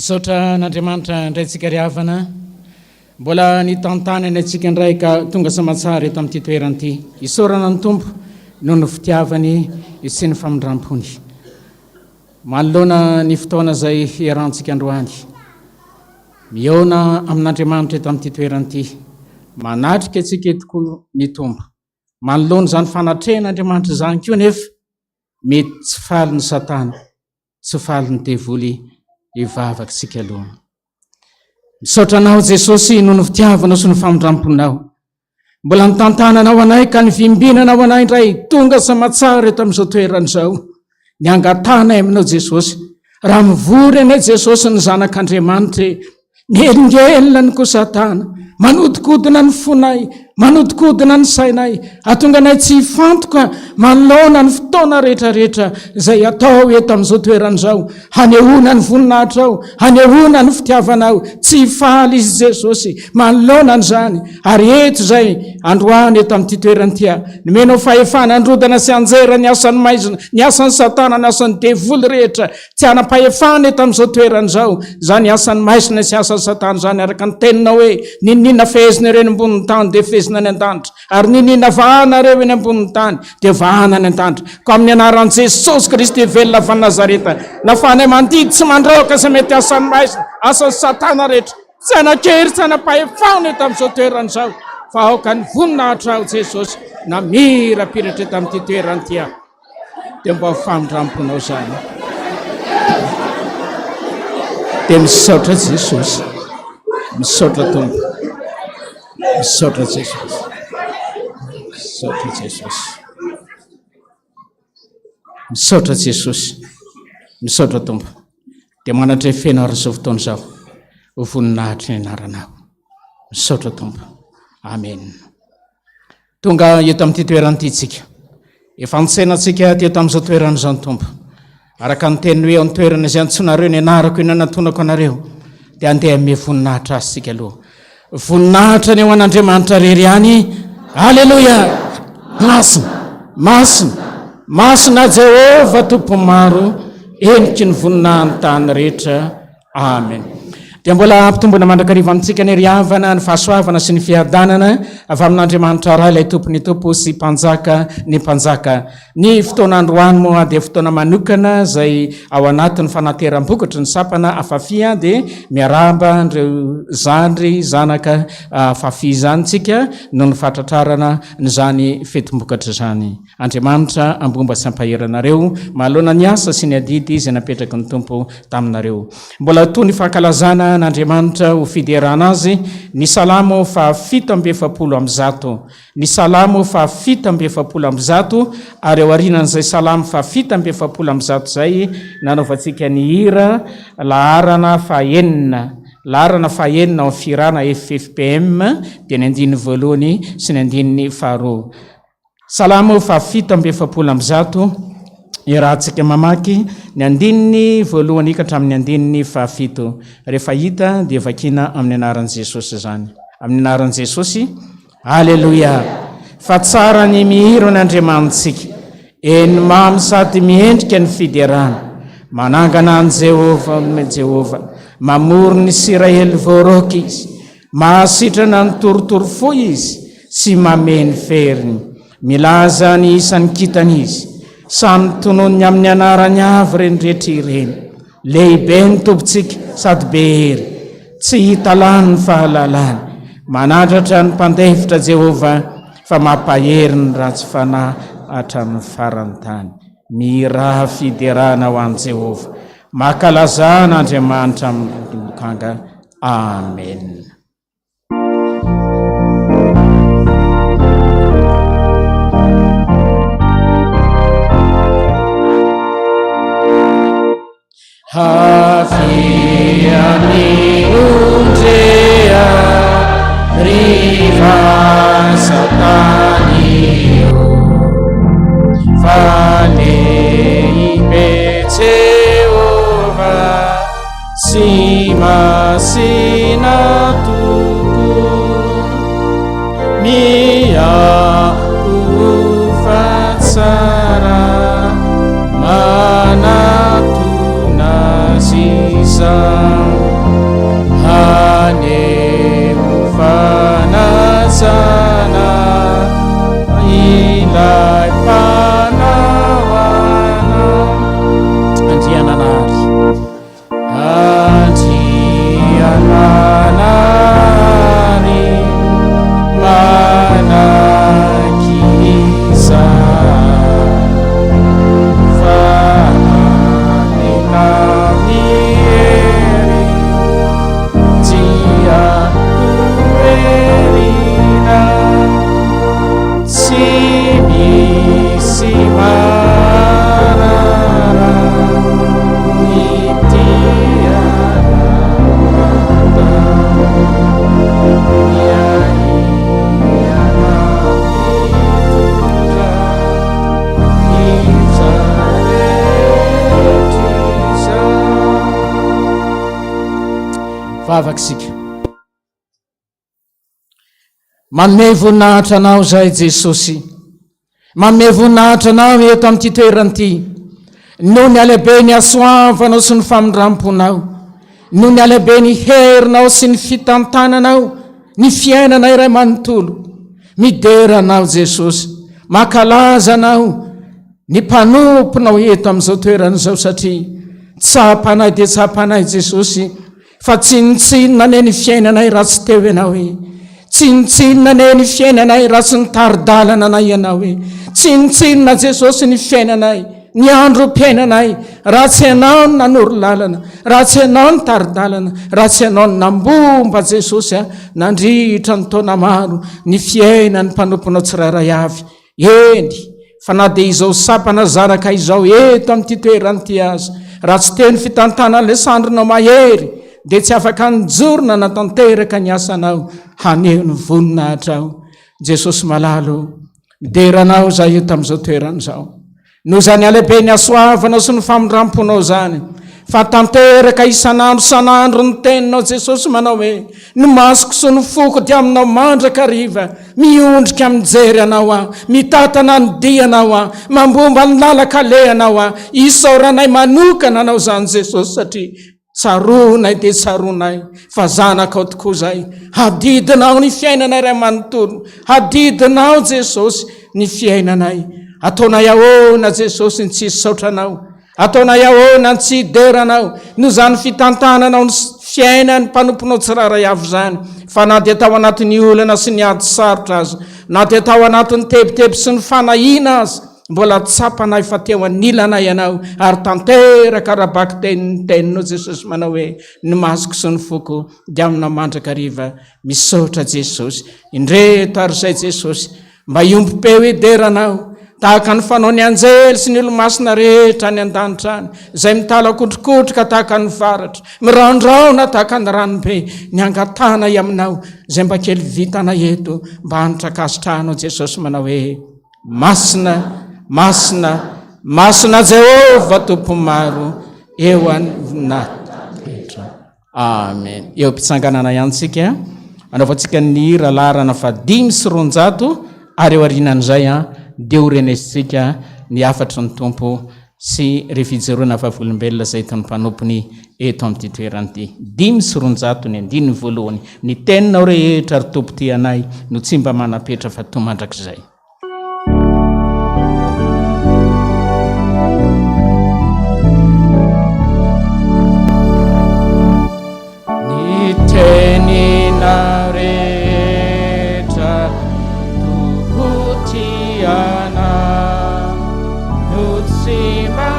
misaotra n'Andriamanitra indraytsika riavana mbola nitantany any atsika indray ka tonga samatsara eto amin'ity toerany ity isorana ny tompo noho ny fitiavany sy ny famindram-pony manoloana ny fotoana izay hiarantsika androany miona amin'Andriamanitra eto amin'ity toerany ity manatrika atsika etoko ny tompo manoloana izany fanatrehan'Andriamanitra izany koa nefa mety tsy faly ny satana tsy faly ny devoly ivavaka tsika aloha misaotra anao Jesosy noho ny fitiavanao sy ny famindram-ponao mbola nitantananao anay ka nivimbinanao anay indray tonga samatsara eto amin'izao toerana izao ny angatanay aminao Jesosy raha mivory anay Jesosy ny zanak'Andriamanitra mielingelina ny ko satana manodikodina ny fonay manodikodina ny sainay atonga anay tsy hifantoka manoloana ny fotoana rehetrarehetra izay atao eto amin'izao toerana izao hanehoana ny voninahitra ao hanehoana ny fitiavanao tsy hifaly izy Jesosy manoloana an'izany ary eto izay androany eto amin'ity toerana ity nomenao fahefana androdana sy anjera ny asan'ny maizina ny asan'ny satana ny asan'ny devoly rehetra tsy hanam-pahefana eto amin'izao toerana izao izany asan'ny maizina sy asan'ny satana izany araka ny teninao hoe ninina fehezina ireny ambonin'ny tany dia fehezina any an-danitra ary ninina vahana reo eny ambonin'ny tany dia vahana any an-danitra ka amin'ny anaran'i Jesosy Kristy velona fa Nazareta nafanay mandidy tsy mandroaka sy mety asan'ny maizina asan'ny satana rehetra tsy hanakery tsy hanam-pahefana eto amin'izao toerana izao fa aoka ny voninahitra ao Jesosy na mirapiratra eto amin'ity toerana ity dia mba famindram-ponao izany dia misaotra Jesosy misaotra tompo misaotra Jesosy misaotra Jesosy misaotra Jesosy misaotra tompo dia manatrefena ary izao fotoana izao ho voninahitra ny anaranao misaotra tompo amen tonga eto amin'ity toerana ity tsika efa nitsainantsika teto amin'izao toerana izao ny tompo araka ny teny hoe amin'ny toerana izay antsonareo ny anarako io nanatonako anareo dia andeha ame voninahitra azy tsika aloha voninahitra ny eo an'Andriamanitra rery any alleluia masina Jehova tompo maro eniky ny voninahiny tany rehetra amen dia mbola ampitombona mandrakariva amintsika ny riavana ny fahasoavana sy ny fiadanana avy amin'Andriamanitra raha ilay tompony tompo sy mpanjaka ny mpanjaka ny fotoana androany moa dia fotoana manokana izay ao anatin'ny fanateram-bokatry ny sampana afafia dia miaraba ireo zandry zanaka afafia zany tsika no ny fatratrarana ny zany fetim-bokatra zany Andriamanitra ambomba sy ampaheranareo mahaloana ny asa sy ny adidy izay napetraky ny tompo taminareo mbola toy ny fankalazana vakiana n'Andriamanitra ho fiderana azy ny salamo fa 7:100 ny salamo fa 7:100 ary ao arinan'izay salamo fa 7:100 zay nanaovantsika ny hira laharana fahenina ao firana FPVM dia ny andininy voalohany sy ny andininy faharoa. Salamo fa 7:100 irahantsika mamaky ny andininy voalohany ka hatramin'ny andininy fahafito. Rehefa hita dia vakiana amin'ny anaran'i Jesosy zany. Amin'ny anaran'i Jesosy. Haleloia. Fa tsara ny mihiro n'Andriamanitsika, eny mamy sady miendrika ny fiderana. Manangana an Jehova, mamoro ny Israely voaroka izy, mahasitrana ny torotoro fo izy, sy mameny feriny. Milaza ny isan'ny kitany izy, samy tonony amin'ny anarany avy reny rehetra ireny. Lehibe ny tomponsika sady be hery, tsy hita lany ny fahalalany. Manandratra ny mpandefitra Jehova, fa mampahery ny ratsy fanahy hatramin'ny farany tany. Miraha fiderana ho an Jehova. Makalazana Andriamanitra amin'ny lokanga. Amen. Hafiani undrea riva satanio valei Jehova simasina tuku mia ufatsara manatu Sisa hane ufanazana ilai panawana antiananari manakisa vavaksika. Manome voninahitra anao zay Jesosy, manome voninahitra anao eto amin'ity toeranyity, no ny alehibe ny asoavanao sy ny famindramponao, no ny alehibe ny herinao sy ny fitantananao, ny fiainana iray manontolo. Mideranao Jesosy, makalaza anao ny mpanomponao eto amin'izao toeran'izao, satria tsapanay dia tsapanay Jesosy, fa tsinitsinina ane ny fiainanay raha tsy teo ianao e. Tsinitsinina ane ny fiainanay raha tsy nitaridalana anay ianao e. Tsinitsinina Jesosy ny fiainanay, ny androm-piainanay raha tsy ianao ny nanoro lalana, raha tsy ianao ny taridalana, raha tsy ianao ny nambomba Jesosy nandritra ny taona maro ny fiainany mpanomponao tsirairay avy. Eny, fa na dia izao sampana zaraka izao eto amin'ity toeranyity azy, raha tsy teny fitantana Alessandrinao mahery, dia tsy afaka nijorona natanteraka ny asanao haneho ny voninahitra ao. Jesosy malalo, mideranao zay eto amin'izao toeran'izao. No zany alehibe ny asoavanao sy ny famindramponao zany, fa tanteraka isanandro sanandro ny teninao Jesosy manao hoe: ny masoko sy ny foko dia aminao mandraka riva, miondrika mijery anao mitatana ny dianao mambomba ny lalaka lehanao isaoranay manokana anao zany Jesosy, satria tsaronay dia tsaronay, fa zanakao tokoa zay. Hadidinao ny fiainanay iray manontolo, hadidinao Jesosy ny fiainanay. Ataonay ahoana Jesosy ny tsy saotranao, ataonay ahoana ny tsy deranao, no zany fitantananao ny fiainany mpanomponao tsiraray avy zany. Fa na dia tao anatin'ny olana sy ny ady sarotra azy, na dia tao anatin'ny tebiteby sy ny fanahina azy, mbola tsapanay fa teo anilanay ianao ary tanteraka rahabaky teninao Jesosy manao hoe ny masoko sy ny foko dia amina mandraka riva misaotra Jesosy indreto ary izay Jesosy mba iompi-peo ideranao tahaka ny fanao ny anjely sy ny olo-masina rehetra ny an-danitra any izay mitalakotrokotroka tahaka ny varatra mirandraona tahaka ny ranobe ny angatana aminao izay mba kely vitana eto mba hanitrakasitrahanao Jesosy manao hoe masina Jehova tompo maro eo anatretra. Amen. Eo mpitsanganana ihany tsika anaovantsika ny hira laharana 500 ary eo arinan'izay dia horenesitsika ny afatry ny tompo sy refijerona vavolombelona zay tony mpanompony eto amin'ity toeranyity 500 ny andiny voalohany ny teninao rehetra ry tompo ty anay no tsy mba manapetra fa tomandrakizay. Ny teninao rehetra tompo ty anay no tsy mba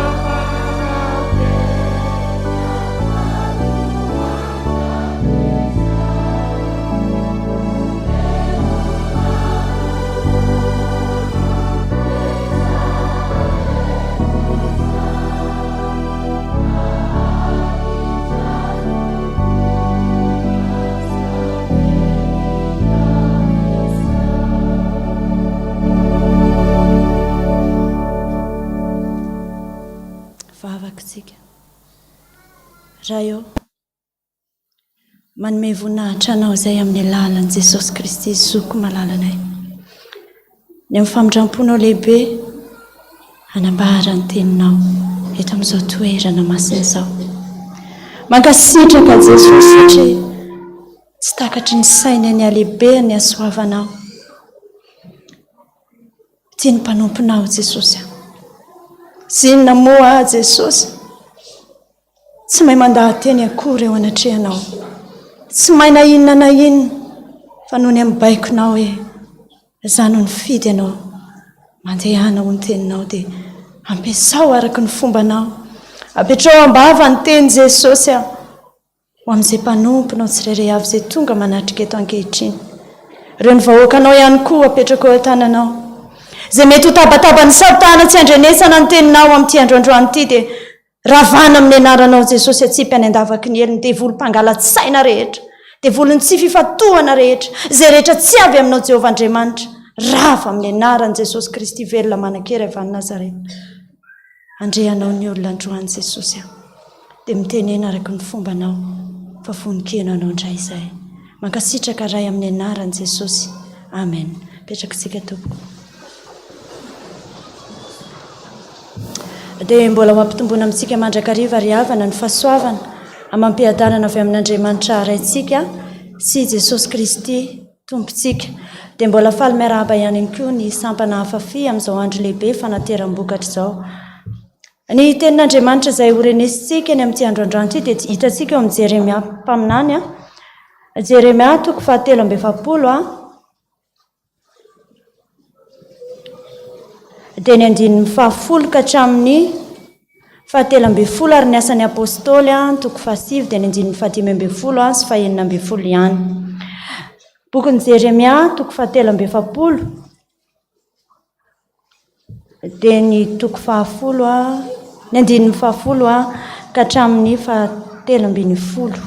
raha eo manome voninahitra anao izay amin'ny alalan'i Jesosy Kristy zoko malalanay ny amin'ny famindramponao lehibe hanambara ny teninao eto amin'izao toerana masina izao mankasitraka Jesosy satria tsy takatry ny saina ny alehibe ny asoavanao tia ny mpanomponao Jesosy zinona moa Jesosy tsy mahay mandahateny akory eo anatrehanao tsy mahay na inona fa noho ny amin'ny baikonao hoe zano ny fidy ianao mandehana ho ny teninao dia ampiasao araka ny fombanao apetrao ambava ny teny Jesosy ho amin'izay mpanomponao tsirairay avy izay tonga manatrika eto ankehitriny ireo ny vahoakanao ihany koa apetraka eo an-tananao izay mety ho tabataba ny satana tsy andrenesana ny teninao amin'ity androandroany ity dia ravana amin'ny anaranao Jesosy atsipy any andavaky ny eliny dia voly mpangala-tsaina rehetra dia volony tsy fifatohana rehetra izay rehetra tsy avy aminao Jehovah Andriamanitra rava amin'ny anaran'i Jesosy Kristy velona manan-kery avy any Nazareta andrehanao ny olona androany Jesosy dia mitenena araka ny fombanao fa voninkenao anao indray izay mankasitraka ray amin'ny anaran'i Jesosy. Amen. Petraka tsika tompoko. Dia mbola mampitomboana amintsika mandrakariva ry havana ny fahasoavana amampiadanana avy amin'Andriamanitra raintsika sy Jesosy Kristy tompontsika. Dia mbola faly miarahaba ihany koa ny sampana hafafi amin'izao andro lehibe fanateram-bokatra izao. Ny tenin'Andriamanitra izay horenesitsika ny amin'ity andro androany ity dia hitantsika eo amin'ny Jeremia mpaminany Jeremia 3:7 dia ny 9:10 ka hatramin'ny 7:10 ary ny asan'ny apôstôly 7 dia ny 9:10 sy 9:11 ihany. Bokin'ny Jeremia 7:10 dia ny 10 ny 9:10 ka hatramin'ny 7:11.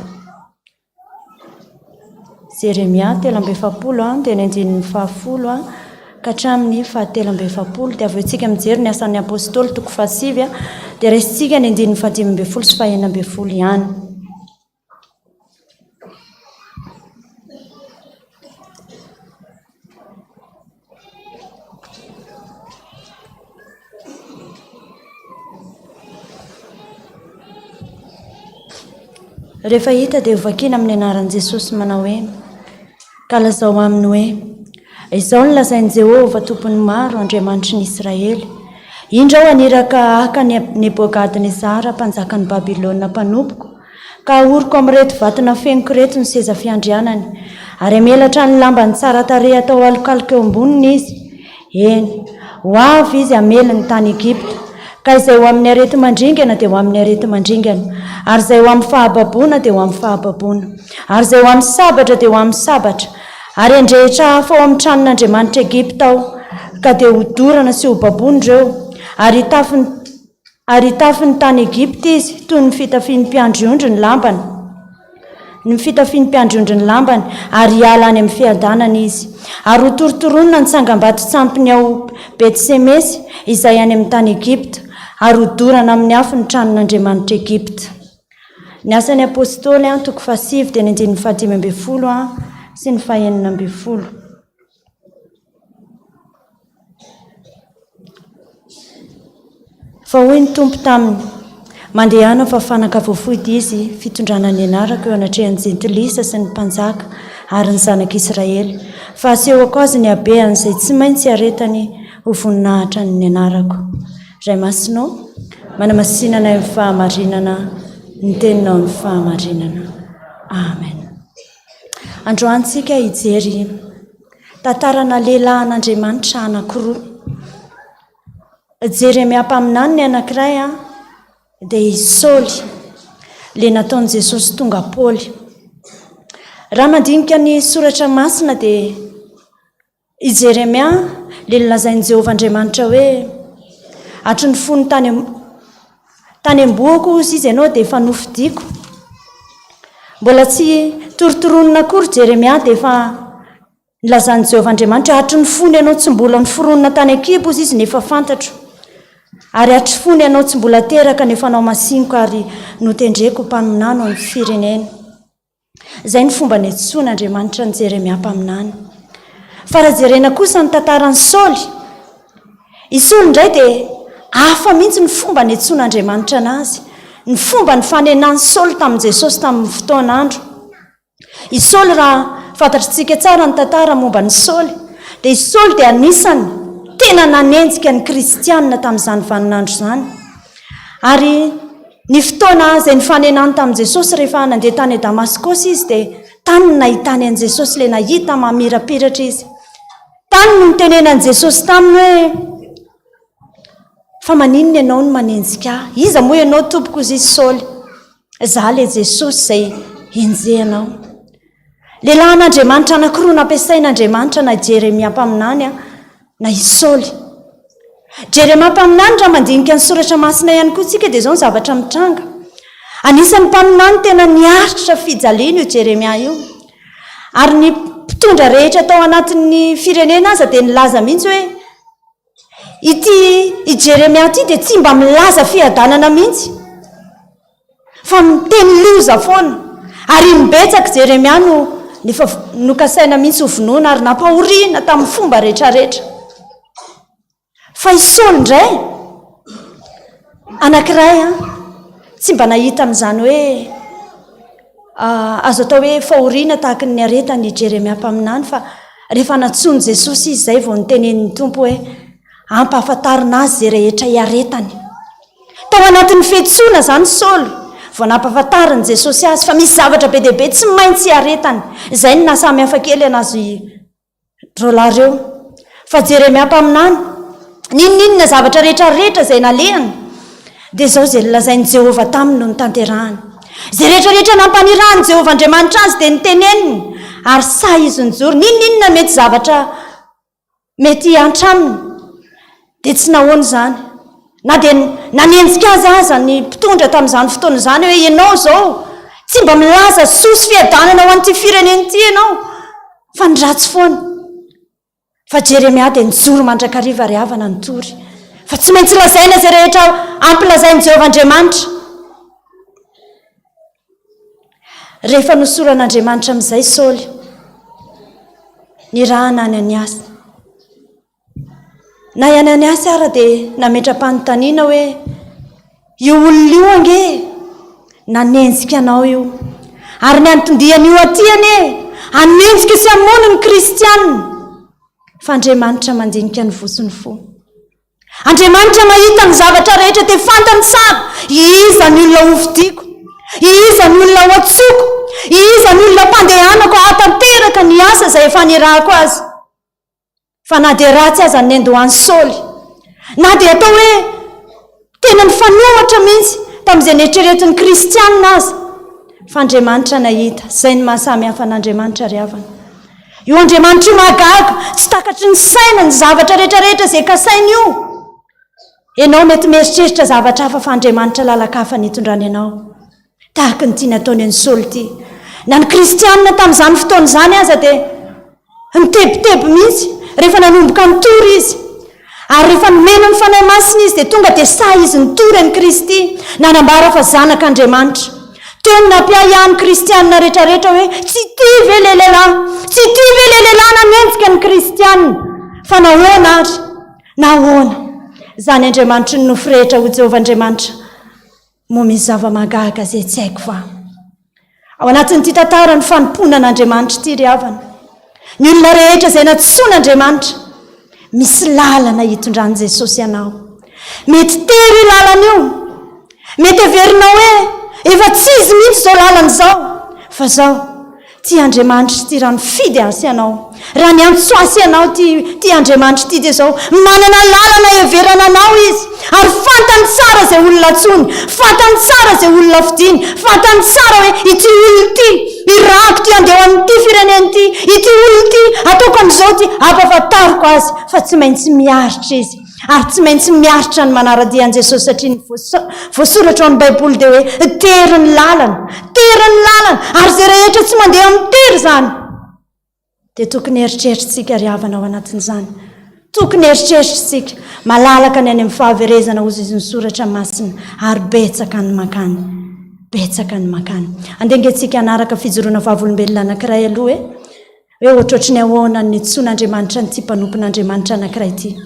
Jeremia 7:10 dia ny 9:10 ka hatramin'ny 7:11 dia avy antsika mijery ny asan'ny apôstôly 7 dia raisitsika ny 9:10 sy 9:11 ihany. Rehefa hita dia hovakiana amin'ny anaran'i Jesosy manao hoe ka lazao aminy hoe izao ny lazain'i Jehovah tompony maro Andriamanitry ny Israely. Indrao aniraka aka ny Nebokadnezara mpanjakan'ny Babilôna mpanompoko ka ahoriko amin'reto vatana feniko reto ny seza fiandrianany ary amelatra ny lambany tsara tarehy atao alokaloka eo amboniny izy. Eny ho avy izy amely ny tany Egipta, ka izay ho amin'ny arety mandringana dia ho amin'ny arety mandringana, ary izay ho amin'ny fahababoana dia ho amin'ny fahababoana, ary izay ho amin'ny sabatra dia ho amin'ny sabatra. Ary andrehitra hafa ao amin'ny tranon'Andriamanitra Egipta ao, ka dia ho dorana sy ho baboana ireo, ary hitafy ny tany Egipta izy toy ny fitafian'ny mpiandry ny lambany, ary hiala any amin'ny fiadanana izy. Ary ho torotoronina ny tsangam-bato tsampiny ao Bet-semesy izay any amin'ny tany Egipta, ary ho dorana amin'ny afo ny tranon'Andriamanitra Egipta. Ny asan'ny apôstôly 7:5 sy ny 9. Fa hoy ny tompo taminy, mandehana fa fanaka voafoity izy fitondrana ny anarako eo anatrehan'ny jentilisa sy ny mpanjaka ary ny zanak'Israely, fa asehoko azy ny habeany izay tsy maintsy aretany ho voninahitra ny anarako. Ray masinao manamasinana amin'ny fahamarinana, ny teninao amin'ny fahamarinana. Amen. Androantsika hijery tantarana lehilahy an'Andriamanitra anankiroa. Jeremia mpaminany ny anankiray dia Isaoly, le nataon'i Jesosy tonga Paoly. Raha mandinika ny soratra masina dia i Jeremia le nilazain'i Jehovah Andriamanitra hoe hatry ny fony tany am-boako ozy izy ianao dia efa nofidiako. Mbola tsy torotoronina akory Jeremia dia efa nilazan'i Jehovah Andriamanitra hatry ny fony ianao tsy mbola niforonina tany an-kibo ozy izy nefa fantatro, ary hatry fony ianao tsy mbola teraka nefa anao masiniko ary notendreko mpaminany amin'ny firenena. Izay ny fomba netsoan'Andriamanitra ny Jeremia mpaminany. Fa raha jerena kosa ny tantaran'i Saoly, i Saoly indray dia hafa mihitsy ny fomba netsoan'Andriamanitra anazy, ny fomba ny fanenan'i Saoly tamin'i Jesosy tamin'ny fotoan'andro. I Saoly raha fantatritsika tsara ny tantara momba ny Saoly, dia i Saoly dia anisany tena nanenjika ny kristianina tamin'izany vaninandro izany. Ary ny fotoana izay ny fanenany tamin'i Jesosy rehefa nandeha tany Damaskosy izy dia tany no nahitany an'i Jesosy le nahita mamirapiratra izy. Tany no nitenenan'i Jesosy taminy hoe fa maninona ianao no manenjika ahy? Iza moa ianao tompoko izy Saoly? Izaho le Jesosy izay enjehanao. Lehilahy an'Andriamanitra anankiroa nampiasain'Andriamanitra na Jeremia mpaminany na i Saoly. Jeremia mpaminany raha mandinika ny soratra masina ihany koa tsika dia izao ny zavatra mitranga. Anisan'ny mpaminany tena niaritra fijaliana io Jeremia io. Ary ny mpitondra rehetra tao anatin'ny firenena aza dia nilaza mihitsy hoe ity i Jeremia ity dia tsy mba milaza fiadanana mihitsy, fa miteny loza foana. Ary nibetsaka Jeremia no kasaina mihitsy ho vonoana ary nampahoriana tamin'ny fomba rehetrarehetra. Fa i Saoly indray anankiray tsy mba nahita amin'izany hoe azo atao hoe fahoriana tahaka ny aretany Jeremia mpaminany, fa rehefa natsony Jesosy izy izay vao nitenen'ny tompo hoe ampahafantarina azy izay rehetra hiaretany. Tao anatin'ny fihetsoana izany Saoly vao nampahafantariny Jesosy azy fa misy zavatra be dia be tsy maintsy hiaretany. Izay no nasamy hafa kely anazy roalahy ireo. Fa Jeremia mpaminany ninona zavatra rehetrarehetra izay nalehany dia izao izay lazain'i Jehovah taminy no nitanterahany. Izay rehetrarehetra nampanirahany Jehovah Andriamanitra azy dia niteneniny, ary sa izy nijoro ninona mety zavatra mety antraminy dia tsy nahoana izany. Na dia nanenjika aza ny mpitondra tamin'izany fotoana izany hoe ianao izao tsy mba milaza sosy fiadanana ho an'ity firenena ity ianao, fa ny ratsy foana. Fa Jeremia dia nijoro mandrakariva ary havana nitory, fa tsy maintsy lazaina izay rehetra ampilazain'i Jehovah Andriamanitra. Rehefa nosoran'Andriamanitra amin'izay Saoly, ny raha Ananiasy. Na i Ananiasy ara dia nametra-panontaniana hoe io olona io ange nanenjika anao io, ary ny antondian'io atyany anenjika sy hamono ny kristianina. Fa Andriamanitra mandinika ny vosony fo. Andriamanitra mahita ny zavatra rehetra dia fantany tsara iza ny olona hovidiako, iza ny olona ho atsoko, iza ny olona mpandehanako hahatanteraka ny asa izay efa nirahako azy. Fa na dia ratsy aza ny andohan'i Saoly na dia atao hoe tena mifanohatra mihitsy tamin'izay neritreretin'ny kristianina azy fa Andriamanitra nahita. Izay ny mahasamy hafa an'Andriamanitra ry havana. Io Andriamanitra io mahagaga, tsy takatry ny saina ny zavatra rehetrarehetra izay kasainy io. Ianao mety mieritreritra zavatra hafa fa Andriamanitra lalaka hafa nitondrany ianao. Tahaka ny tia nataony an'i Saoly ity. Na ny kristianina tamin'izany fotoana izany aza dia nitebiteby mihitsy rehefa nanomboka nitory izy. Ary rehefa nomena ny fanahy masina izy dia tonga dia sa izy nitory an'i Kristy, nanambara fa zanak'Andriamanitra. Teo ny nampia ihany kristianina rehetrarehetra hoe tsy tia ve le lehilahy, tsy tia ve le lehilahy nanenjika ny kristianina, fa nahoana ary, nahoana. Izany Andriamanitra ny nofirehitra ho Jehovahandriamanitra. Moa misy zava-mahagaga izay tsy haiko fa ao anatin'ity tantara ny fanompoana an'Andriamanitra ity ry havana. Ny olona rehetra izay natsoan'Andriamanitra misy lalana hitondran'i Jesosy ianao. Mety tery io lalana io, mety averinao hoe efa tsy izy mihitsy izao lalana izao, fa zao tia Andriamanitra ity raha nifidy azy ianao, raha ny antsoasy ianao tia Andriamanitra ity dia izao manana lalana everana anao izy. Ary fantany tsara izay olona tsony, fantany tsara izay olona fidiny, fantany tsara hoe ity olona ity irako ty andeha amin'ity firenena ity, ity olona ity ataoko amin'izao ty ampahafantariko azy, fa tsy maintsy miaritra izy. Ary tsy maintsy miaritra ny manaradian'i Jesosy satria ny voasoratra ao amin'ny Baiboly dia hoe tery ny lalana, ary izay rehetra tsy mandeha amin'ny tery izany dia tokony eritreritritsika ry havana ao anatin'izany. Tokony eritreritritsika malalaka ny any amin'ny fahaverezana ozy izy ny soratra masina ary betsaka ny makany, betsaka ny makany. Andengatsika anaraka fijoroana vavolombelona anankiray aloha hoe ohatrotry ny ahoana ny tsoan'Andriamanitra ny ty mpanompon'Andriamanitra anankiray ity.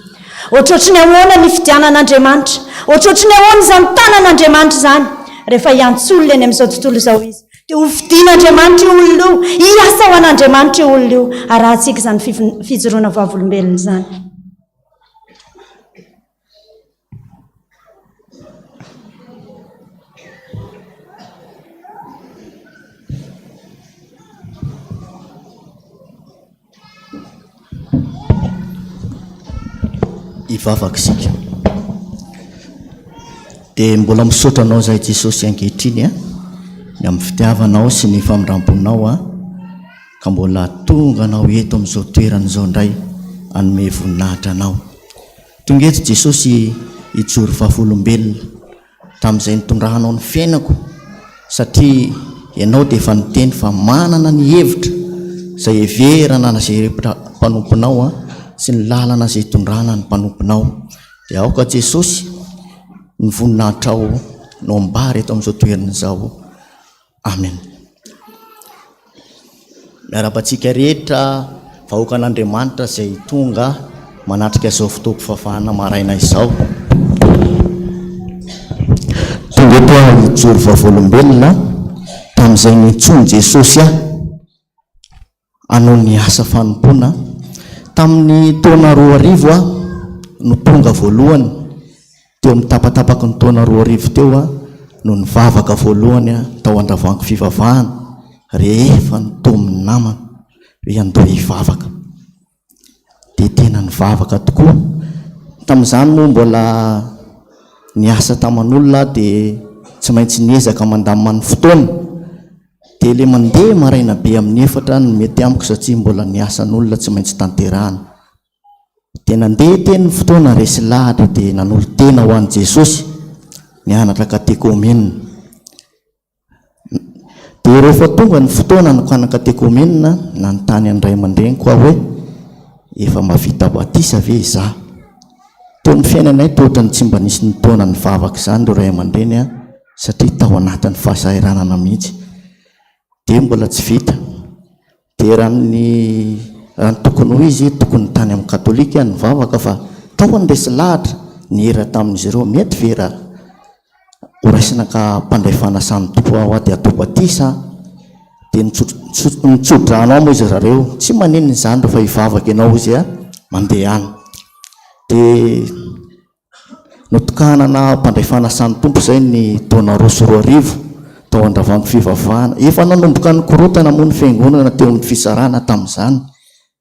Ohatrotry ny ahoana ny fidianan'Andriamanitra, ohatrotry ny ahoana izany tanan'Andriamanitra izany. Rehefa iantsolona eny amin'izao tontolo izao izy dia ho fidian'Andriamanitra io olona io, hiasa ho an'Andriamanitra io olona io. Arahantsika izany fijoroana vavolombelona izany. Ivavaka isika dia mbola misaotra anao izay Jesosy ankehitriny ny amin'ny fitiavanao sy ny famindramponao ka mbola tonga anao eto amin'izao toerana izao indray hanome voninahitra anao. Tonga eto Jesosy hijoro vavolombelona tamin'izay nitondrahanao ny fiainako, satria ianao dia efa niteny fa manana ny hevitra izay heverana na izay mpanomponao sy ny lalana izay tondrana ny mpanomponao. Dia aoka Jesosy ny voninahitrao no ambary eto amin'izao toerana izao. Amen. Miarabantsika rehetra vahoaka an'Andriamanitra izay tonga manatrika izao fotoam-pivavahana maraina izao. Tonga eto hijoro vavolombelona tamin'izay nitsony Jesosy hanao ny asa fanompoana. Tamin'ny taona 2000 no tonga voalohany, teo amin'ny tapatapaka ny taona 2000 teo no nivavaka voalohany tao Andravoahangy fivavahana rehefa nitomy namana hoe andoha hivavaka. Dia tena nivavaka tokoa. Tamin'izany moa mbola niasa taman'olona dia tsy maintsy niezaka mandamina ny fotoana. Dia le mandeha maraina be amin'ny 4 no mety amiko satria mbola niasan'olona tsy maintsy tanterahana. Dia nandeha teny ny fotoana resy lahatra dia nanolo tena ho an'i Jesosy nianatra katekomenina. Dia rehefa tonga ny fotoana nokana katekomenina nanontany an'ray aman-dreny koa hoe efa mavita batisa ve izaho? Teo ny fiainanay toatra ny tsy mba nisy ny taona ny vavaka izany ro ray aman-dreny satria tao anatin'ny fahasahiranana mihitsy. Dia mbola tsy vita. Dia raha ny tokony ho izy tokony tany amin'ny katolika ny vavaka, fa tao andresy lahatra ny hera tamin'izy ireo mety vera horaisina ka mpandray fanasany topo ao dia atao batisa. Dia nitsodrahanao moa izy zareo tsy maneniny izany rehefa hivavaka ianao izy mandeha any. Dia notokanana mpandray fanasany tompo izay ny taona 2000 tao Andravoahangy fivavahana. Efa nanomboka ny korotana moa ny Fiangonana teo amin'ny fisarana tamin'izany,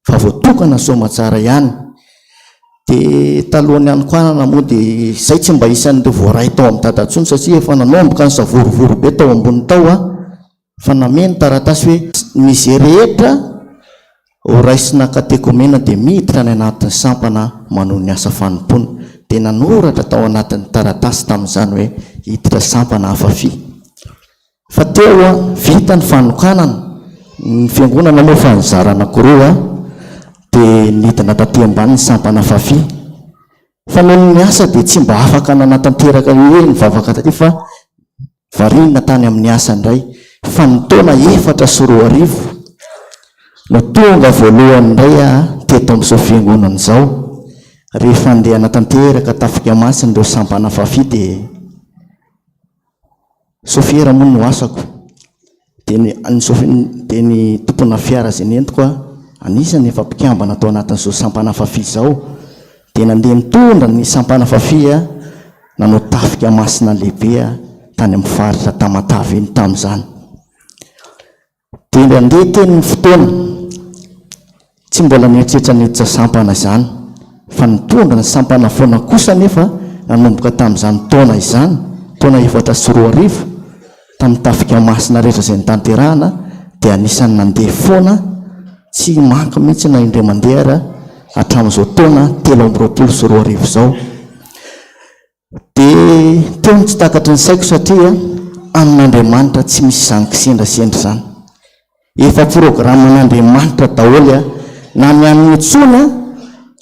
fa voatokana somatsara ihany. dia talohany ihany koanana moa dia izay tsy mba isan'ireo voaray tao amin'ny dadantsony satria efa nanomboka ny savorovory be tao ambony tao fa nameny taratasy hoe misy rehetra ho raisina katekomena dia miditra ny anatin'ny sampana manoho ny asa fanompona dia nanoratra tao anatin'ny taratasy tamin'izany hoe hiditra sampana hafafi fa teo vita ny fanokanana ny fiangonana moa fa nizara anankiroa dia nidina taty ambany ny sampana hafafi fa noho ny asa dia tsy mba afaka nanatanteraka hoe nivavaka taty fa varina tany amin'ny asa indray fa ny taona 4 no tonga voalohany indray teto amin'izao fiangonana izao rehefa andeha natanteraka tafika masiny ireo sampana hafafi dia sofiera moa no asako dia ny tompona fiara zay nentiko anisany efa mpikambana tao anatin'izao sampana hafafi izao dia nandeha nitondra ny sampana hafafi nanao tafika masina lehibe tany amin'ny faritra Tamatavy iny tamin'izany dia andeha teny ny fotoana tsy mbola nieritreritra niditra sampana izany fa nitondra ny sampana foana kosa nefa nanomboka tamin'izany taona izany taona 4 tamin'ny tafika masina rehetra izay nitanterahana dia anisany nandeha foana tsy manka mihitsy na indray mandeha hatramin'izao taona 3 izao dia teo ny tsy takatry ny saiko satria amin'Andriamanitra tsy misy izany kisendrasendra izany efa programan'Andriamanitra daholo na ny an'ny tsona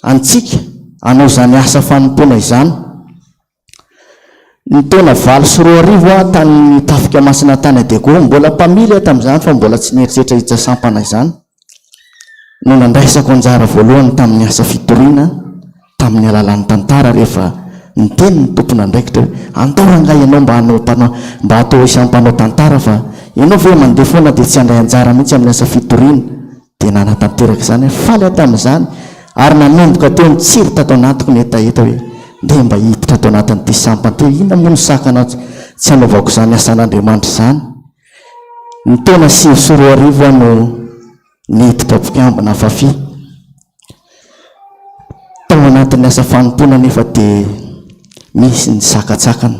antsika anao izany asa fanompona izany ny taona 20 tany tafika masina tany adego mbola mpamily tamin'izany fa mbola tsy nieritreritra hiditra sampana izany no nandraisako anjara voalohany tamin'ny asa fitoriana tamin'ny alalan'ny tantara rehefa niteny ny tompona andraikitra hoe antaoranga ianao mba atao isampanao tantara fa ianao ve mandeha foana dia tsy handray anjara mihitsy amin'ny asa fitoriana dia nanatanteraka izany faly tamin'izany ary nanomboka teo nitsiry tato anatiko ny hetaheta hoe ndeha mba hiditra tao anatin'ity sampana teo inona moa ny sakana tsy hanaovako izany asan'Andriamanitra izany ny taona 5 no niditra mpikambana hafafi tao anatin'ny asa fanompona nefa dia misy ny sakatsakana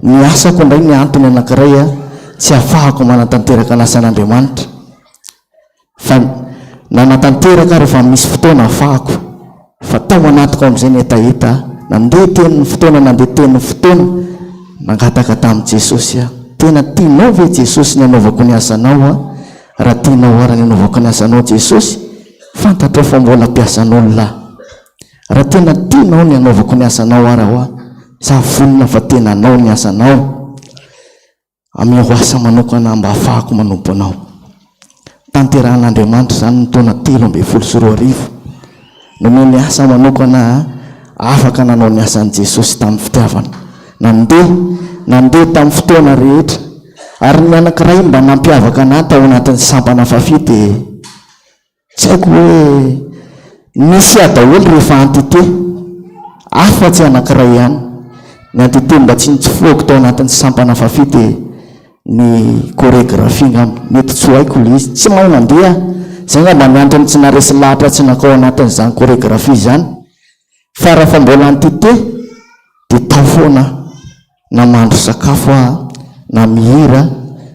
ny asako indray ny antony anankiray tsy ahafahako manatanteraka n'asan'Andriamanitra fa nanatanteraka rehefa misy fotoana ahafahako fa tao anatiko amin'izay ny hetaheta nandeha teny ny fotoana nandeha teny ny fotoana nangataka tamin'i Jesosy tena tianao ve Jesosy ny anaovako ny asanao raha tianao ara ny anaovako ny asanao Jesosy fantatrao fa mbola mpiasan'olona raha tena tianao ny anaovako ny asanao ara za vonina fa tena anao ny asanao amin'ny asa manokana mba ahafahako manompo anao tanterahan'Andriamanitra izany ny taona 3 noho ny asa manokana afaka nanao ny asan'i Jesosy tamin'ny fitiavana nandeha tamin'ny fotoana rehetra ary ny anankiray mba nampiavaka anahy tao anatin'ny sampana hafafi dia tsy haiko hoe nisy daholo rehefa antite afa-tsy anankiray ihany ny antite mba tsy nitsofoako tao anatin'ny sampana hafafi dia ny chorégraphie mety tsy haiko le izy tsy mahay mandeha zay ngamba miantra ny tsy naresy lahatra tsy nakao anatin'izany chorégraphie izany fa raha fa mbola antite dia tao foana na mandro sakafo na mihira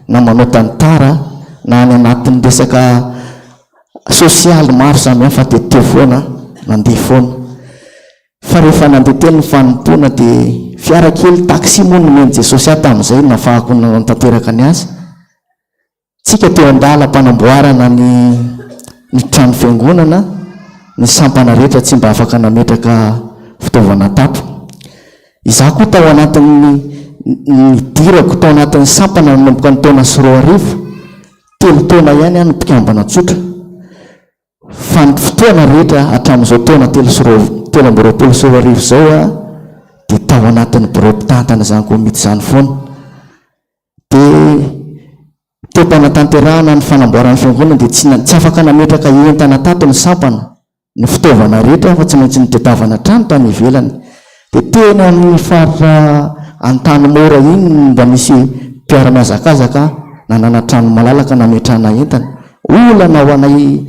na manao tantara na any anatin'ny resaka sosialy maro samihafa dia teo foana nandeha foana fa rehefa nandeha teny ny fanompona dia fiara kely taxi moa nomeny Jesosy tamin'izay nafahako natanteraka ny asa tsika teo andala mpanamboarana ny trano fiangonana ny sampana rehetra tsy mba afaka nametraka fitaovana tapo izaho koa tao anatin'ny nidirako tao anatin'ny sampana nanomboka ny taona 4 telo taona ihany no mpikambana tsotra fa ny fotoana rehetra hatramin'izao taona 3 izao dia tao anatin'ny boropitantana izany koa mity izany foana dia teo mpanatanterahana ny fanamboarany fiangonana dia tsy afaka nametraka entana tato ny sampana ny fitaovana rehetra fa tsy maintsy nitetavana trano tany ivelany dia tena amin'ny faritra antany mora iny mba misy mpiara-miazakazaka nanana trano malalaka nametrahana entana olana ho anay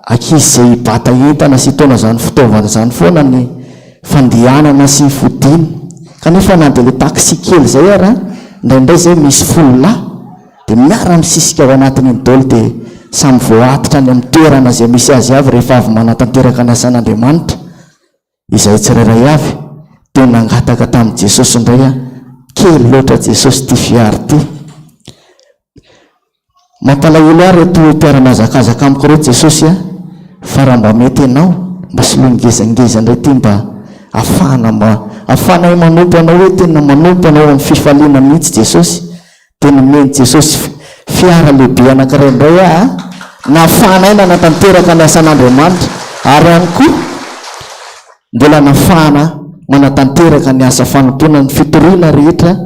ankizy izay bata entana sy taona izany fitaovana izany foana ny fandianana sy fodiny kanefa na dia le taksi kely zay ara indraindray zay misy fololahy dia miara misisika ao anatin'ny dolo dia samy voatitra ny amin'ny toerana zay misy azy avy rehefa avy manatanteraka ny asan'Andriamanitra izay tsirairay avy dia nangataka tamin'i Jesosy indray a kely loatra Jesosy ty fiary ty mampalahelo ary reto mpiara-mazakazaka amiko reo Jesosy a fa raha mba mety ianao mba solongezangeza indray ty mba ahafana manompo anao hoe tena manompo anao amin'ny fifaliana mihitsy Jesosy tena meny Jesosy fiara lehibe anankiray indray na ahafana na natanteraka ny asan'Andriamanitra ary ihany koa mbola nahafana manatanteraka ny asa fanontona ny fitoriana rehetra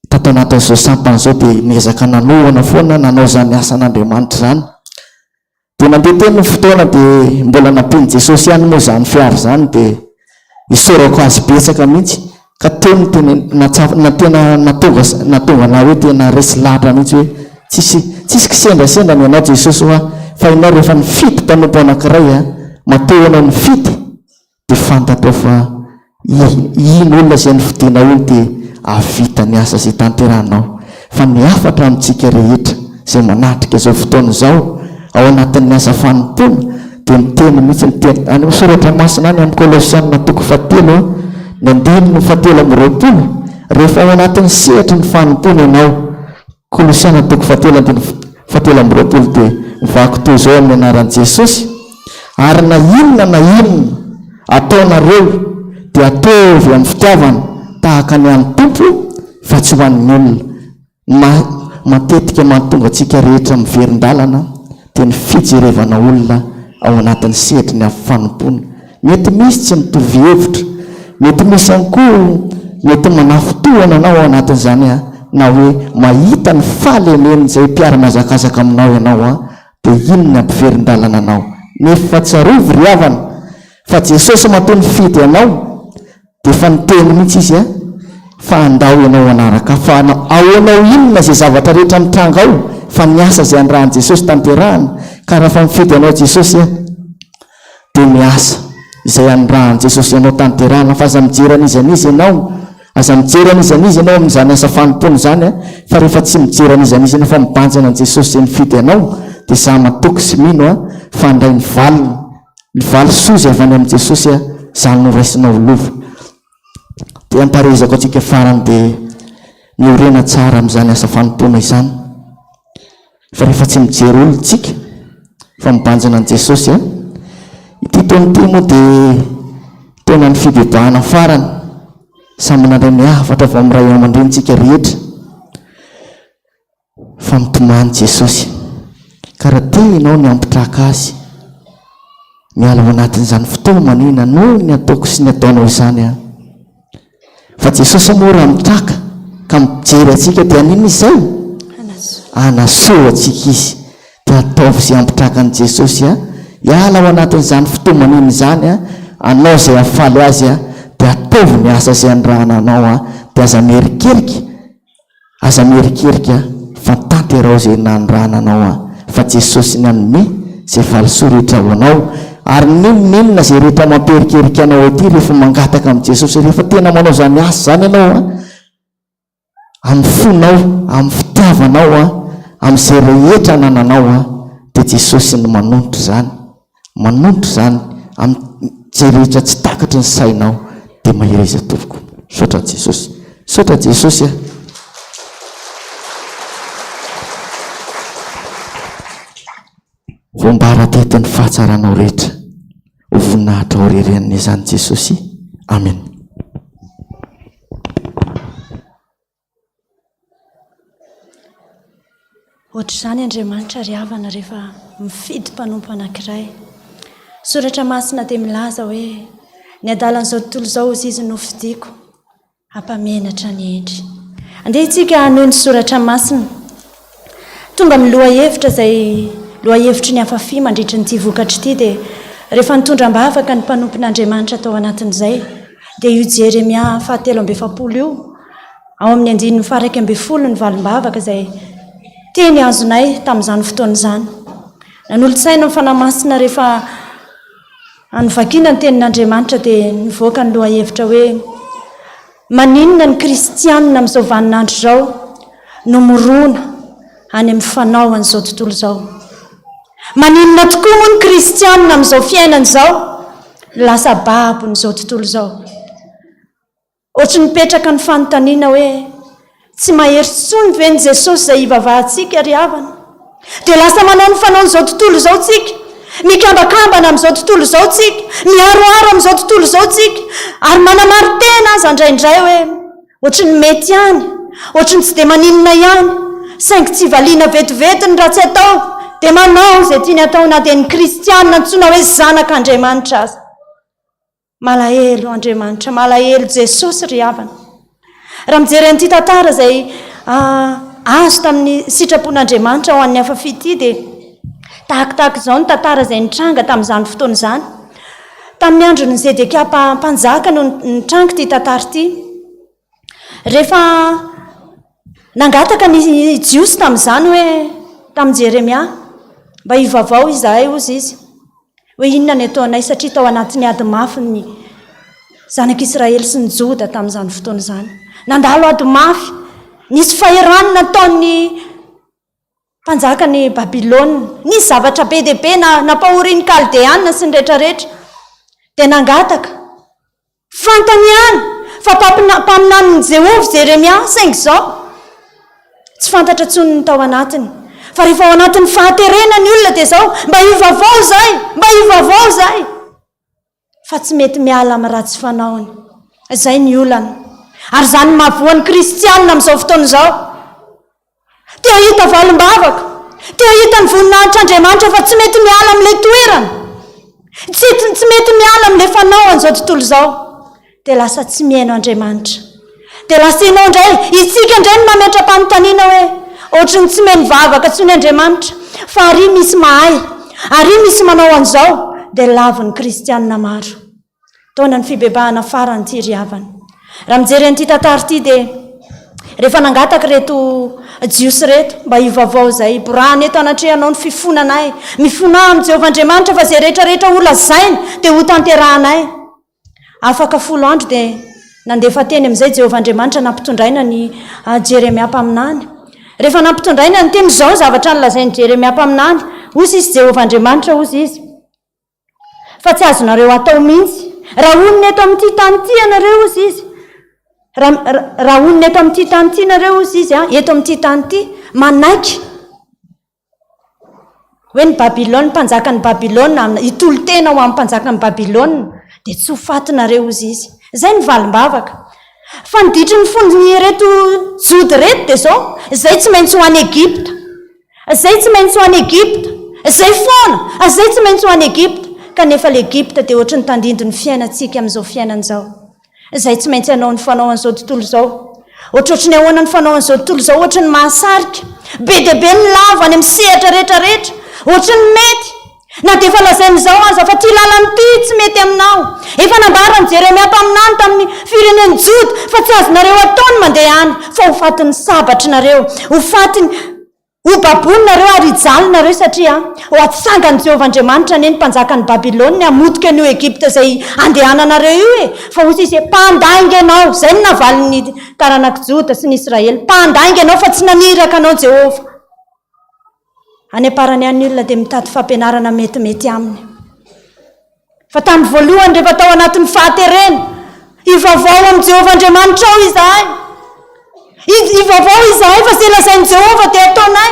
tato anatin'izao sampana zao dia niezaka nanohana foana nanao zany asan'Andriamanitra zany dia nandeha teny ny fotoana dia mbola nampiny Jesosy ihany moa zany fiary zany dia isorako azy betsaka mihitsy ka teny tena natonga na hoe tena resy lahatra mihitsy hoe tsisy kisendrasendra ny anao Jesosy hoa fa ianao rehefa nifity mpanompo anankiray mateo anao nifity dia fantatao fa ino olona zay nifidiana iny dia avita ny asa zay tanteranao fa niafatra amintsika rehetra zay manatrika zao fotoana zao ao anatin'ny asa fanompona dia miteny mihitsy miteny any soratra masina any amin'ny Kolosianina 4:7 ny 7:20 rehefa ao anatin'ny sehatra ny fanompona ianao Kolosianina 4:7 dia mivaky toy zao amin'ny anaran'i Jesosy ary na inona ataonareo dia ataovy amin'ny fitiavana tahaka ny an'ny Tompo fa tsy ho an'ny olona matetika mahatonga antsika rehetra miverin-dalana dia ny fijerevana olona ao anatin'ny sehatry ny fanompona mety misy tsy mitovy hevitra mety misy ihany koa mety manafotohana anao ao anatin'izany na hoe mahita ny fahalemeny zay mpiara-mazakazaka aminao ianao dia ino ny ampiverin-dalana anao nefa tsarovy ry havana fa Jesosy matoa nifidy anao dia fa niteny mihitsy izy fa andao ianao anaraka fa ahoanao inona zay zavatra rehetra mitranga ao fa miasa zay andrahan'i Jesosy tanterahana ka raha fa mifidy anao Jesosy dia miasa izay andrahan'i Jesosy ianao tanterahana fa aza mijeran'izy ianao aza mijeran'izy ianao amin'izany asa fanompona zany fa rehefa tsy mijeran'izy ianao fa mibanjana an'i Jesosy zay nifidy anao dia za matoky sy mino fa andray ny valy sozy avy any amin'i Jesosy zany no raisinao lova dia amparezako atsika farany dia miorena tsara amin'izany asa fanompona izany fa rehefa tsy mijery olo tsika fa mibanjana an'i Jesosy ity taon'ity moa dia tena ny fibebahana farany samy nandray miafatra vao miray aman-drenitsika rehetra fa mitomany Jesosy ka raha tenao ny ampitraka azy miala ao anatin'izany fotoana manina noho ny ataoko sy ny ataonao izany fa Jesosy moa raha mitraka ka mijery atsika dia anina izay anasoa atsika izy dia ataovy izay ampitraka an'i Jesosy hiala ao anatin'izany fotoana manina izany anao zay afaly azy dia ataovy ny asa zay andrahana anao dia aza merikerika fa tanterao zay nandrahana anao fa Jesosy ny anome zay valisoa rehetra ao anao ary ninona zay rehetra mamperikerika anao aty rehefa mangataka amin'i Jesosy rehefa tena manao zany asa zany ianao amin'ny fonao amin'ny fitiavanao amin'izay rehetra nananao dia Jesosy ny manondro zany amin'izay rehetra tsy takatry ny sainao dia mahiraiza tompoko saotra Jesosy voambara teto ny fahatsaranao rehetra ho voninahitra ao rerenina izany Jesosy amen. Ohatr'izany Andriamanitra ry havana rehefa mifidy mpanompo anankiray soratra masina dia milaza hoe ny adalan'izao tontolo izao izy izy nofidiako hampamenatra ny endry andeha itsika hanohy ny soratra masina tonga amin'ny lohahevitra zay lohahevitry ny hafafi mandritra nyity vokatra ity dia rehefa nitondram-bavaka ny mpanompon'Andriamanitra tao anatin'izay dia io Jeremia 7:20 io ao amin'ny 9:12 ny valim-bavaka zay teny azonay tamin'izany fotoana izany nanolo-tsaina ny fanamasina rehefa Anyvakiana ny tenin'Andriamanitra dia nivoaka ny loha hevitra hoe maninona ny kristianina amin'izao vaninandro izao no morona any amin'ny fanao an'izao tontolo izao. Maninona tokoa moa ny kristianina amin'izao fiainana izao lasa babon'izao tontolo izao. Ohatry nipetraka ny fanontaniana hoe tsy mahery tsony ve ny Jesosy izay ivavahantsika ry havana, dia lasa manao ny fanaon'izao tontolo izao tsika, mikambakambana amin'izao tontolo izao tsika, miaroaro amin'izao tontolo izao tsika, ary manamary tena aza indraindray hoe ohatry ny mety ihany, ohatry ny tsy dia maninona ihany, saingy tsy valiana vetivetiny raha tsy atao dia manao izay tiany atao, na dia ny kristianina antsoina hoe zanak'Andriamanitra aza. Malahelo Andriamanitra, malahelo Jesosy ry havana. Raha mijery an'ity tantara izay azo tamin'ny sitrapon'Andriamanitra ho an'ny hafa fity dia tahakitahaka izao ny tantara izay nitranga tamin'izany fotoana izany. Tamin'ny andron'ny Zedekia mpanjaka no nitranga ity tantara ity. Rehefa nangataka ny jiosy tamin'izany hoe tamin'i Jeremia mba hivavao izahay ozy izy hoe inona ny ataonay satria tao anatin'ny ady mafy ny zanak'Israely sy ny Joda tamin'izany fotoana izany. Nandalo ady mafy, nisy faherany nataon'ny mpanjakany Babilôna, nisy zavatra be dia be napahorian'ny Kaldeana sy ny rehetrarehetra, dia nangataka fantany ihany fa mpaminan'ny Jehovah Jeremia saingy izao tsy fantatra tsony ny tao anatiny. Fa rehefa ao anatin'ny fahaterena ny olona dia izao mba hivavao zay, mba hivavao zay, fa tsy mety miala amin'ny ratsy fanaony. Izay ny olana, ary izany mahavoan'ny kristianina amin'izao fotoana izao. Te hahita valim-bavaka, te hahita ny voninahitr'Andriamanitra fa tsy mety miala amin'ilay toerana, tsy mety miala amin'ilay fanaoan'izao tontolo izao, dia lasa tsy mihaino Andriamanitra. Dia lasa ianao indray, isika indray no mametra-panontaniana hoe ohatry ny tsy miheno vavaka tsony Andriamanitra, fa ary misy mahay, ary misy manao an'izao, dia lavon'ny kristianina maro. Taona ny fibebahana farany ity ry havana. Raha mijery an'ity tantara ity dia rehefa nangataka reto jiosy reto mba hivavao izay, borany eto anatrehanao ny fifonanay, mifona amin'ny Jehovah Andriamanitra fa izay rehetrarehetra ho lazainy dia ho tanterahanay. Afaka 10 andro dia nandefa teny amin'izay Jehovah Andriamanitra nampitondraina ny Jeremia mpaminany. Rehefa nampitondraina ny teny izao zavatra nylazainy Jeremia mpaminany, ozy izy Jehovah Andriamanitra ozy izy, fa tsy azonareo atao mihitsy raha onona eto amin'ity tany ity ianareo ozy izy, raha onona eto amin'ity tany ity nareo ozy izy, eto amin'ity tany ity manaiky hoe ny Babilôna, mpanjaka ny Babilôna hitolo tena ho amin'ny mpanjaka ny Babilôna dia tsy ho fatinareo ozy izy. Izay ny valim-bavaka. Fa niditry ny fony reto jody reto dia izao, izay tsy maintsy ho any Egipta, izay tsy maintsy ho any Egipta, izay foana, izay tsy maintsy ho any Egipta. Kanefa l'Egipta dia ohatry ny tandindony fiainantsika amin'izao fiainan'izao. Izay tsy maintsy hanao ny fanaoan'izao tontolo izao. Ohatrotry ny ahoana ny fanaoan'izao tontolo izao, ohatry ny mahasarika, be dia be ny lava any amin'ny sehatra rehetrarehetra, ohatry ny mety. Na dia efa lazain'izao aza fa ty lalanyty tsy mety aminao. Efa nambarany Jeremia mpaminany tamin'ny firenen'ny Joda fa tsy azonareo ataony mandeha any, fa ho fatin'ny sabatrinareo, ho fatiny ho babonareo ary hijalonareo satria ho atsangany Jehovah Andriamanitra ny mpanjakany Babilôna hamotika an'io Egipta izay andehananareo io e. Fa hozy izy mpandainga ianao, izay ny navalin'ny taranak'i Joda sy ny Israely, mpandainga ianao fa tsy naniraka anao Jehovah. Any aparany any olona dia mitady fampianarana metimety aminy. Fa tamin'ny voalohany rehefa tao anatin'ny fahaterena, hivavao amin'ny Jehovah Andriamanitra ao izahay. Hivavao izahay fa izay lazain'i Jehovah dia ataonay.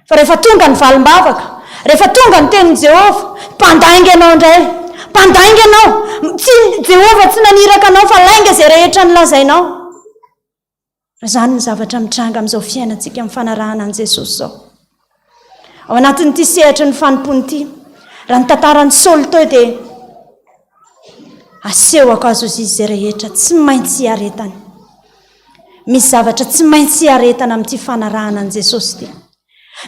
Fa rehefa tonga ny valim-bavaka, rehefa tonga ny tenin'i Jehovah, mpandainga ianao indray, mpandainga ianao. Jehovah tsy naniraka anao fa lainga izay rehetra nilazainao. Izany ny zavatra mitranga amin'izao fiainantsika amin'ny fanarahana an'i Jesosy izao. Ao anatin'ity sehatra ny fanompony ity, raha ny tantaran'ny Saoly tao dia asehoko azo izy izay rehetra, tsy maintsy hiaretany. Misy zavatra tsy maintsy hiaretana amin'ity fanarahana an'i Jesosy ity.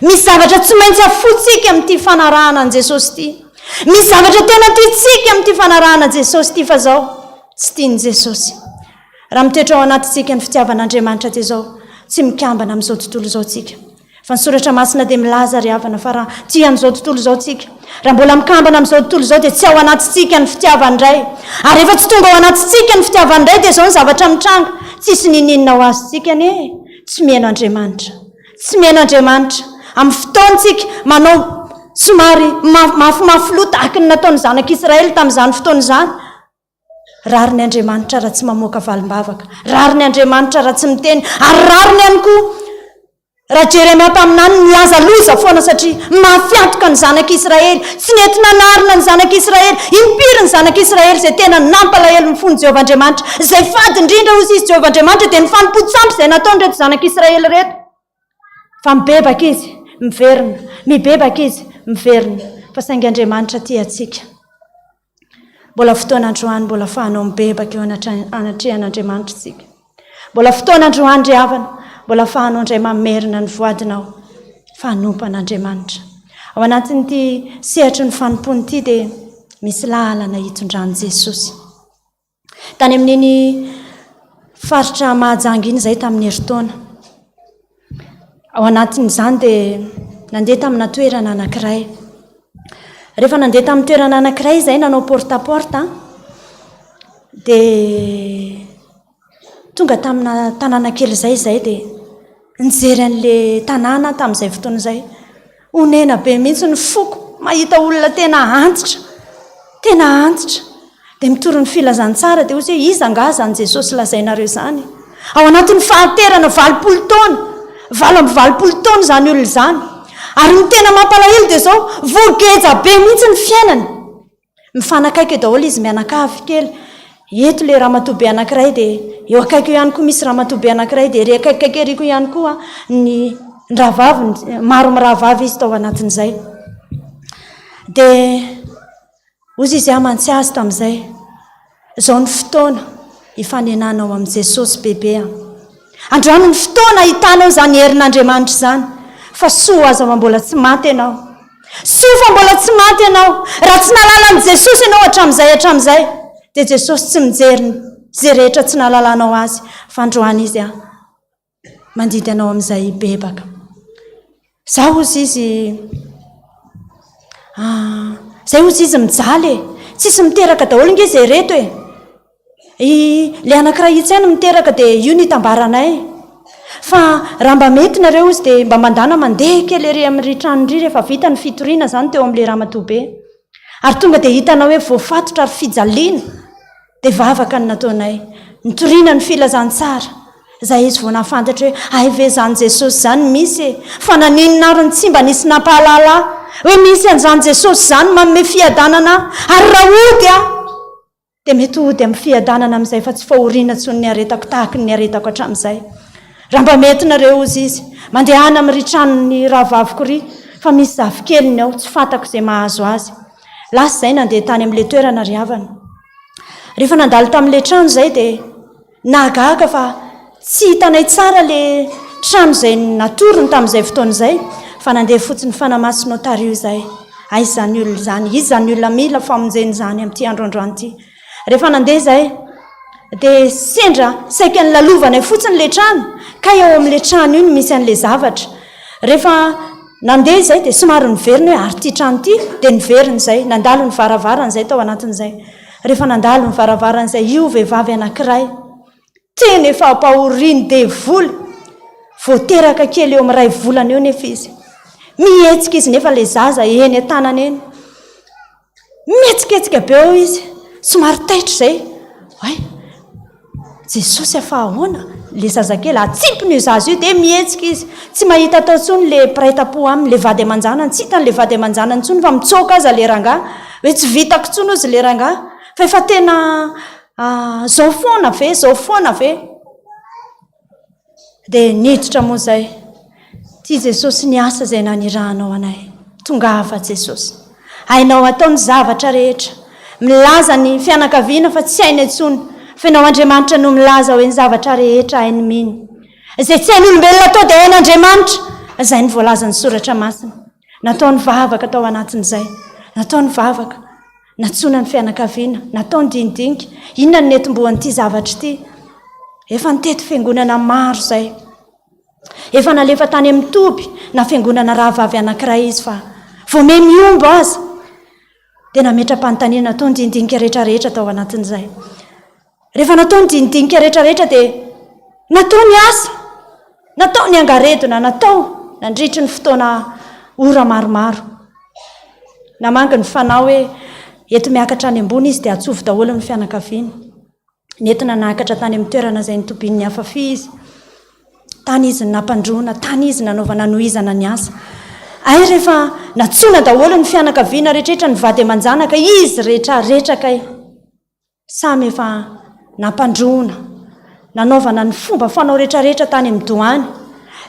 Misy zavatra tsy maintsy afotsika amin'ity fanarahana an'i Jesosy ity. Misy zavatra tena tiantsika amin'ity fanarahana an'i Jesosy ity fa izao tsy tian'i Jesosy. Raha mitoetra ao anatintsika ny fitiavan'Andriamanitra dia izao, tsy mikambana amin'izao tontolo izao tsika. fa ny soratra masina dia milaza ry havana fa raha tia an'izao tontolo izao tsika raha mbola mikambana amin'izao tontolo izao dia tsy ao anatytsika ny fitiavandray ary efa tsy tonga ao anatytsika ny fitiavandray dia izao ny zavatra mitranga tsisy nininina ho azytsika ny tsy mihaino Andriamanitra tsy mihaino Andriamanitra amin'ny fotoantsika manao somary mafimafilo tahaka ny nataony zanak'Israely tamin'izany fotoana izany rary ny Andriamanitra raha tsy mamoaka valim-bavaka rary ny Andriamanitra raha tsy miteny ary rary ny ihany koa raha Jeremia taminany nilaza loza foana satria mafiantoka ny zanak'Israely tsy nentina narina ny zanak'Israely impiry ny zanak'Israely izay tena nampalahelo ny fony Jehovah-Andriamanitra izay fady indrindra hozy izy Jehovah-Andriamanitra dia ny fanompontsampy izay nataony reto zanak'Israely reto fa mibebaka izy miverina mibebaka izy miverina fa saingy Andriamanitra tia atsika mbola fotoana androany mbola fahanao mibebaka eo anatrehan'Andriamanitra tsika mbola fotoana androany ry havana mbola fahanao indray mamerina ny voadinao fanompan'Andriamanitra ao anatin'ity sehatra ny fanompony ity dia misy lalana hitondrany Jesosy tany amin'iny faritra Mahajanga iny izay tamin'ny heritaona ao anatin'izany dia nandeha tamina toerana anankiray rehefa nandeha tamin'ny toerana anankiray izay nanao porte à porte dia tonga tamina tanàna kely izay dia nijery an'ilay tanàna tamin'izay fotoana izay onena be mihitsy ny foko mahita olona tena antitra dia mitoro ny filazantsara dia hozy hoe iza nga zany Jesosy lazainareo izany ao anatin'ny fahaterana 20 taona 20 taona izany olona izany ary ny tena mampalahelo dia izao voageja be mihitsy ny fiainany mifanakaiky daholo izy mianakavy kely eto le ramatoabe anankiray dia eo akaiky eo ihany koa misy ramatoabe anankiray dia ry akaikaikeriko ihany koa ny rahavavy maro mirahavavy izy tao anatin'izay dia ozy izy amantsy azy tamin'izay izao ny fotoana hifanenanao amin'i Jesosy bebe androany ny fotoana hitanao izany herin'Andriamanitra izany fa soa aza fa mbola tsy maty ianao soa fa mbola tsy maty ianao raha tsy nalalan'i Jesosy ianao hatramin'izay dia Jesosy tsy mijery izay rehetra tsy nalalanao azy fa androany izy mandidy anao amin'izay bebaka zay ozy izy mijaly tsisy miteraka daholo nge izay reto le anankiray itsainy miteraka dia io ny tambaranay fa raha mba mety nareo izy dia mba mandana mandeha kely ery amin'ry tranondry rehefa vita ny fitoriana izany teo amin'ilay ramatoabe ary tonga dia hitanao hoe voafatotra ary fijaliana dia vavaka ny nataonay nitoriana ny filazantsara izay izy vao nafantatra hoe ve zany Jesosy izany misy fa naninona ary ny tsy mba nisy nampahalala hoe misy an'izany Jesosy izany manome fiadanana ary raha ody dia mety ody amin'ny fiadanana amin'izay fa tsy fahoriana tsony ny aretako tahaka ny aretako hatramin'izay raha mba mety nareo ozy izy mandehana amin'ry tranony rahavaviko ry fa misy zavikeliny ao tsy fantako izay mahazo azy lasa izay nandeha tany amin'ilay toerana ry havana rehefa nandalo tamin'ilay trano izay dia nahagaga fa tsy hitanay tsara le trano izay natorony tamin'izay fotoana izay fa nandeha fotsiny fanamaso notario izay izy zany olona izany izy zany olona mila famonjeny izany amin'ity androandroany ity rehefa nandeha izay dia sendra saika ny lalovana fotsiny le trano ka eo amin'ilay trano io no misy an'ilay zavatra rehefa nandeha izay dia somary niveriny hoe ary ity trano ity dia niveriny izay nandalo ny varavarana izay tao anatin'izay rehefa nandalo ny varavarana izay io vehivavy anankiray teny efa ampahoriany devoly voateraka kely eo amin'ray volana eo nefa izy mihetsika izy nefa ilay zaza eny an-tanana eny mihetsiketsika be eo izy somary taitra izay Jesosy afa ahoana le zazakely atsipony io zaza io dia mihetsika izy tsy mahita tao ntsony le praita-po aminy le vady aman-janany tsy hitany le vady aman-janany ntsony fa mitsoaka aza le rangahy hoe tsy vitako ntsony ozy le rangahy fa efa tena zao foana ve dia niditra moa izay tia Jesosy ny asa izay nanirahanao anay tonga hafa Jesosy hainao atao ny zavatra rehetra milaza ny fianakaviana fa tsy hainy antsony fa ianao Andriamanitra no milaza hoe ny zavatra rehetra hainy miny izay tsy hain'olombelona atao dia hain'Andriamanitra izay ny voalaza ny soratra masina natao ny vavaka tao anatin'izay natao ny vavaka natsona ny fianakaviana natao ny dinidinika inona ny netim-boan'ity zavatra ity efa nitety fiangonana maro izay efa nalefa tany amin'ny toby na fiangonana rahavavy anankiray izy fa vome miombo azy dia nametra-panontaniana natao ny dinidinika rehetrarehetra tao anatin'izay. Rehefa natao ny dinidinika rehetrarehetra dia natao ny asa, natao ny angaredona, natao nandritry ny fotoana ora maromaro. Namangy ny fanao hoe eto miakatra any ambony izy dia atsovo daholo ny fianakaviany. Nentina nakatra tany amin'ny toerana izay nitobin'ny hafafi izy. Tany izy nampandrona, tany izy nanaovana nohizana ny asa. Ay rehefa natsona daholo ny fianakaviana rehetrarehetra ny vady aman-janaka izy rehetrarehetra kay samy efa nampandrona, nanaovana ny fomba fanao rehetrarehetra tany amin'ny doany.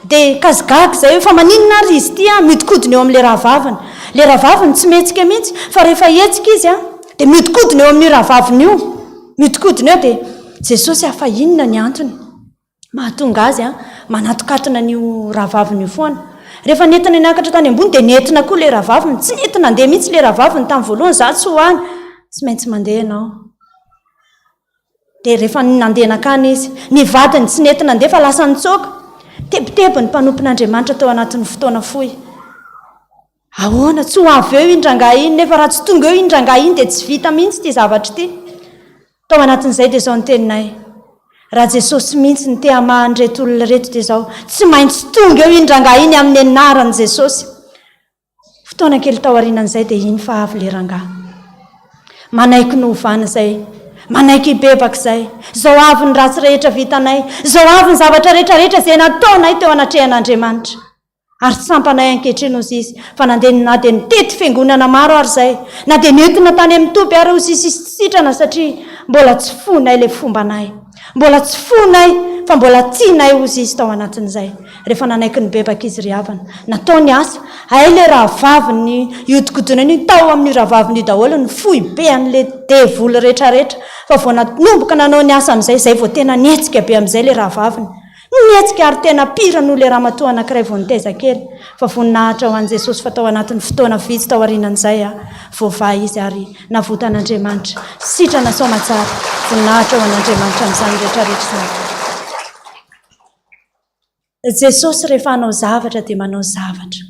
Dia kazigaka izay fa maninona ary izy ity miodikodina eo amin'ilay rahavaviny. Ilay rahavaviny tsy mihetsika mihitsy fa rehefa hetsika izy dia miodikodina eo amin'ny rahavaviny io. Miodikodina eo dia Jesosy afa inona ny antony mahatonga azy manatokatona n'io rahavaviny io foana. Rehefa nentina niakatra tany ambony dia nentina koa ilay rahavaviny, tsy nentina handeha mihitsy ilay rahavaviny tamin'ny voalohany, za tsy hoany, tsy maintsy mandeha ianao. Dia rehefa nandeha nakany izy, ny vadiny tsy nentina handeha fa lasa nitsoaka. Tebiteby ny mpanompon'Andriamanitra tao anatin'ny fotoana fohy. Ahoana tsy ho avy eo indrangahy iny, nefa raha tsy tonga eo indrangahy iny dia tsy vita mihitsy ity zavatra ity. Tao anatin'izay dia izao ny teninay. Raha Jesosy mihitsy ny te hamahany reto olona reto dia izao, tsy maintsy tonga eo indrangahy iny amin'ny anaran'i Jesosy. Fotoana kely tao aorianan'izay dia iny fa avy ilay rangahy. Manaiky no hovana izay, manaiky hibebaka izay, izao avy ny ratsy rehetra vitanay, izao avy ny zavatra rehetrarehetra izay nataonay teo anatrehan'Andriamanitra. Ary tsy sampanay ankehitriny ozy izy, fa na dia nitety fiangonana maro ary izay, na dia nentina tany amin'ny toby ary ozy izy sitrana satria mbola tsy fonay ilay fombanay. Mbola tsy fonay fa mbola tianay ozy izy tao anatin'izay. Rehefa nanaiky ny bebaka izy ry havana, natao ny asa, ay ilay rahavaviny iodikodinany tao amin'ny rahavaviny daholo ny fohy be an'ilay devoly rehetrarehetra. Fa vao nanomboka nanao ny asa amin'izay, izay vao tena nietsika be amin'izay ilay rahavaviny. Nietsika ary tena pira noho ilay ramatoa anankiray vao niteza kely. Fa voninahitra ho an'i Jesosy fa tao anatin'ny fotoana vitsy tao aorianan'izay voavaha izy ary navotan'Andriamanitra. Sitrana soamatsara, voninahitra ho an'Andriamanitra amin'izany rehetrarehetra izany. Jesosy rehefa hanao zavatra dia manao zavatra.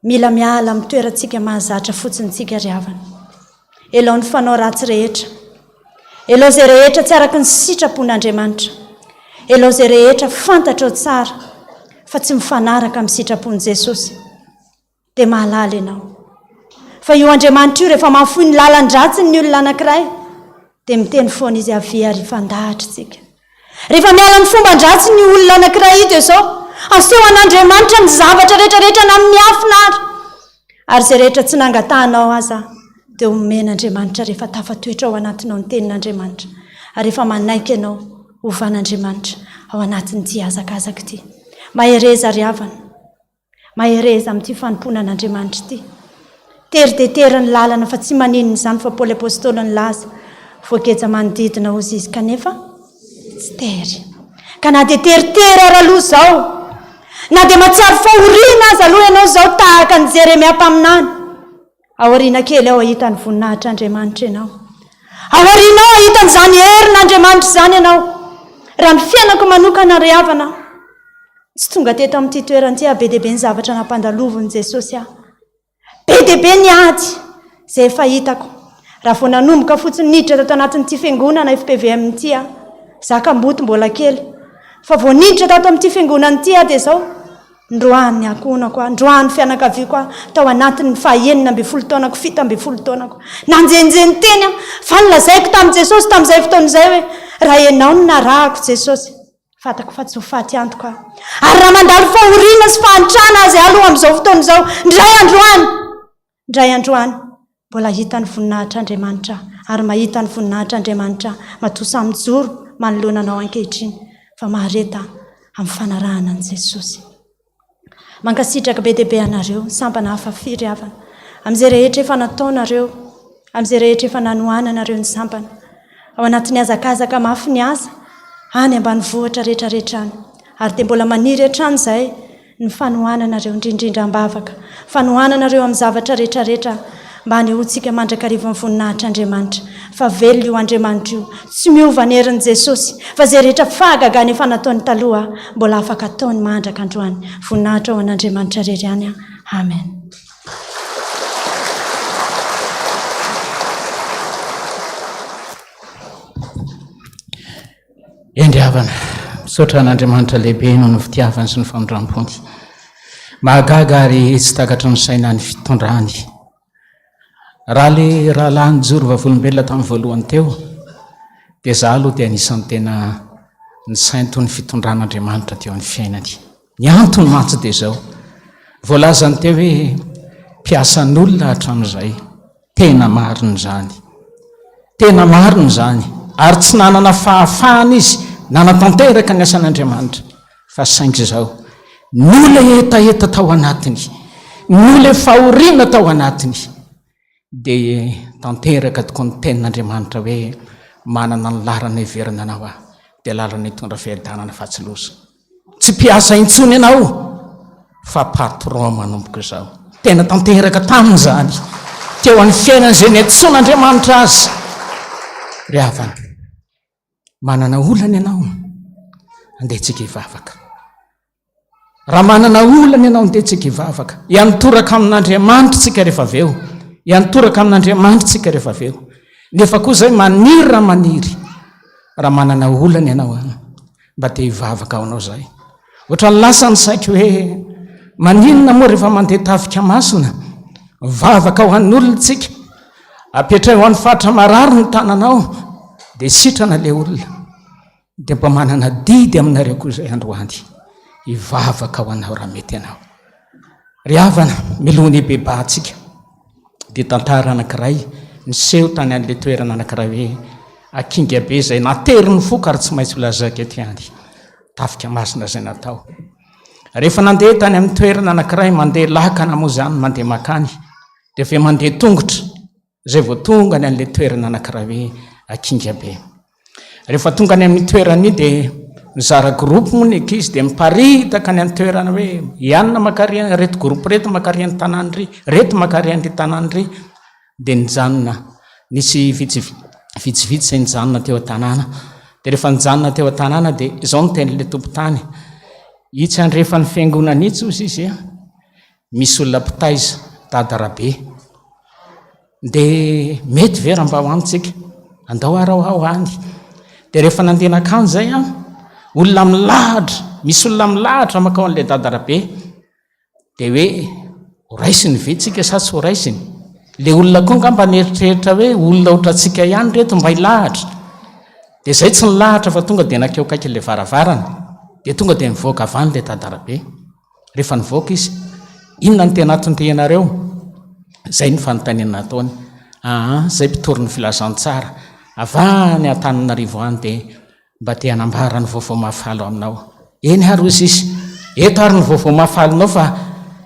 Mila miala amin'ny toerantsika mahazatra fotsiny tsika ry havana. Elao ny fanao ratsy rehetra. Elao izay rehetra tsy araka ny sitrapon'Andriamanitra. Elao izay rehetra fantatra ao tsara fa tsy mifanaraka amin'ny sitrapon'i Jesosy. Dia mahalala ianao. Fa io Andriamanitra io rehefa mahafoy ny lalan-dratsy ny olona anankiray dia miteny foana izy avy ary fandahatra tsika. Rehefa miala ny fomban-dratsy ny olona anankiray dia izao aseho an'Andriamanitra ny zavatra rehetrarehetra na amin'ny hafinara. Ary izay rehetra tsy nangatanao aza dia omen'Andriamanitra rehefa tafatoetra ao anatinao ny tenin'Andriamanitra. Ary rehefa manaiky ianao hovan'Andriamanitra ao anatin'ity azakazaka ity. Mahereza ry havana, mahereza amin'ity fanomponan'Andriamanitra ity. Tery dia tery ny lalana fa tsy maninona izany fa Paoly apôstôly ny laza. Voageja manodidina ozy izy kanefa tsy tery. Ka na dia teritery ara aloha izao, na dia mahatsiaro fahoriana aza aloha ianao izao tahaka ny Jeremia mpaminany. Aoriana kely ao ahita ny voninahitr'Andriamanitra ianao. Aoriana ao ahita n'izany herin'Andriamanitra izany ianao. Raha ny fiainako manokana ry havana, tsy tonga teto amin'ity toerany be dia be ny zavatra nampandalovin' Jesosy aho. Be dia be ny ady izay efa hitako. Raha vao nanomboka fotsiny niditra tato anatin'ity fiangonana FPVM ity zakamboty mbola kely. Fa vao niditra tato amin'ity fiangonana ity dia izao ndroany akonako, ndroany fianakaviako tao anatin'ny 9 taonako, 7 taonako. Nanjenjeny teny fa nilazaiko tamin'i Jesosy tamin'izay fotoan'izay hoe raha ianao no narahako Jesosy, fatako fa tsy ho faty antoko aho. Ary raha mandalo fahoriana sy fahantrana azy aloha amin'izao fotoan'izao, ndray androany mbola hita ny voninahitr'Andriamanitra ary mahita ny voninahitr'Andriamanitra matosa amin'ny joro manoloana anao ankehitriny fa mahareta amin'ny fanarahana an'i Jesosy. Mankasitraka be dia be anareo sampana hafafiry havana amin'izay rehetra efa nataonareo, amin'izay rehetra efa nanohananareo ny sampana ao anatin'ny azakazaka mafy ny asa any ambanivohitra rehetrarehetra any. Ary dia mbola maniry hatrany izay ny fanohananareo indrindrindra ambavaka, fanohananareo amin'ny zavatra rehetrarehetra mba hanehontsika mandrakariva amin'ny voninahitr'Andriamanitra fa velona io Andriamanitra io tsy miova ny herin'i Jesosy fa izay rehetra fahagagana efa nataony taloha mbola afaka ataony mandraka androany. Voninahitra ao an'Andriamanitra rery ihany. Amen. Endriavana misaotra an'Andriamanitra lehibe noho ny fitiavany sy ny famindram-pony. Mahagaga ary tsy takatra ny saina ny fitondrany. Raha le rahalahy nijoro vavolombelona tamin'ny voalohany teo dia izaho aloha dia anisan'ny tena ny sainto ny fitondran'Andriamanitra teo amin'ny fiainany. Ny antony mantsy dia izao, voalazany teo hoe mpiasan'olona hatramin'izay, tena marina izany, tena marina izany, ary tsy nanana fahafahana izy nanatanteraka ny asan'Andriamanitra fa saingy izao nola etaeta tao anatiny, nola fahoriana tao anatiny, dia tanteraka tokoa ny tenin'Andriamanitra hoe manana ny lalana hiverina anao aho, dia lalana hitondra fiadanana fahatsiloza. Tsy mpiasa intsony ianao fa patron manomboka izao. Tena tanteraka tamin'izany teo amin'ny fiainana izay niantson'Andriamanitra azy. Ry havana, manana olana ianao, andehantsika hivavaka. Raha manana olana ianao, andehantsika hivavaka. Ihanitoraka amin'Andriamanitra tsika rehefa avy eo, ihanitoraka amin'Andriamanitra tsika rehefa avy eo. Nefa koa izay maniry raha maniry, raha manana olana ianao mba te hivavaka ao anao izay. Ohatra ny lasa ny saiko hoe maninona moa rehefa mandeha tafika masina, vavaka ho an'ny olona tsika, apetray ho an'ny fatra marary ny tananao, dia sitrana le olona, dia mba manana didy aminareo koa izay androany, hivavaka ho anao raha mety anao. Ry havana, milohany bebatsika dia tantara anankiray niseho tany an'le toerana anankiray hoe akinga be izay natery ny fo ka ary tsy maintsy holazaka ety any, tafika masina izay natao. Rehefa nandeha tany amin'ny toerana anankiray, mandeha lakana moa izany, mandeha makany, dia fe mandeha tongotra izay vao tonga ny an'le toerana anankiray hoe akinga be. Rehefa tonga ny amin'ny toerana iny dia mizara groupe moa ny ankizy dia miparitaka ny amin'ny toerana hoe ianona makariana reto groupe reto makarian'ny tanàny ry, reto makarian'le tanàny ry. Dia nijanona, nisy vitsivitsy izay nijanona teo an-tanàna. Dia rehefa nijanona teo an-tanàna dia izao no tenin'le tompon-tany, itsy andrefa ny fiangonana itsy ozy izy misy olona mpitaiza dadarabe, dia mety vera mba ho antsika, andao arao ao any. Dia rehefa nandena akany izay olona milahatra, misy olona milahatra makao an'le dadarabe, dia hoe horaisiny ve tsika sa tsy horaisiny? Le olona koa ngamba nieritreritra hoe olona ohatratsika ihany reto mba hilahatra. Dia izay tsy nilahatra fa tonga dia nakeo kaikin'le varavarana, dia tonga dia mivoaka avy any le dadarabe. Rehefa nivoaka izy, inona ny tena atontehanareo? Izay ny fanontaniana nataony. Izay mpitory ny filazantsara avany Taninanandrano any dia mba te hanambara ny vaovao mahafalo aminao. Eny ary ozy izy, eto ary ny vaovao mahafalinao fa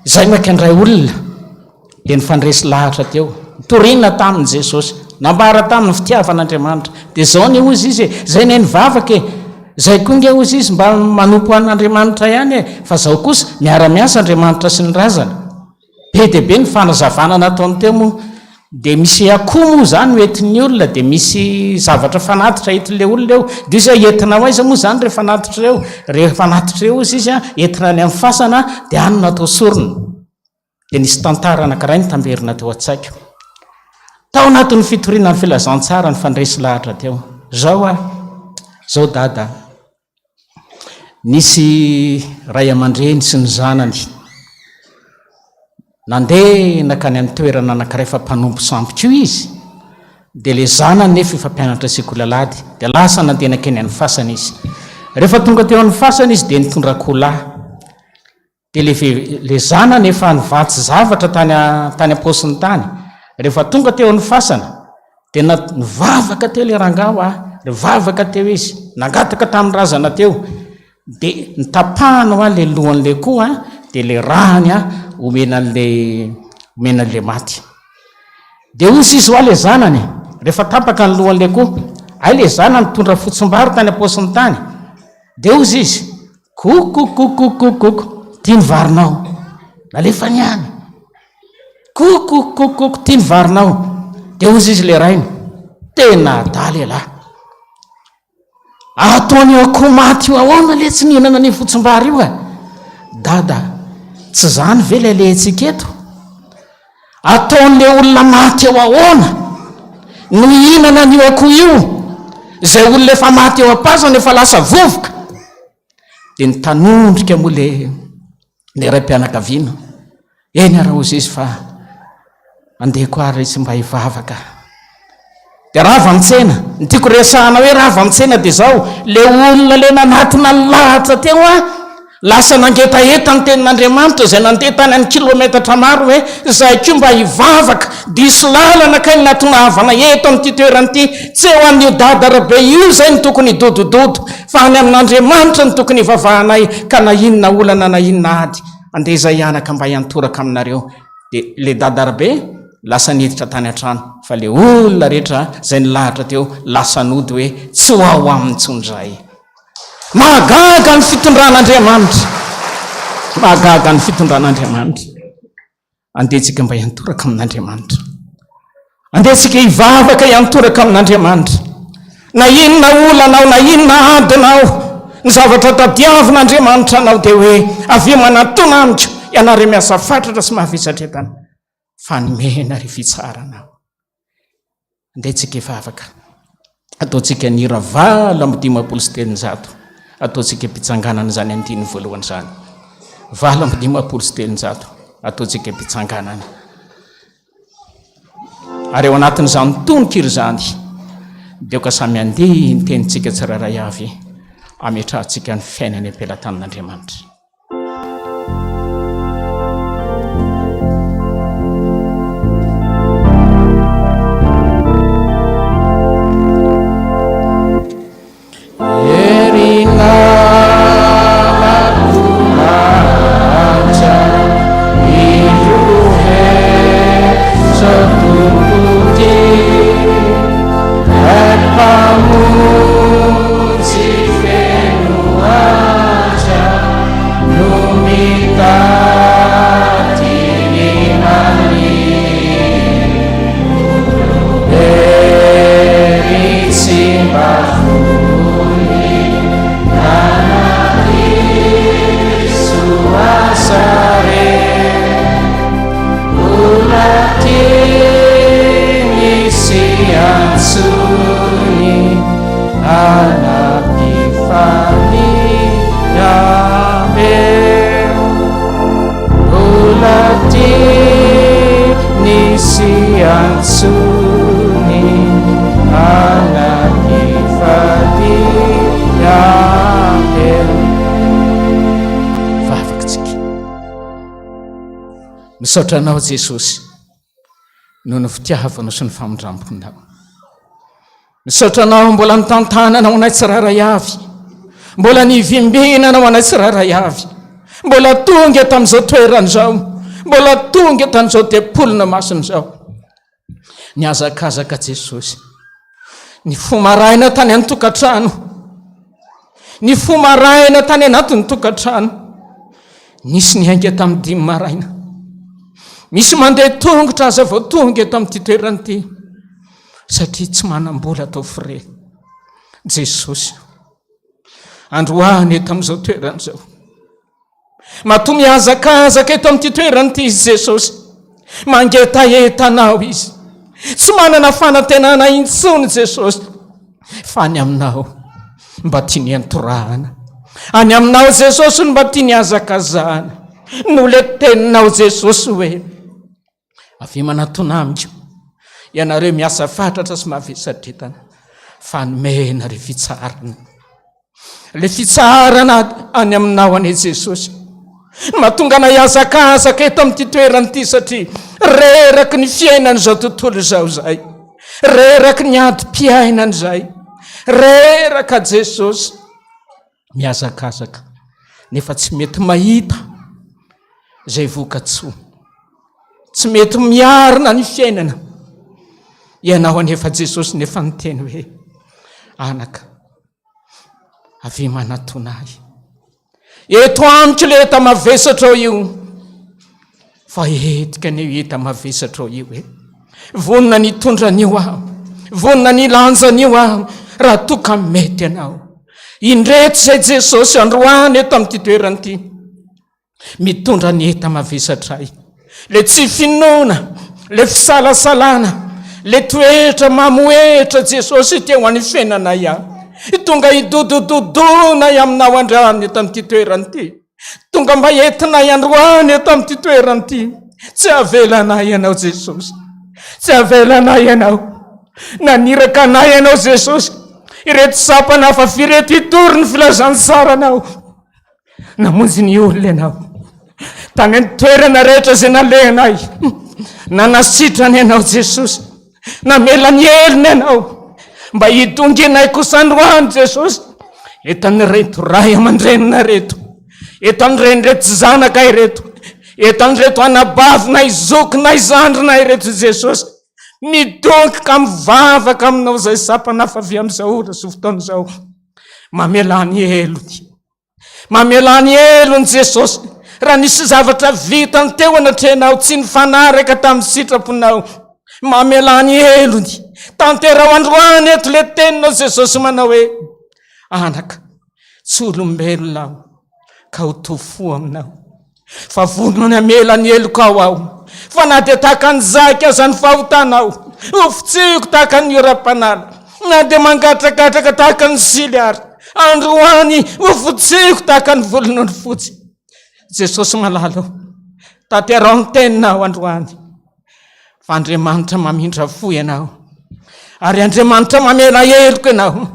izay makandray olona. Dia nifandresy lahatra teo, torina tamin'i Jesosy, nambara tamin'ny fitiavan'Andriamanitra. Dia izao ny ozy izy, izay ne nivavaka izay koa nge ozy izy mba manompo an'Andriamanitra ihany fa izao kosa miara-miasa Andriamanitra sy ny razana. Be dia be ny fanazavana nataony teo moa, dia misy akoho moa izany hoentin'ny olona, dia misy zavatra fanatitra entin'le olona eo. Dia izy entina ho aiza moa izany rehefa natitra eo, rehefa natitra eo izy izy entina ny amin'ny fasana dia any natao sorona. Dia nisy tantara anankiray ny tamberina teo an-tsaiko. Tao anatin'ny fitoriana ny filazantsara ny fandresy lahatra teo. Zao dada, nisy ray aman-dreny sy ny zanany nandeha nakany amin'ny toerana anankiray fa mpanompo sampiko izy. Dia le zanany nefa efa mpianatra sekolalady, dia lasa nandeha nakeny amin'ny fasana izy. Rehefa tonga teo amin'ny fasana izy dia nitondra kolahy. Dia le zanany efa nivatsy zavatra tany am-paosiny tany. Rehefa tonga teo amin'ny fasana dia nivavaka teo le rangaho nivavaka teo izy, nangataka tamin'ny razana teo, dia nitapahana ho le lohan'le koa dia le rahany omenan'le maty. Dia ozy izy ho le zanany, rehefa tapaka ny lohan'le koa, ay le zanany mitondra fotsim-bary tany am-paosiny tany. Dia ozy izy, kokokokokokoko, tia ny varinao, nalefa niany. kokokokoko tia ny varinao dia ozy izy le rainy tena da lehilahy ataony akoho maty io ahoana le tsy nihinana ny fotsim-bary io dada tsy zany ve le lentsika eto ataon'le olona maty eo ahoana no hihinana n'io akoho io zay olona efa maty eo am-pasana efa lasa vovoka dia nitanondrika moa le ray-pianakaviana eny araha ozy izy fa andehako ary tsy mba hivavaka dia raha vantsena ny tiako resahana hoe raha vantsena dia zao le olona le nanatina lahatra teo lasa nangeta eta ny tenin'Andriamanitra zay nandeha tany any kilometatra maro hoe zahay ko mba hivavaka disy lalana kay ny natonavana eto amin'ity toeranyity tsy eo an'io dadarabe io zay ny tokony hidodododo fa any amin'Andriamanitra ny tokony hivavahanay ka na inona olana na inona ady andeha zay ianaka mba hiantoraka aminareo dia le dadarabe lasa niditra tany an-trano fa le olona rehetra zay nilahatra teo lasa nody hoe tsy ho ao amin'ntsondray mahagaga ny fitondran'Andriamanitra mahagaga ny fitondran'Andriamanitra andehitsika mba hiantoraka amin'Andriamanitra andehitsika hivavaka hiantoraka amin'Andriamanitra na inona olanao na inona adinao ny zavatra tadiavin'Andriamanitra anao dia hoe avy manatona amiko ianareo miasa fatratra sy mahavisatretana fa nomena ry fitsaranao andehitsika hivavaka ataontsika nira 7:30 ataontsika mpitsanganana zany andiny voalohany zany 7:30 ataontsika mpitsanganana ary eo anatin'izany tononkira zany dia ka samy andeha nitenitsika tsiraray avy ametrahantsika ny fiainany am-pelatanan'Andriamanitra misaotra anao Jesosy noho ny fitiavanao sy ny famindramponao misaotra anao mbola nitantananao anay tsiraray avy mbola nivimbenanao anay tsiraray avy mbola tonga tamin'izao toeran'izao mbola tonga tamin'izao tepolina masin'izao niazakazaka Jesosy ny fomaraina tany an-tokantrano ny fomaraina tany anatin'ny tokantrano nisy niainga tamin'ny 5 maraina misy mandeha tongotra aza vao tonga eto amin'ity toeranyity satria tsy manam-bola atao fre Jesosy androany eto amin'izao toeran'izao matoa miazakazaka eto amin'ity toeranyity izy Jesosy mangetaetanao izy tsy manana fanantenana intsony Jesosy fa any aminao mba tia ny antorahana any aminao Jesosy mba tia ny azakazana no le teninao Jesosy hoe avy manatona amiko ianareo miasa fatratra sy mahavesatretana fa nomena ry fitsarana le fitsarana any aminao ane Jesosy mahatonga na iazakazaka eto amin'ity toeranyity satria reraky ny fiainany zao tontolo zao zay reraky ny adi-piainany zay reraka Jesosy miazakazaka nefa tsy mety mahita zay vokatsoa tsy mety miarina ny fiainana ianao anefa Jesosy nefa niteny hoe anaka avy manatonay eto amiko le eta mavesatra io fa etika ny hita mavesatra io hoe vonina ny tondran'io aho, vonina ny lanjan'io aho, raha toka mety ianao. Indreto izay Jesosy androany eto amin'ity toerana ity, mitondra ny heta mavesatra ay, le tsy finoana, le fisalasalana, le toetra mamoetra Jesosy teo any fiainana iaho, tonga hidodododonay aminao androany eto amin'ity toerana ity, tonga mba entinay androany eto amin'ity toerana ity. Tsy avelanay ianao Jesosy, tsy avelanay ianao, naniraka anay ianao Jesosy. Ireto sampana fa fireto hitory ny filazansaranao, namonjy ny olona ianao tany amin'ny toerana rehetra izay nalehanay, nanasitrany ianao Jesosy, namela ny elony ianao mba hitonginay kosa androany Jesosy. Etan'ireto ray aman-drenina reto, etan'ireto zanaka ireto, etan'ireto anabavinay, zokinay, zandrinay reto Jesosy, midonky ka mivavaka aminao zay sampana fa avy amin'izao ora sy fotoan'izao. Mamela ny elony, mamela ny elony Jesosy. Raha nisy zavatra vita ny teo anatrehanao, tsy ny fanaraka tamin'ny sitraponao, mamela ny elony. Tanterao androany eto le teninao Jesosy manao hoe anaka, tsy olombelonao ka ho tofo aminao, fa vonona ny amela ny eloko ao aho, fa na dia tahaka ny zaka aza ny fahotanao, ofitsiko tahaka ny ora-panala, na dia mangatragatraka tahaka ny siliary, androany ofitsiko tahaka ny volona ny fotsy. Jesosy malalo, tanterao ny teninao androany, fa Andriamanitra mamindra fo ianao, ary Andriamanitra mamela eloko ianao,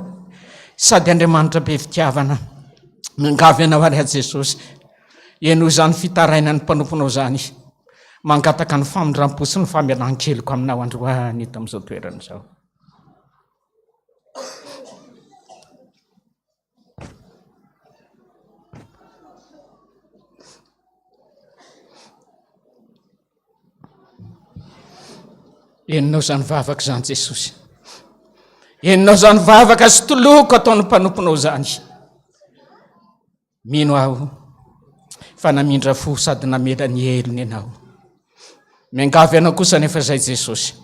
sady Andriamanitra be fitiavana. Mingavy ianao ary a Jesosy, ianao zany fitaraina ny mpanomponao zany, mangataka ny famindram-po sy ny famelan-keloko aminao androany eto amin'izao toerana izao. Enonao zany vavaka zany Jesosy, enonao zany vavaka sy toloko ataon'ny mpanomponao zany. Mino aho fa namindra fo sady namela ny elony ianao. Mingavy ianao kosa nefa zay Jesosy,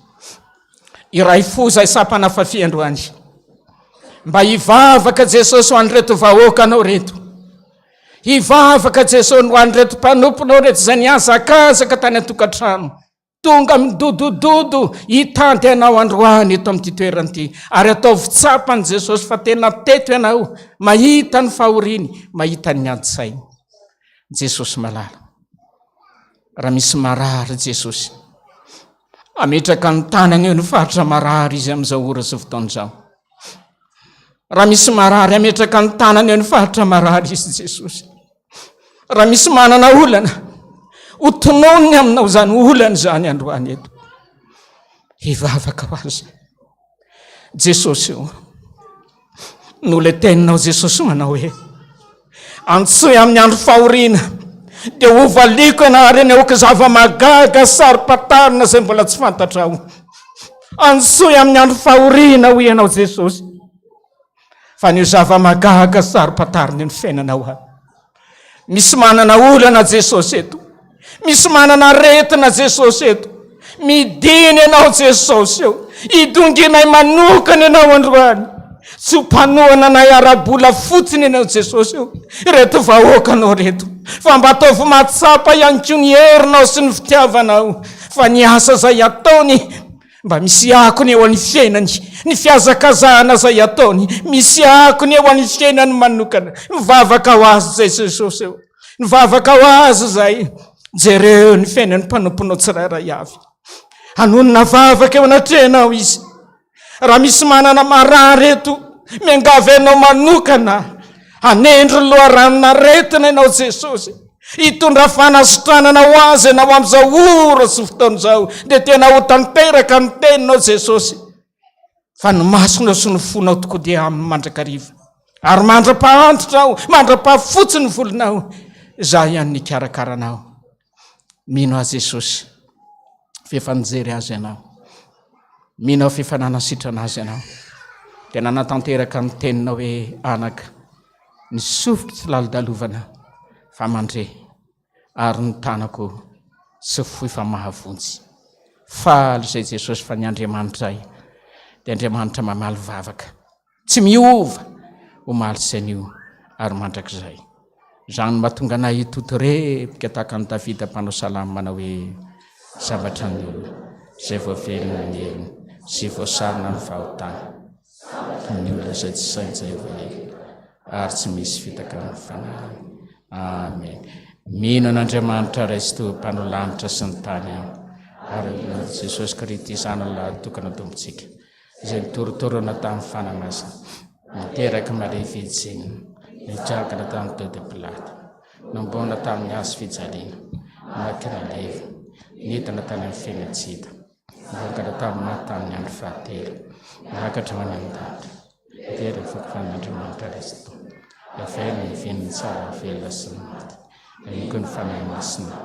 iray fo zay sampana fafi androany, mba hivavaka Jesosy ho an'ireto vahoaka anao reto, hivavaka Jesosy ho an'ireto mpanomponao reto zay niazakazaka tany an-tokantrano, tonga midodododo hitanty ianao androany eto amin'ity toerana ity, ary atao fitsapany Jesosy fa tena teto ianao, mahita ny fahoriny, mahita ny adi-sainy. Jesosy malala, raha misy marary Jesosy, ametraka ny tanany eo ny faritra marary izy amin'izao ora sy fotoan'izao. Raha misy marary, ametraka ny tanany eo ny faritra marary izy Jesosy. Raha misy manana olana, hotonony aminao zany olana zany androany eto, hivavaka ho azy Jesosy io. No le teninao Jesosy manao hoe antsoy amin'ny andro fahoriana, dia hovaliko ianao reny aoka zava-magaga saro-patarina zay mbola tsy fantatrao. Antsoy amin'ny andro fahoriana ho ianao Jesosy, fa nio zava-magaga saro-patarina ny fiainanao aho. Misy manana olana Jesosy eto, misy manana retina Jesosy eto, midiny ianao Jesosy eo, idonginay manokana ianao androany, tsy mpanoana nay arabola fotsiny ianao Jesosy eo, reto vahoakanao reto, fa mba ataovy matsapa ihany koa ny herinao sy ny fitiavanao, fa ny asa zay ataony mba misy akony eo amin'ny fiainany, ny fiazakazahana zay ataony misy akony eo amin'ny fiainany manokana. Mivavaka ho azy zay Jesosy eo, mivavaka ho azy zay. Jereo ny fiainany mpanomponao tsirairay avy, hanonona vavaka eo anatrehanao izy. Raha misy manana marary eto, miangavy ianao manokana, hanendro loharanona retina ianao Jesosy, hitondra fanasitranana ho azy ianao amin'izao ora sy fotoan'izao, dia tena ho tanteraka ny teninao Jesosy, fa ny masonao sy ny fonao tokoa dia amin'ny mandrakariva, ary mandra-pahantotrao, mandra-pahafotsy ny volonao, za ihany ny karakaranao. Mino azy Jesosy, fefanjery azy ianao, mino fefananasitrana azy ianao, tena natanteraka ny teninao hoe anaka, ny sofitra tsy lalodalovana fa mandre, ary ny tanako sy foy fa mahavonjy. Faly zay Jesosy fa ny Andriamanitra dia Andriamanitra mamaly vavaka, tsy miova omaly sain'io ary mandrakizay. Zany mahatonga anay hitotorepika tahaka ny Davida mpanao salamy manao hoe sambatra ny olona izay voavelona ny elony sy voasarona ny fahotana ny olona izay tsy sainjay voaely ary tsy misy fitaka ny fanahiny. Amen. Mino an'Andriamanitra Kristy mpano lanitra sy ny tany ary Jesosy Kristy zanany tokana tompontsika izay nitorotorona tamin'ny fanamasina, niteraka Maria Virgine, nitrakana tamin'ny Teo de Pilate, nombona tamin'ny hazo fijaliana, nakiraleva, nidana tany amin'ny Fenatsita, nivokana tamin'ny tamin'ny andro fahatelo, nakatra ho any an-danitra, niteraka fokofan'Andriamanitra Kristy, avela ny veniny tsara velona sy ny maty, niko ny fanahy masina,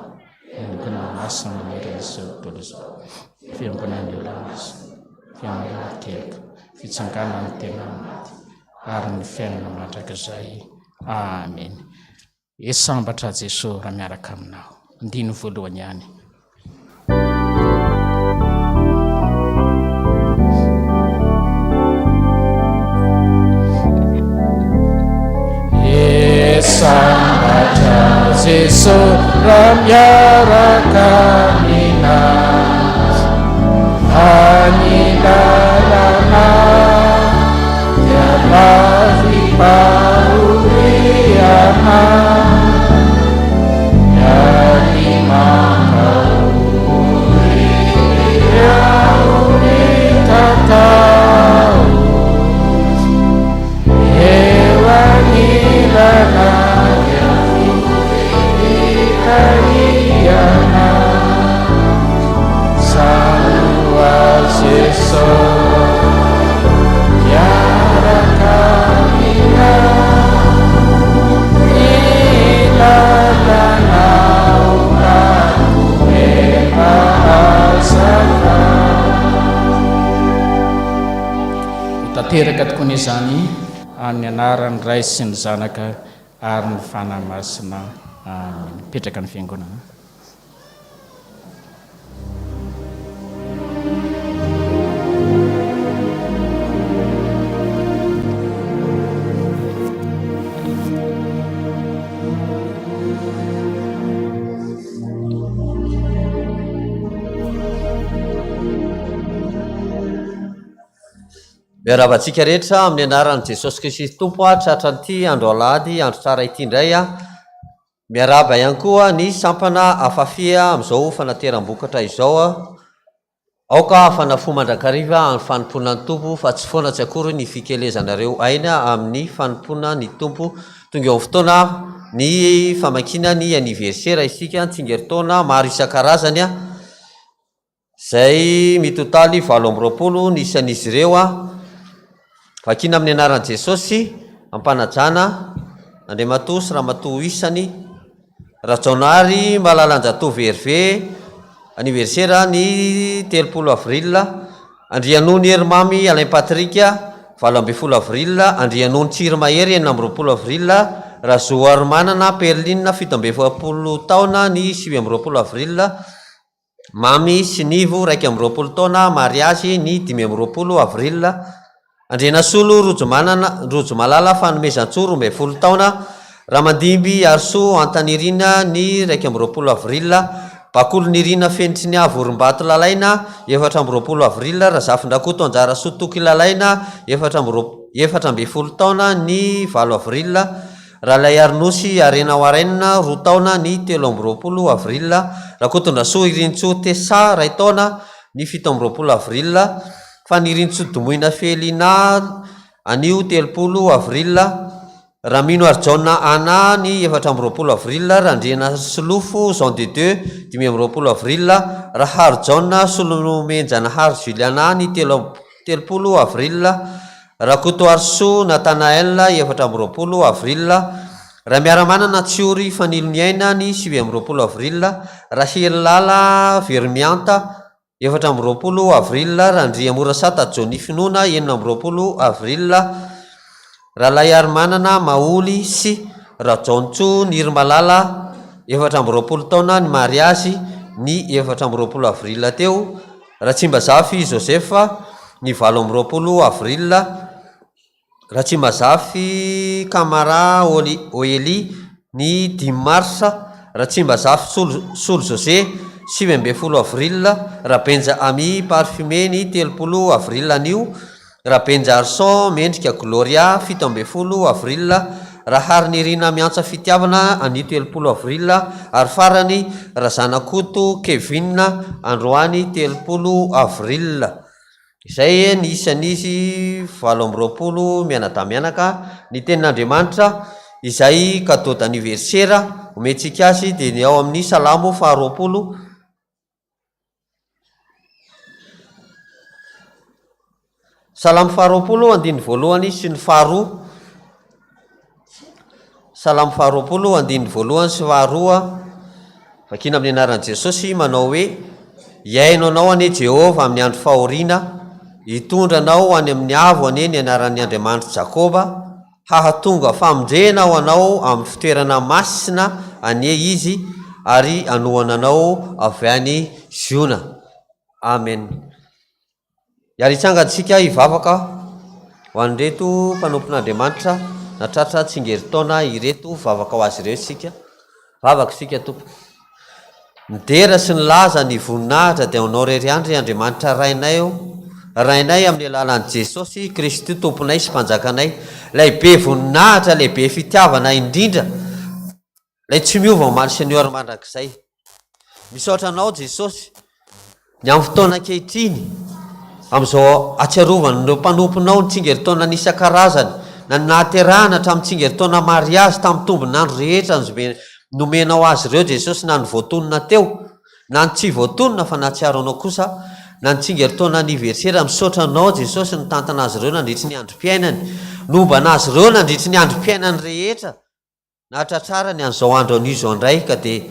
niko ny masina manera izao tontolo izao, fiangonan'ny olomasina, fiangonana teraka, fitsanganan'ny tena maty, ary ny fiainana mandrakizay. Amen. Esambatra Jesosy raha miaraka aminao. Ndiny voalohany ihany. Esambatra Jesosy raha miaraka aminao. Anilalana dia lavi pauriana dari makauri unikatau hewanilana dia ikaiana Tateraka tokony izany amin'ny anaran'ny Ray sy ny Zanaka ary ny fanahy masina. Amen. Mipetraka ny Fiangonana. Miaravatsika rehetra amin'ny anaran'i Jesosy Kristy Tompo tratra an'ity andro alahady andro tsara ity indray miaraba ihany koa ny sampana afafia amin'izao fanateram-bokatra izao aoka fanafo mandrakariva amin'ny fanompona ny tompo fa tsy foana tsy akory ny fikelezanareo aina amin'ny fanompona ny tompo tonga eo amin'ny fotoana ny famankina ny aniversera isika tsingeritaona maro isan-karazany zay mitotaly 20 ny isan'izy ireo vakina amin'ny anaran'i Jesosy ampanajana Andriamatoa sy Ramatoa isany Rajaonary Malalanjatove Herve aniversera ny 30 avril Andrianony Herimamy Alain Patrika 12 avril Andrianony Tsirimahery 20 avril Razoary Manana Perline 17 taona ny 20 avril Mamy Sinivo 20 taona mariazy ny 20 avril Andrianasolo Rojo Malala fanomezantsoro 20 taona Ramandimby Arso Antanirina ny 20 avril Bakolo Nirina Fenitry ny Avorimbato Lalaina 20 avril Razafindrakoto Anjara Sotoky Lalaina 20 taona ny 20 avril Ralay Arnosy Arena Warena 2 taona ny 13 avril Rakotondraso Irintso Tesa 2 taona ny 17 avril Fanirintso Domoina Felina anio 30 avril Ramino Arjona Ana ny 20 avril Randriana Solofo Jean de Dieu 20 avril Raharjona Solomenjanahary Juliana ny 30 avril Rakoto Arso Natanael 20 avril Ramiaramanana Tsiory Fanilony Aina ny 20 avril Rahel Lala Vermianta 20 avril Randria Morasata Joni Finoana 20 avril Ralay Armanana Maoly sy Rajonjo Nirmalala 20 taona ny mariazy ny 4 avril teo raha tsy mba zafy Josefa ny 7 avril raha tsy mba zafy Camara Oeli ny 10 mars raha tsy mba zafy Solo José 9 avril raha benja Ami Parfumé ny 3 avril anio raha benja Arson mendrika Gloria 17 avril raha harinirina miantsa fitiavana anio 3 avril ary farany raha zanakoto Kevin Androany 3 avril izay ny isan'izy 7 mianadamianaka ny tenin'Andriamanitra izay cadeau d'anniversaire omentsika azy dia ny ao amin'ny salamo 20 salamo 20 andiny voalohany sy ny faharoa salamo 20 andiny voalohany sy faharoa vakina amin'ny anaran'i Jesosy manao hoe iaino anao ane Jehova amin'ny andro fahoriana hitondranao any amin'ny avo ane ny anaran'ny Andriamanitra Jakoba hahatonga famondrena ao anao amin'ny fitoerana masina ane izy ary anohana anao avy any Ziona. Amen. Iaritsangatsika hivavaka ho an'ireto mpanompon'Andriamanitra natratra tsingeritaona ireto vavaka ho azy ireo sika vavaka sika tompo midera sy ny laza ny voninahitra dia anao rery andry Andriamanitra rainay amin'ny alalan'i Jesosy Kristy tomponay sy mpanjakanay lehibe voninahitra lehibe fitiavana indrindra lay tsy miova omaly Seigneur mandrakizay misaotra anao Jesosy ny amin'ny fotoana ankehitriny amin'izao atsiarovana ireo mpanomponao ny tsingeritaona n'isan-karazany na nahaterahana hatramin'ny tsingeritaona mariazy tamin'ny tombonandro rehetra nomenao azy ireo Jesosy na ny voatonona teo na ny tsy voatonona fa nahatsiaro anao kosa na ny tsingeritaona anniversaire misaotra anao Jesosy ny tantana azy ireo nandritry ny androm-piainany nombana azy ireo nandritry ny androm-piainany rehetra nahatratrara ny an'izao andro anio izao indray ka dia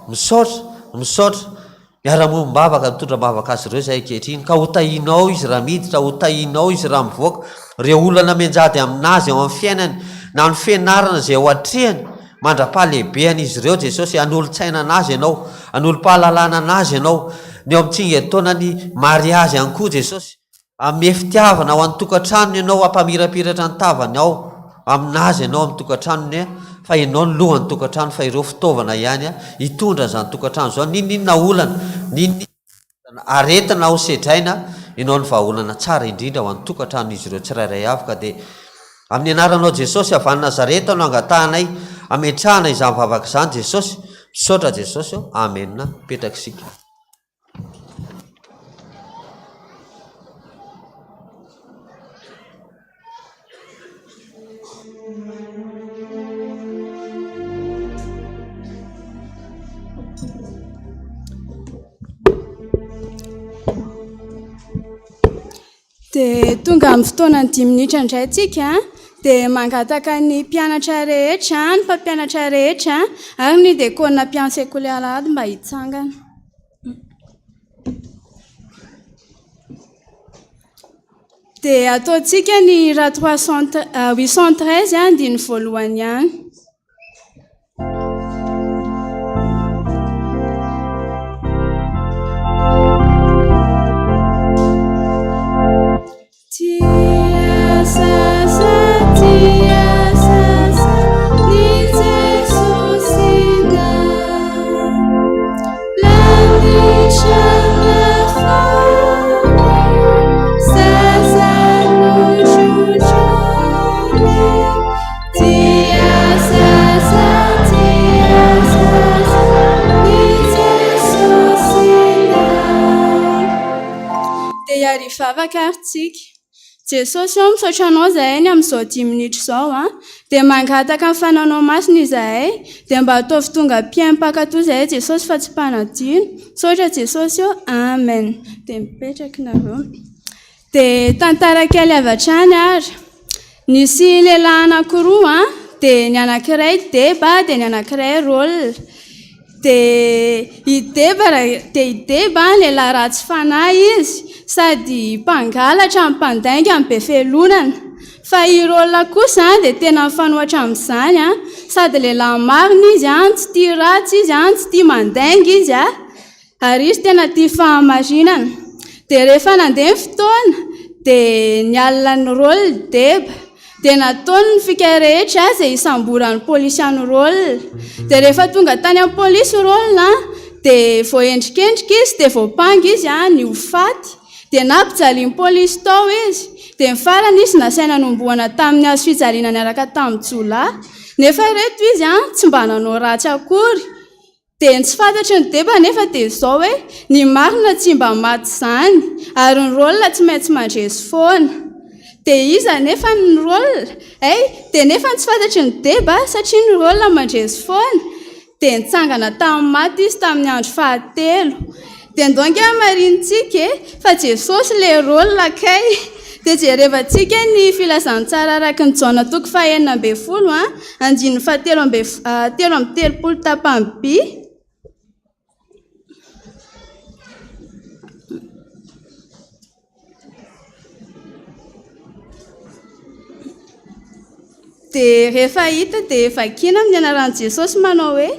misaotra miara-mombavaka mitondra-bavaka azy ireo zay ankehitriny ka hotahinao izy raha miditra hotahinao izy raha mivoaka reo olana menjady aminazy ao amin'ny fiainany na ny fianarana izay ao atrehany mandra-pahalehibehany izy ireo Jesosy an'olo-tsaina anazy ianao an'olo-pahalalana anazy ianao ny ao amin'tsingeritaona ny mariazy ihany koa Jesosy amin'ny fitiavana ao amin'ny tokantranony ianao ampamirapiratra ny tavany ao aminazy ianao amin'ny tokantranony fa ianao ny lohan'ny tokantrano fa ireo fitaovana ihany hitondra zany tokantrano zao ninina olana ninina aretina ho sedraina ianao ny vahaolana tsara indrindra ho an'ny tokantrano izy ireo tsirairay avy ka dia amin'ny anaranao Jesosy avy any Nazareta no angatahanay ametrahana izany vavaka izany Jesosy misaotra Jesosy amen petraka isika dia tonga amin'ny fotoana ny 10 minitra indray tsika dia mangataka ny mpianatra rehetra ny mpampianatra rehetra ary ny dekona mpiansekolealady mba hitsangana dia ataontsika ny raha 813 andiny voalohany ihany vavaka aritsika Jesosy misaotra anao zahay ny amin'izao 10 minitra izao dia mangataka ny fananao masina izahay dia mba ataovy tonga mpiaim-pakatoa zahay Jesosy fa tsy mpanadino misaotra Jesosy amen dia mipetraka nareo dia tantara kely avy hatrany ary nisy lehilahy anankiroa dia ny anankiray deba dia ny anankiray rôle dia ideba lehilahy ratsy fanahy izy sady mpangalatra mpandainga amin'ny be felonana fa irôla kosa dia tena mifanohatra amin'izany sady lehilahy marina izy tsy tia ratsy izy tsy tia mandainga izy ary izy tena tia fahamarinana. Dia rehefa nandeha ny fotoana dia ny alina ny rôle deba dia nataony ny fika rehetra izay isamboran'ny polisy any rôle. Dia rehefa tonga tany amin'ny polisy rôle dia voaendrikendrika izy dia voapanga izy ny hofaty dia nampijalian'ny polisy tao izy. Dia ny farany izy nasaina nomboana tamin'ny hazo fijaliana niaraka tamin'ny jolahy nefa reto izy tsy mba nanao ratsy akory. Dia ny tsy fantatry ny deba nefa dia izao hoe ny marina tsy mba maty izany ary ny rôle tsy maintsy mandresy foana. Dia iza nefa ny rôle dia nefa tsy fantatry ny deba satria ny rôle mandresy foana dia nitsangana tamin'ny maty izy tamin'ny andro fahatelo. Dia ndonga marinitsika fa Jesosy le rôle kay. Dia jerevantsika ny filazantsara araka ny jaona toko 9:10 andininy 7:30 tapany B. Dia rehefa hita dia efa kina amin'ny anaran'i Jesosy manao hoe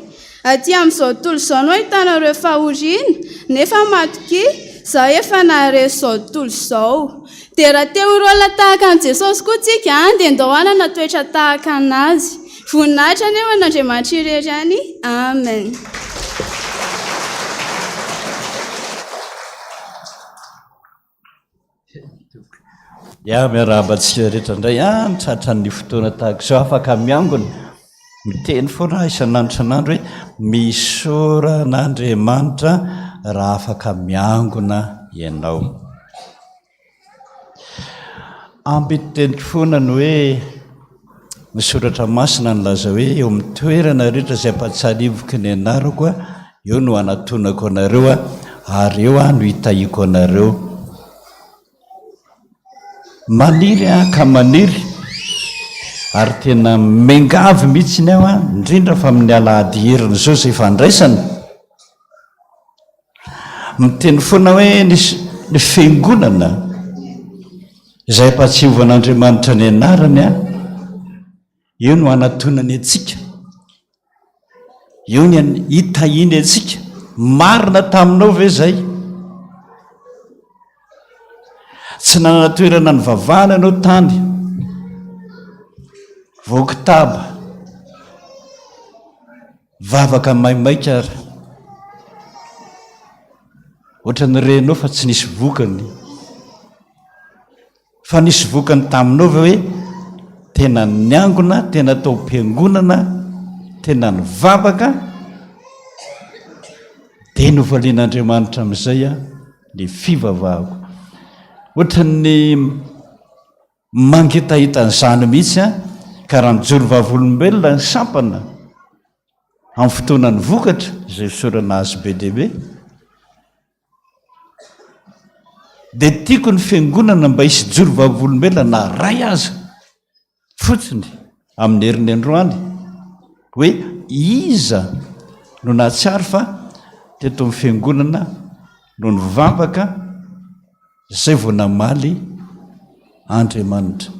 aty amin'izao tontolo izao no ahitanareo fahoriana nefa matoki zaho efa nahare izao tontolo izao. Dia raha te ho rôle tahaka an'i Jesosy koa tsika dia ndao hanana toetra tahaka anazy. Voninahitra aneho n'Andriamanitra irery any. Amen. Miarabantsika rehetra indray tratran'ny fotoana tahaka izao afaka miangona miteny foana isan'andro hoe misoran'Andriamanitra raha afaka miangona ianao. Ambiteny foana ny hoe misoratra masina nylaza hoe eo amin'ny toerana rehetra izay ampatsarivoky ny anarako eo no anatonako anareo ary eo no hitahiko anareo. Maniry ka maniry ary tena mengavy mihitsy ny aho indrindra fa amin'ny alahady heriny zao izay fandraisana miteny foana hoe ny fiangonana izay ampatsiovan'Andriamanitra ny anarany eo no anatonany atsika, eo ny hitahiny atsika. Marina taminao ve zay? Tsy nanana toerana ny vavahana ianao tany voakitaba vavaka maimaika ary ohatran'ny renao fa tsy nisy vokany, fa nisy vokany taminao ve hoe tena niangona, tena tao am-piangonana, tena ny vavaka dia novalian'Andriamanitra amin'izay ny fivavahako. Ohatran'ny mangitahita ny zany mihitsy ka raha mijoro vavolombelona ny sampana amin'ny fotoanany vokatra izay fisorana azy be dehibe. Dia tiako ny fiangonana mba hisy joro vavolombelona na ray aza fotsiny amin'ny herin'ny androany hoe iza no nahatsiaro fa teto amin'ny fiangonana no ny vavaka izay vao namaly Andriamanitra.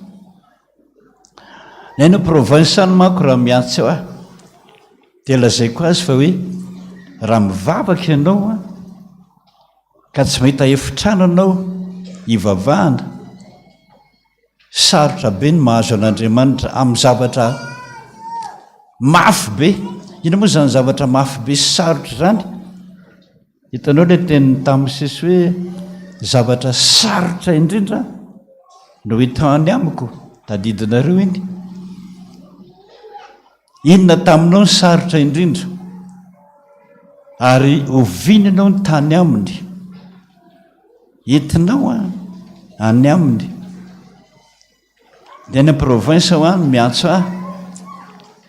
Ny province any manko raha miantsy eo dia lazaiko azy fa hoe raha mivavaka ianao ka tsy mahita efitrano anao hivavahana, sarotra be ny mahazo an'Andriamanitra amin'ny zavatra mafy be. Ino moa zany zavatra mafy be sy sarotra zany? Hitanao ilay teniny tamin'ny sesy hoe zavatra sarotra indrindra no hitany amiko tadidinareo iny. Inona taminao ny sarotra indrindra ary ovininao ny tany aminy, entinao any aminy. Dia ny province any miantso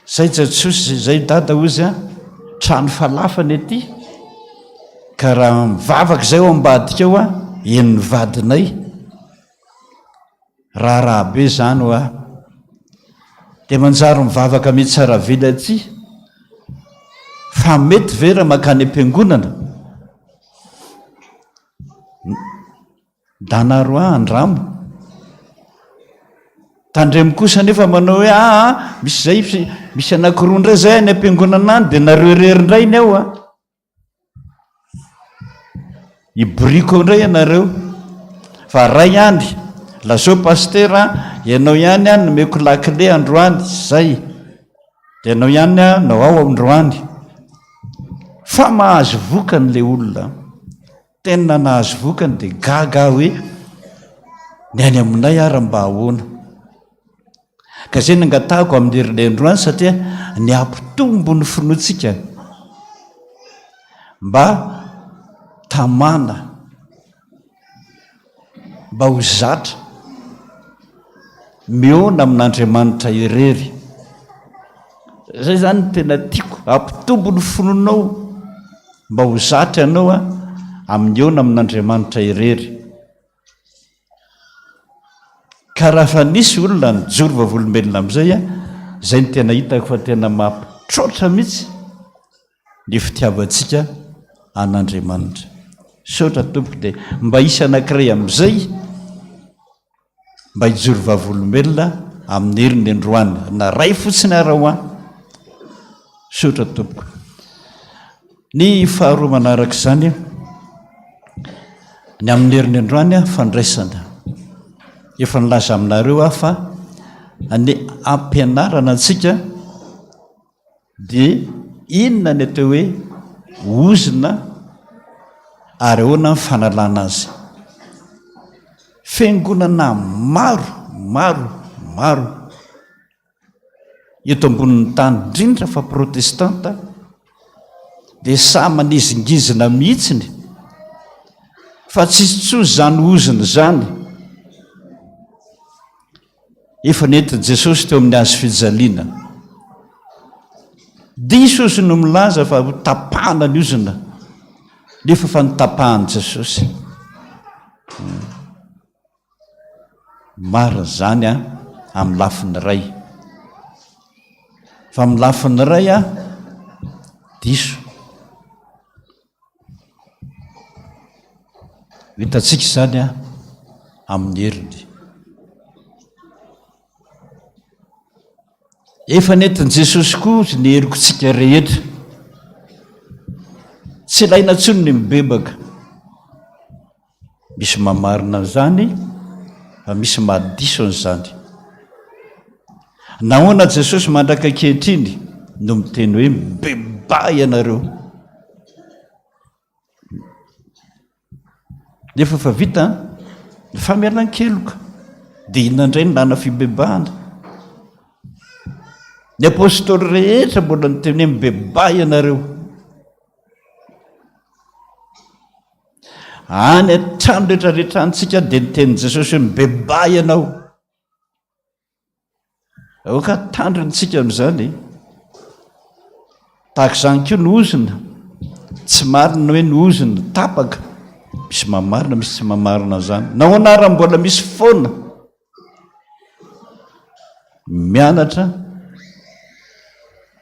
zay Jesosy zay dada ozy trano falafany aty ka raha mivavaka zay ao ambadika ao enony vadinay raha be zany dia manjary mivavaka mitsara vila aty fa mety ve raha makany am-piangonana danaro andramo tandremo kosa nefa manao hoe misy zay misy anakiroa indray zay any am-piangonana any dia nareo rery indray ny ao ibriko indray ianareo fa ray andry lazao pastera ianao ihany a nomeko lakile androany zay de ianao ihany a nao ao androany fa mahazo vokany le olona tena nahazo vokany de gaga hoe ny any aminay ara mba ahoana ka zay nangatahako amin'ny herinandroany satria ny ampitombo ny finoantsika mba tamana mba ho zatra miona amin'Andriamanitra irery zay zany tena tiako ampitombo ny finonao mba ho zatra ianao a amin'ny ona amin'Andriamanitra irery ka raha fa nisy olona nijoro vavolombelona am'izay a zay ny tena hitako fa tena mampitrotra mihitsy ny fitiavantsika an'Andriamanitra sotra tompo de mba isy anankiray am'izay mba hijoro vavolombelona amin'ny heriny androany na ray fotsiny ara ho a sotra tompoko ny faharoa manaraka izany ny amin'ny heriny androany a fandraisana efa nilaza aminareo a fa ny ampianarana antsika de inona ny atao hoe ozina ary ahoana ny fanalana azy fiangonana maro eto ambonin'ny tany indrindra fa protestanta de sa manizingizina mihitsiny fa tsisy tsoa zany ozina zany efa nentiny Jesosy teo amin'ny azo fijaliana dia Jesosy no milaza fa tapahana ny ozina nefa fa nitapahany Jesosy marina zany a amin'ny lafiny ray fa amin'ny lafiny ray a diso hitantsika zany a amin'ny heriny efa nentiny Jesosy koa ny heriko tsika rehetra tsy ilaina ntsony ny mibebaka misy mamarina zany fa misy mahadiso an'izany nahoana Jesosy mandraka ankehitriny no miteny hoe mibeba ianareo nefa fa vita ny famialan-keloka dia inona indray ny lana fibebahana ny apôstôly rehetra mbola niteny hoe mibeba ianareo any atrano rehetrarehetra antsika dia niteny Jesosy hoe mibeba ianao aoka tandrintsika amin'izany tahaka izany koa ny ozina tsy marina hoe ny ozina tapaka misy mamarina misy tsy mamarina zany nahoana raha mbola misy foana mianatra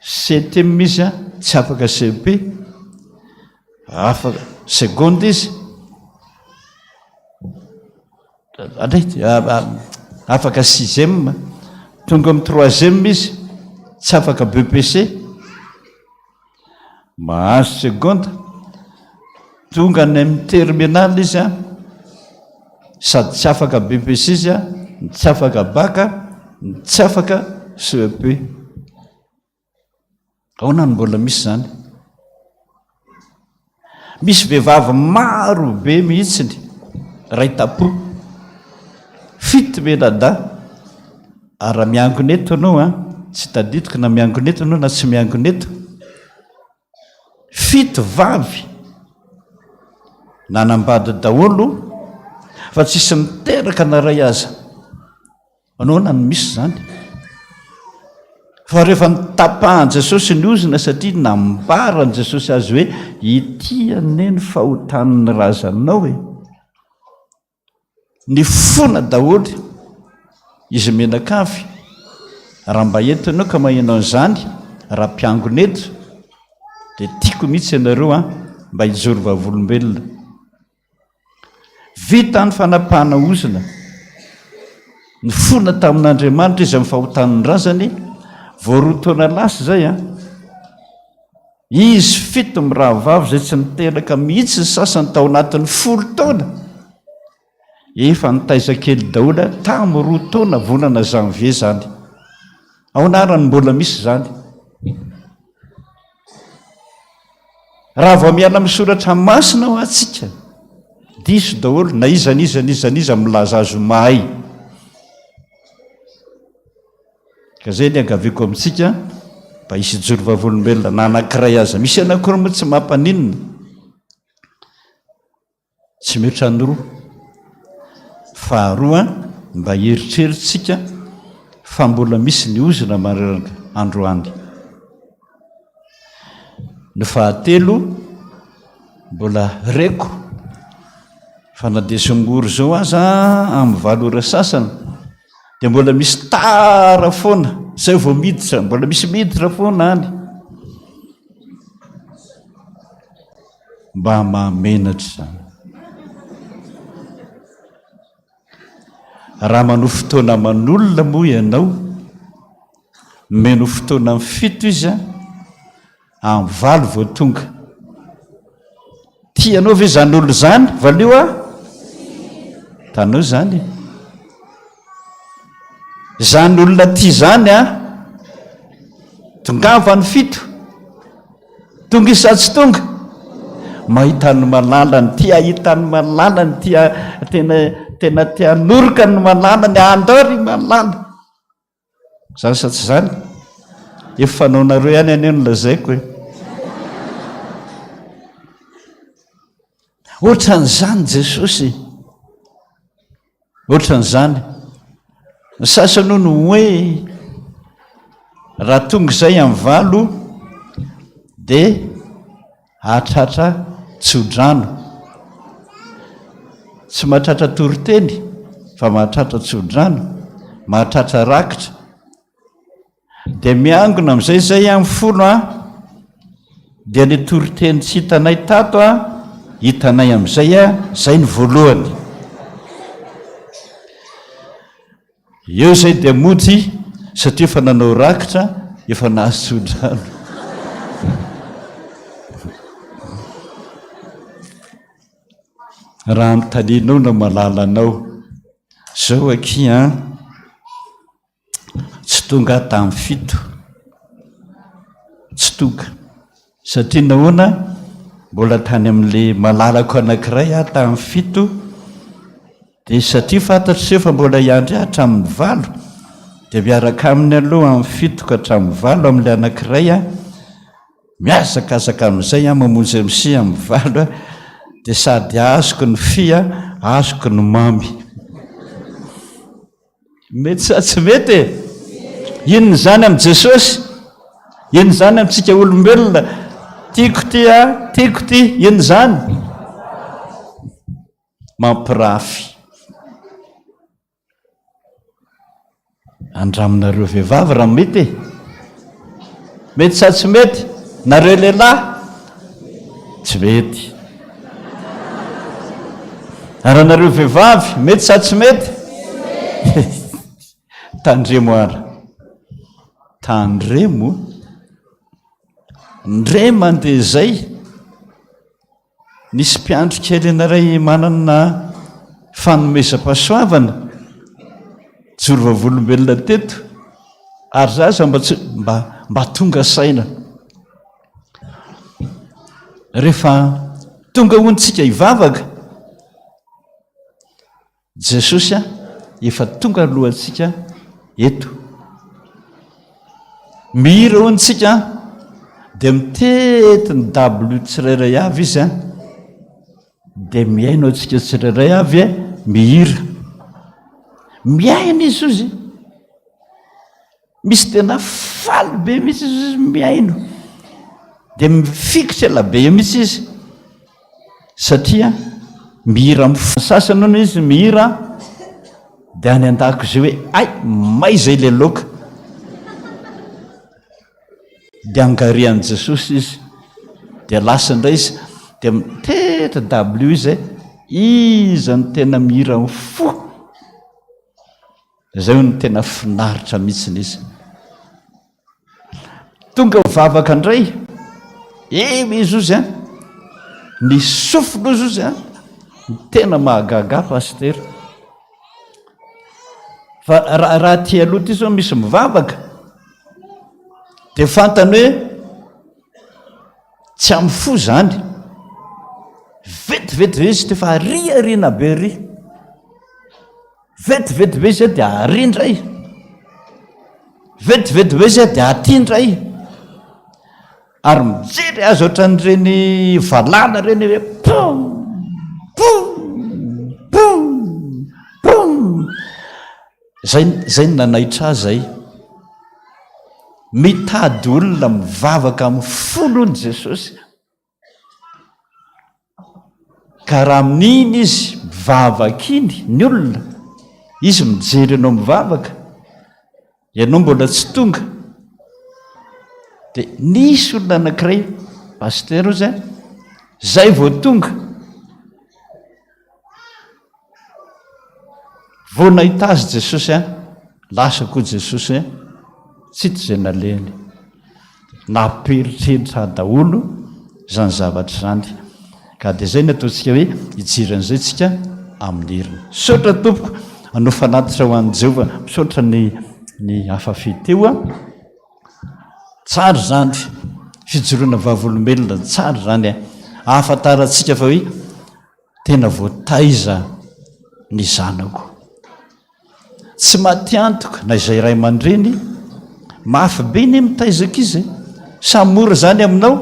septième misy a tsy afaka CP afaka seconde izy afaka sixième tonga amin'ny troisième izy tsy afaka BPC mahazo seconde tonga ny amin'ny terminal izy a sady tsy afaka BPC izy a tsy afaka baka tsy afaka CEP ahoana ny mbola misy zany misy vehivavy maro be mihitsiny ray tapo fito melada ary raha miangona eto anao a tsy tadidiko na miangona eto anao na tsy miangona eto fito vavy nanambady daholo fa tsisy miteraka na ray aza anaona ny misy zany fa rehefa nitapahan Jesosy ny ozina satria nambaran Jesosy azy hoe ity aneny fahotaniny razanao e ny fona daholy izy menakavy raha mba entinao ka mahenao an'izany raha mpiangona eto dia tiako mihitsy ianareo a mba hijoro vavolombelona vita ny fanapahana ozina ny fona tamin'Andriamanitra izy amin'ny fahotaniny razany voaroa taona lasa zay a izy 7 mirahavavy zay tsy niteraka mihitsy ny sasany tao anatin'ny 10 taona efa nitaizakely daola tamy 2 taona volana janvier zany ao anarany mbola misy zany raha vao miala misoratra masina ho atsika diso daholo na izaniza milaza azo mahay ka zay ny agaviko amintsika mba hisy joro vavolombelona na anankiray aza misy anankiroa moa tsy mampaninina tsy mihoatra ny roa faharoa mba heritreritsika fa mbola misy ny ozona mareraka androany ny fahatelo mbola reko fa na dia songory zao aza amin'ny valora sasana dia mbola misy tara foana zay vao miditra mbola misy miditra foana any mba mahamenatra zany raha mano fotoana man'olona moa ianao meno fotoana amin'ny 7 izy amin'ny 8 vao tonga tianao ve zany olo zany valio a tanao zany zany olona tia zany tongava ny 7 tonga isatsy tonga mahitany malalany tia hitany malalany tia tena tia noroka ny malalany andary malala zany sa tsy zany efa fanaonareo ihany any no lazaiko hoe ohatran'izany Jesosy ohatran'izany ny sasany no hoe raha tonga izay amin'ny 8 dia ahatratra tsodrano tsy mahatratra toriteny fa mahatratra tsodrano mahatratra rakitra dia miangona amin'izay zay amin'ny 10 dia ny toriteny tsy hitanay tato hitanay amin'izay zay ny voalohany eo zay dia mody satria efa nanao rakitra efa nahazo tsodrano raha mitaninao na malalanao zao aky tsy tonga tamin'ny 7 tsy tonga satria nahoana mbola tany amin'le malalako anankiray tamin'ny 7 dia satria fantatro se fa mbola iandry hatramin'ny 8 dia miaraka amin'ny aloha amin'ny 7 ka hatramin'ny 8 amin'le anankiray miazakazaka amin'izay mamonjy MC amin'ny 8 dia sady azoko ny fia azoko ny mamy mety sa tsy mety inony zany amin'ny Jesosy inony zany amintsika olombelona tiako ty inony zany mampirafy andraminareo vehivavy raha mety mety sa tsy mety nareo lehilahy tsy mety raha nareo vehivavy mety sa tsy mety tandremo ara tandremo ndre mandeha zay nisy mpiandro kely anaray manana fanomezam-pahasoavana joro vavolombelona teto ary zaza mba tonga saina rehefa tonga ontsika hivavaka Jesosy efa tonga alohantsika eto mihira ontsika dia mitety ny W tsirairay avy izy dia miaino antsika tsirairay avy mihira miaino izy ozy misy tena faly be mihitsy izy miaino dia mifikitra elabe eo mihitsy izy satria mihira sasany ono izy mihira dia any an-dako zay hoe ay may zay le loka dia angarian'i Jesosy izy dia lasa indray izy dia mitety W izy iza ny tena mihira ny fo zay ho ny tena finaritra mihitsiny izy tonga mivavaka indray izy ozy a ny sofina ozy ozy a tena mahagaga paster fa raha tia aloha ty zao misy mivavaka de fantany hoe tsy amy fo zany vetivety be izy tefa ariarina be ry vetivety be izy de arindray vetivety be izy de atindray ary mijery azy ohatran'ireny valala reny hoe pom pom pom pom zay nanaitra zay mitady olona mivavaka amin'ny folony Jesosy ka raha amin'iny izy mivavaka iny ny olona izy mijery anao mivavaka ianao mbola tsy tonga de nisy olona anankiray paster ozy a zay vao tonga vao nahita azy Jesosy a lasa koa Jesosy a tsy ty zay naleny naperitreritra daholo zany zavatra zany ka de zay ny ataontsika hoe hijiran'izay tsika amin'ny heriny misaotra tompoko anao fanatitra ho an'i Jehovah misaotra ny hafafidy teo a tsara zany fijoroana vavolombelona tsara zany a ahafantaratsika fa hoe tena voataiza ny zanako tsy matiantoka na izay ray aman-dreny mafy be ny mitaizaka izy samora zany aminao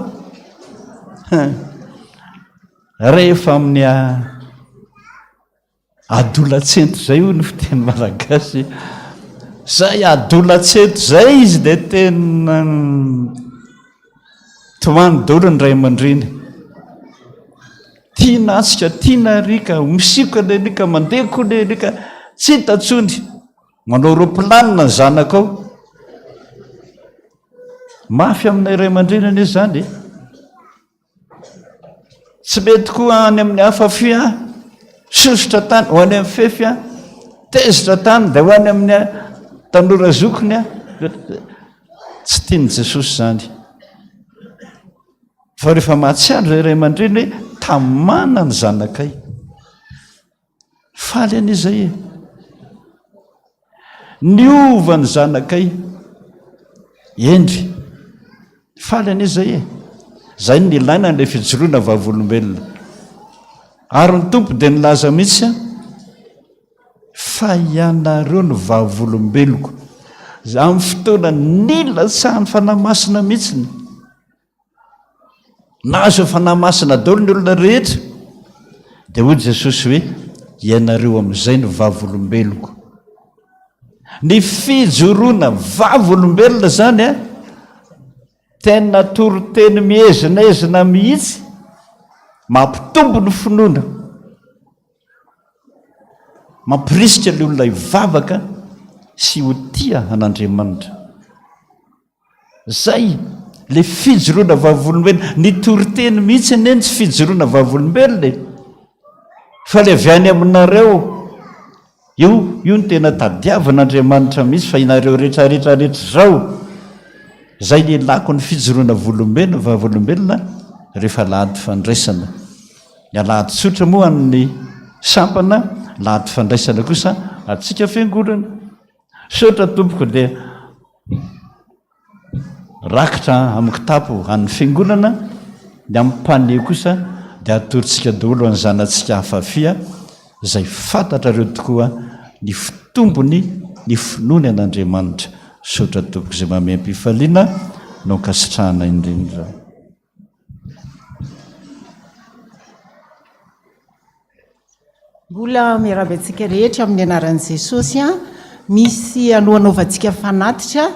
rehefa amin'ny adolatsento zay io ny fiteny malagasy zay adolatsento zay izy de tena toany dolo ny ray aman-dreny tiana asika tiana rika misiko le rika mandeko le rika tsy hitatsony manao roplanina ny zanaka ao mafy aminay ray aman-drenany izy zany tsy mety koa any amin'ny hafafy a sosotra tany ho any amin'ny fefy a tezitra tany de ho any amin'ny tanora zokony a tsy tiany Jesosy zany fa rehefa mahatsiaro zay ray aman-dreny hoe tamana ny zanakay faly an'izay niova ny zanakay endry faly an'izay zay ny ilaina n'lay fijoroana vavolombelona ary ny tompo de nilaza mihitsy a fa ianareo ny vavolombeloko amin'ny fotoana nilatsahany fanamasina mihitsiny nazo fanamasina daholo ny olona rehetra de hoy Jesosy hoe ianareo amin'izay ny vavolombeloko ny fijoroana vavolombelona zany a tena toroteny miezinezina mihitsy mampitombo ny finoana mampirisika le olona hivavaka sy ho tia an'Andriamanitra zay le fijoroana vavolombelona ny toroteny mihitsy neny tsy fijoroana vavolombelona fa le avy any aminareo io ny tena tadiavan'Andriamanitra mihitsy fa inareo rehetrarehetrarehetra zao zay ny lako ny fijoroana volombelona vavolombelona rehefa lahady fandraisana ny alahady tsotra moa amin'ny sampana lahady fandraisana kosa atsika fiangonana sotra tompoko de rakitra amin'ny kitapo an'ny fiangonana ny am'mpane kosa de atorytsika daholo any zanatsika hafafia zay fantatrareo tokoa ny fitombony ny finoany an'Andriamanitra sotra tompoko zay mamem-pifaliana no kasitrahana indrindra mbola miaraby antsika rehetra amin'ny anaran'i Jesosy a misy alohanaovantsika fanatitra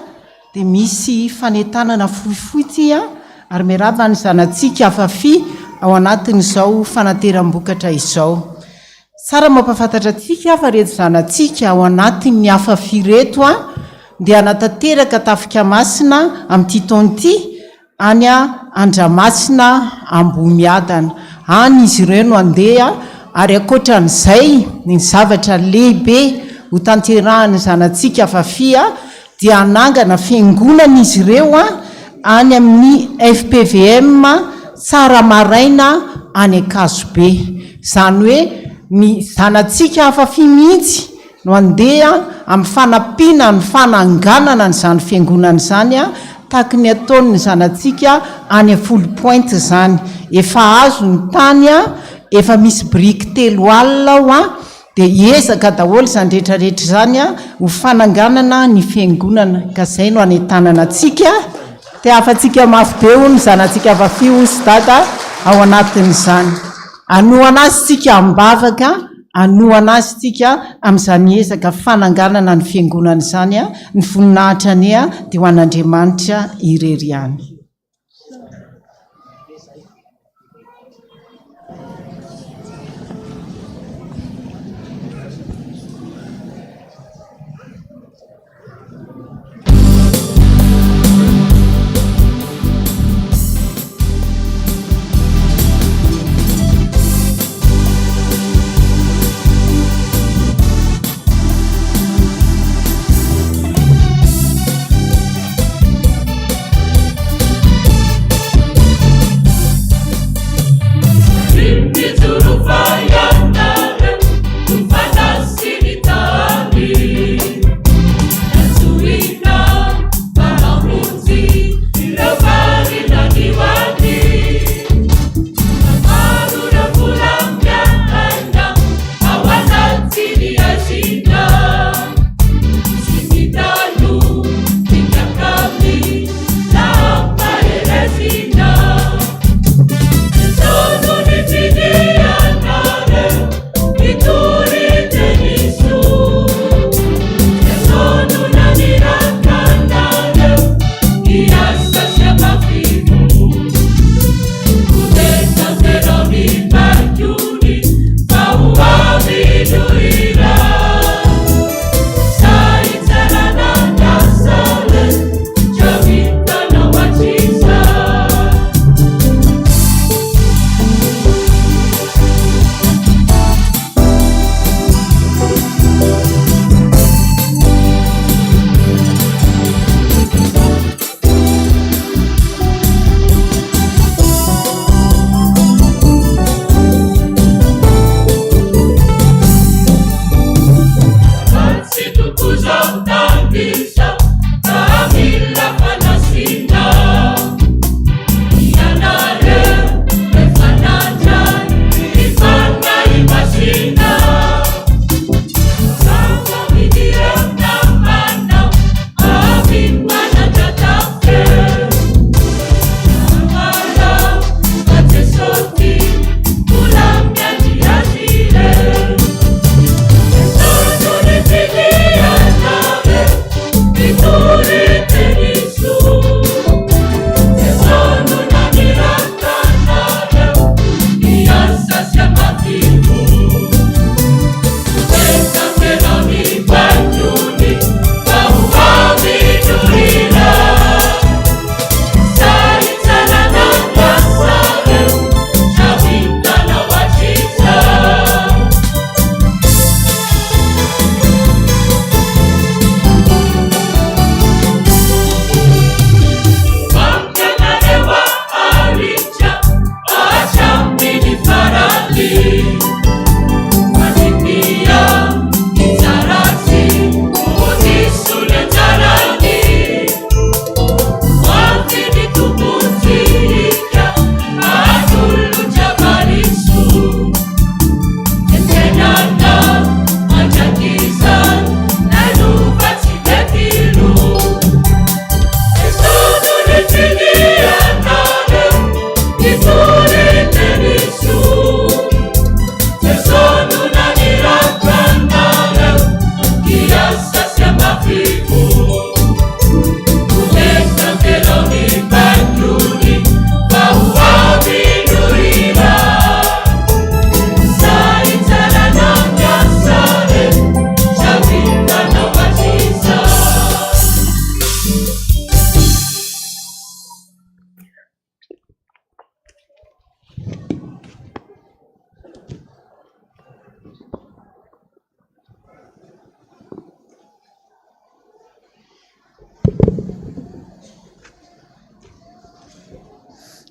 de misy fanetanana fohifohy a ary miaraba ny zanatsika hafafi ao anatin'izao fanateram-bokatra izao tsara mampafantatra atsika fa reto zanatsika ao anatin'ny hafafi reto a dia anatanteraka tafika masina amin'ity taon'ity any Andramasina Ambomiadana any izy ireo no andeha ary akoatran'izay ny zavatra lehibe ho tanterahany zanatsika fafia dia anangana fiangonana izy ireo any amin'ny FPVM tsara maraina any akazobe izany hoe ny zanatsika hafafi mihitsy no andeha amin'ny fanampiana ny fananganana nyzany fiangonana izany a taky ny ataony zanatsika any a-folo pointe zany efa azo ny tany a efa misy briky telo alina ao a dia ezaka daholo zany rehetrarehetra zany a ho fananganana ny fiangonana ka izay no anentanana atsika tia afatsika mafy be ho ny zanatsika afafi ho sy dada ao anatin'izany anoana azy tsika ambavaka anoana azy tsika amin'izany ezaka fananganana ny fiangonana izany a ny voninahitra any a dia ho an'Andriamanitra irery any.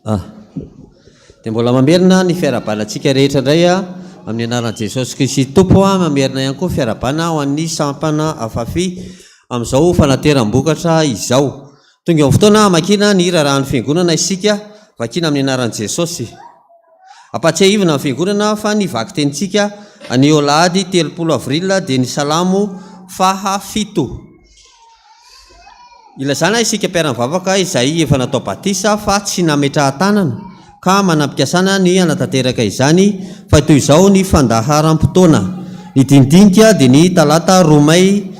dia mbola mamerina ny fiarabanantsika rehetra indray a amin'ny anaran'i jesosy kristy tompo a mamerina ihany koa fiarabana ho an'ny sampana afafy amin'izao fanateram-bokatra izao. Tonga eo amin'ny fotoana makina ny rarahan'ny fiangonana isika vakina amin'ny anaran'i jesosy. Apatsiahivina amin'ny fiangonana fa ny vaky tenitsika ny olahady 30 avrila dia ny salamo faha 7. Ilazana isika mpiara-mivavaka izay efa natao batisa fa tsy nametrahan-tanana ka manam-pikasana ny anatanteraka izany fa toy izao ny fandaharam-potoana. Ny dindinika dia ny talata romay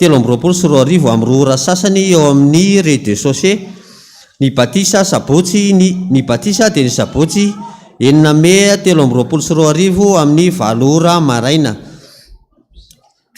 13 amin'ny roa ora sasany eo amin'ny rez-de-chaussée. Ny batisa sabotsy ny batisa dia ny sabotsy 9 Mey 13 amin'ny 9 ora maraina.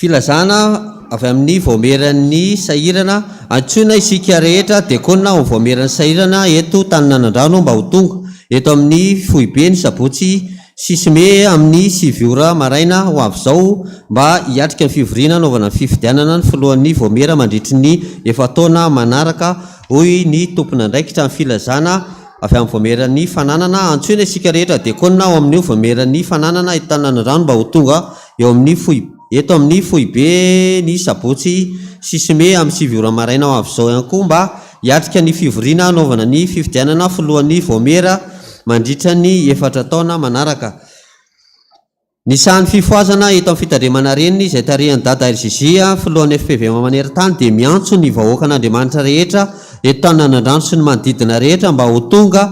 Filazana avy amin'ny voameran'ny sahirana antsoina isika rehetra diakona ho voameran'ny sahirana eto Taninanandrano mba ho tonga eto amin'ny foibe ny sabotsy 6 Mey amin'ny 7 ora maraina ho avy izao mba hiatrika ny fivoriana anaovana ny fifidianana ny filohan'ny voamera mandritry ny efataona manaraka hoy ny tompona andraikitra amin'ny filazana avy amin'ny voameran'ny fananana antsoina isika rehetra diakona ho amin'ny voameran'ny fananana eto Taninanandrano mba ho tonga eo amin'ny eto amin'ny foibe ny sabotsy 6 Mey amin'ny 7 ora maraina ho avy izao ihany koa mba hiatrika ny fivoriana anaovana ny fifidianana filohan'ny voamera mandritra ny 4 taona manaraka. Ny sahan'ny fifoazana eto amin'ny fitandremana reniny izay tarehan'ny dada RCJ filohan'ny FPVM maneran-tany dia miantso ny vahoakan'Andriamanitra rehetra eto Taninanandrano sy ny manodidina rehetra mba ho tonga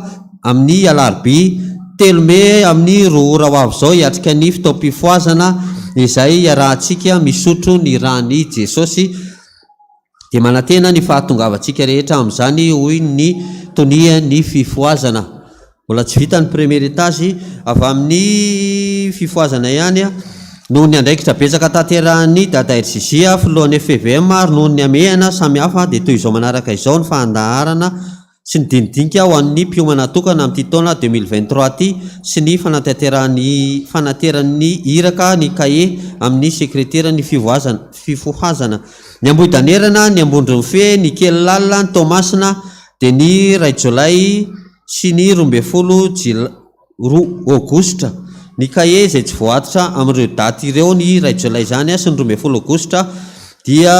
amin'ny alarobia 3 Mey amin'ny 2 ora ho avy izao hiatrika ny fitaom-pifoazana izay iarahantsika misotro ny rany Jesosy dia manantena ny fahatongavantsika rehetra amin'izany hoy ny tonia ny fifoazana. Mbola tsy vita ny premier étage avy amin'ny fifoazana ihany noho ny andraikitra betsaka tanterahan'ny dada RCJ filohan'ny FPVM ary noho ny amehana samihafa dia toy izao manaraka izao ny fandaharana sy ny dinidinika ho an'ny mpiomana tokana amin'ity taona 2023 ty sy ny fanateran'ny iraka ny kahe amin'ny sekretera ny fifohazana ny ambohidanerana ny ambondronfe ny kely lalina ny tomasina dia ny ray jolay sy ny 12 aogostra ny kahe izay tsy voatitra amin'ireo daty ireo ny ray jolay zany sy ny 12 aogostra dia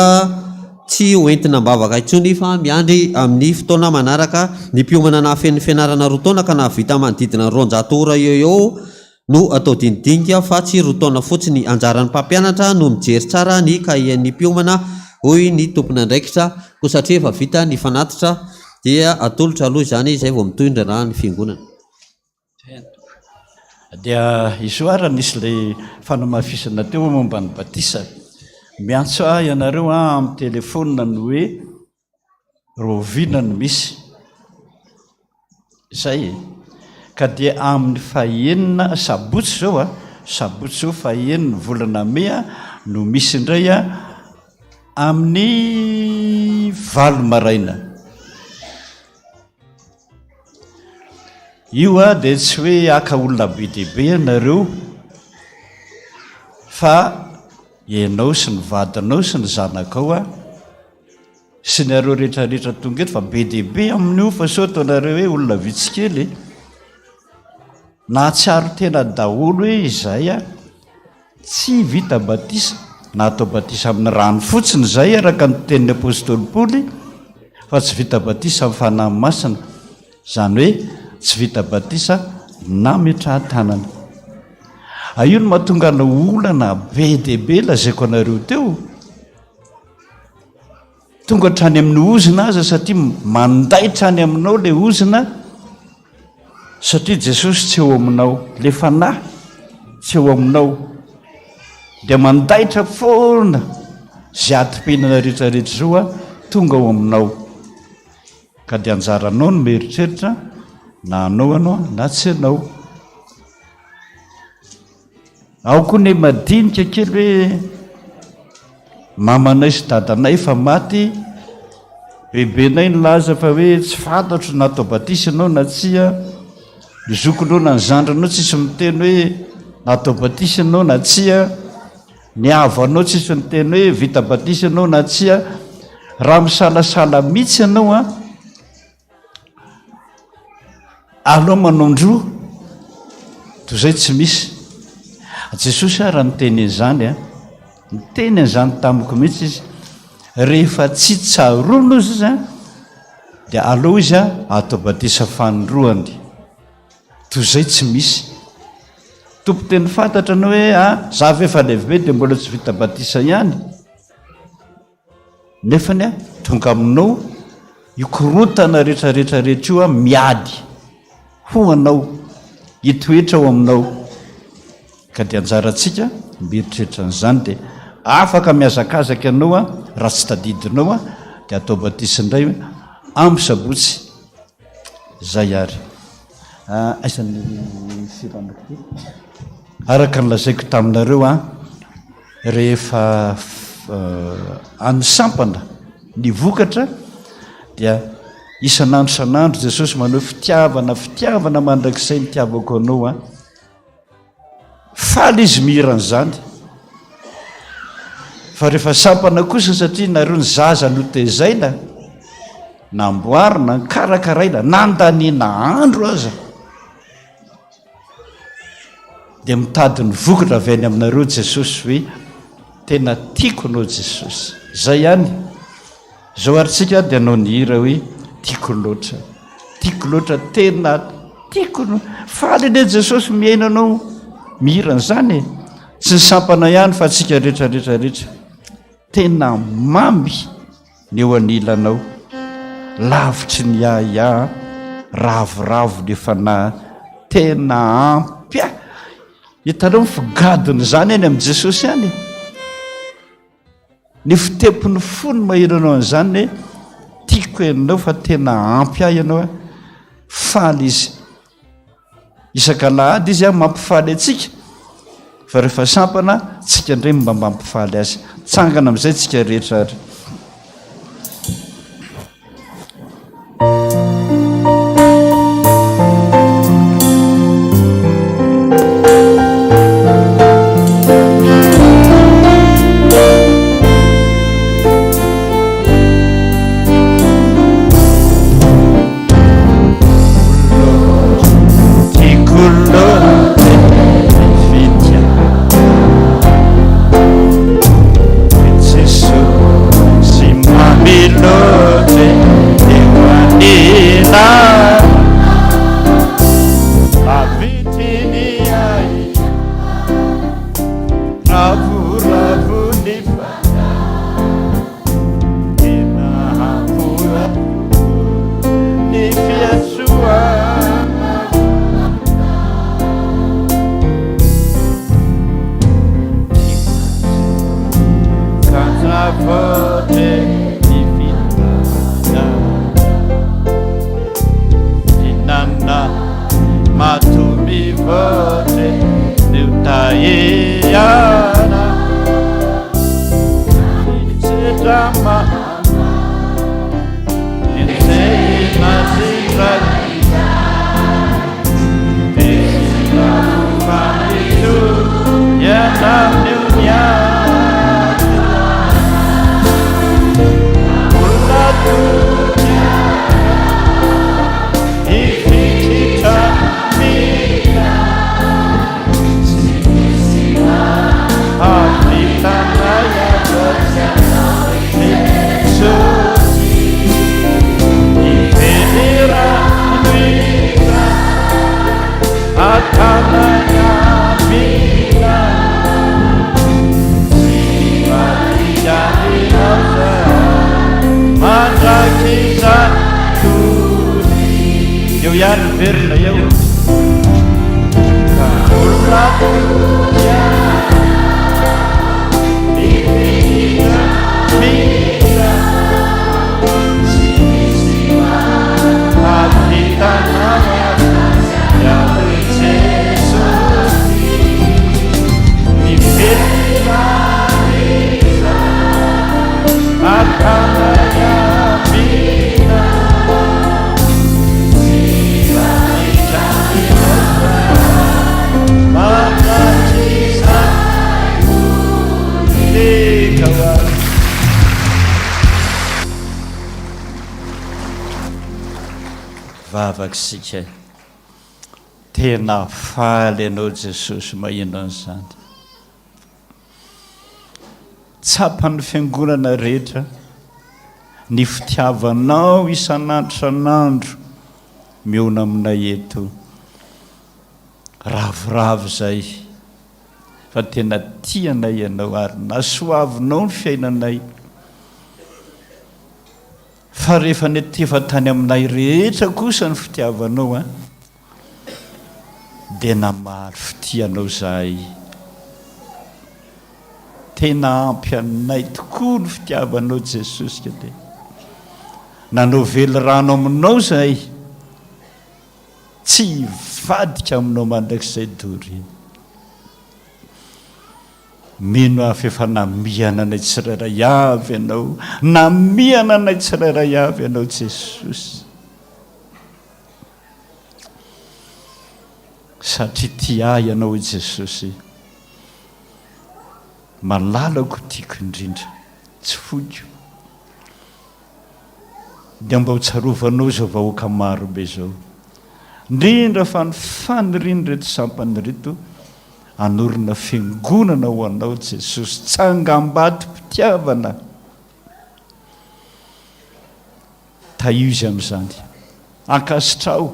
tsy hoentina mbavaka intsony fa miandry amin'ny fotoana manaraka ny mpiomana nahafen'ny fianarana roa taona ka nahavita manodidina 200 ora eo no atao dinidinika fa tsy roa taona fotsiny anjaran'ny mpampianatra no mijery tsara ny kahian'ny mpiomana hoy ny tompona andraikitra ko satria efa vita ny fanatitra dia atolotra aloha izany izay vao mitondra raha ny fiangonana. Dia isoara nisy ilay fanamafisana teo momba ny batisa miantso ianareo amin'ny telefona ny hoe rovinany misy izay ka dia amin'ny fahenina sabotsy zao sabotsy zao fahenina volana Mey no misy indray amin'ny 8 maraina. Io dia tsy hoe aka olona be dehibe ianareo fa ianao sy ny vadinao sy ny zanakao sy nareo rehetrarehetra tonga eto fa be dehibe amin'io fa sao ataonareo hoe olona vitsikely na tsiaro tena daholo hoe izay tsy vita batisa na atao batisa amin'ny rano fotsiny izay araka ny tenin'ny apôstôly Paoly fa tsy vita batisa amin'ny fanahy masina izany hoe tsy vita batisa na metrahan-tanana. Io no mahatonga na olana be dehibe lazaiko anareo teo tonga hatrany amin'ny ozina aza satria mandaitra any aminao le ozina satria Jesosy tsy eo aminao le fanahy tsy eo aminao dia mandaitra foana zay atom-penana rehetrarehetra zao tonga ao aminao ka dia anjaranao no mieritreritra na anao na tsy anao. Ao koa ny madinika kely hoe mamanay sy dadanay fa maty bebenay nilaza fa hoe tsy fantatro na atao batisa anao na tsia ny zokonao na ny zandranao tsisy miteny hoe na atao batisa anao na tsia ny avanao tsisy miteny hoe vita batisa anao na tsia raha misalasala mihitsy ianao aloha manondroa toy zay tsy misy jesosy raha niteny zany a niteny an'izany tamiko mihitsy izy rehefa tsy tsarono izy izy a dia aloha izy a atao batisa fanondroany toy zay tsy misy tompo teny fantatra anao hoe zavy efa lehibe dia mbola tsy vita batisa ihany nefany a tonga aminao ikorotana rehetrarehetrarehetra io a miady ho anao hitoetra ao aminao ka dia anjarantsika mieritreritra an'izany dia afaka miazakazaka ianao a raha tsy tadidinao a dia atao batisa indray hoe amin'ny sabotsy zay ary aisan'ny firanako araka nylazaiko taminareo a rehefa any sampana ny vokatra dia isan'andro san'andro jesosy manao fitiavana mandrakizay nitiavako anao a faly izy mihiran'izany fa rehefa sampana kosa satria nareo ny zaza notezaina namboarina nkarakaraina nandaniana andro aza dia mitady ny vokatra avy any aminareo jesosy hoe tena tiako anao jesosy zay ihany zao arytsika dia anao nihira hoe tiako loatra tena tiako faly ane jesosy miainanao mihiran'izany tsy ny sampana ihany fa atsika rehetrarehetrarehetra tena mamy ny eo anilanao lavitry ny ahiah ravoravo nefa na tena ampy a hitanao mifigadiny zany any amin'i jesosy any ny fitepony fony maheranao an'izany tiako ianao fa tena ampy ah ianao a faly izy isan-kalahady izy a mampifaly atsika fa rehefa sampana tsika indray mba mampifaly azy tsangana amin'izay tsika rehetra ary vavakisika tena faly ianao jesosy maheno an'izany tsapany fiangonana rehetra ny fitiavanao isan'andro san'andro miona aminay eto ravoravo zay fa tena tianay ianao ary nasoavinao ny fiainanay fa rehefa netefa tany aminay rehetra kosa ny fitiavanao a dia namary fitianao zahay tena ampy aminay tokoa ny fitiavanao jesosy ka dia nanao vely rano aminao zahay tsy vadika aminao mandrakizay dory mino afa efa namiana anay tsirairay avy ianao namiana anay tsirairay avy ianao jesosy satria tia ianao jesosy malalako tiako indrindra tsy foiko dia mba ho tsarovanao zao vahoaka marobe zao indrindra fa ny faniriny reto sampany reto anorina fiangonana ho anao jesosy tsangam-bato mpitiavana taio izy amin'izany ankasitrao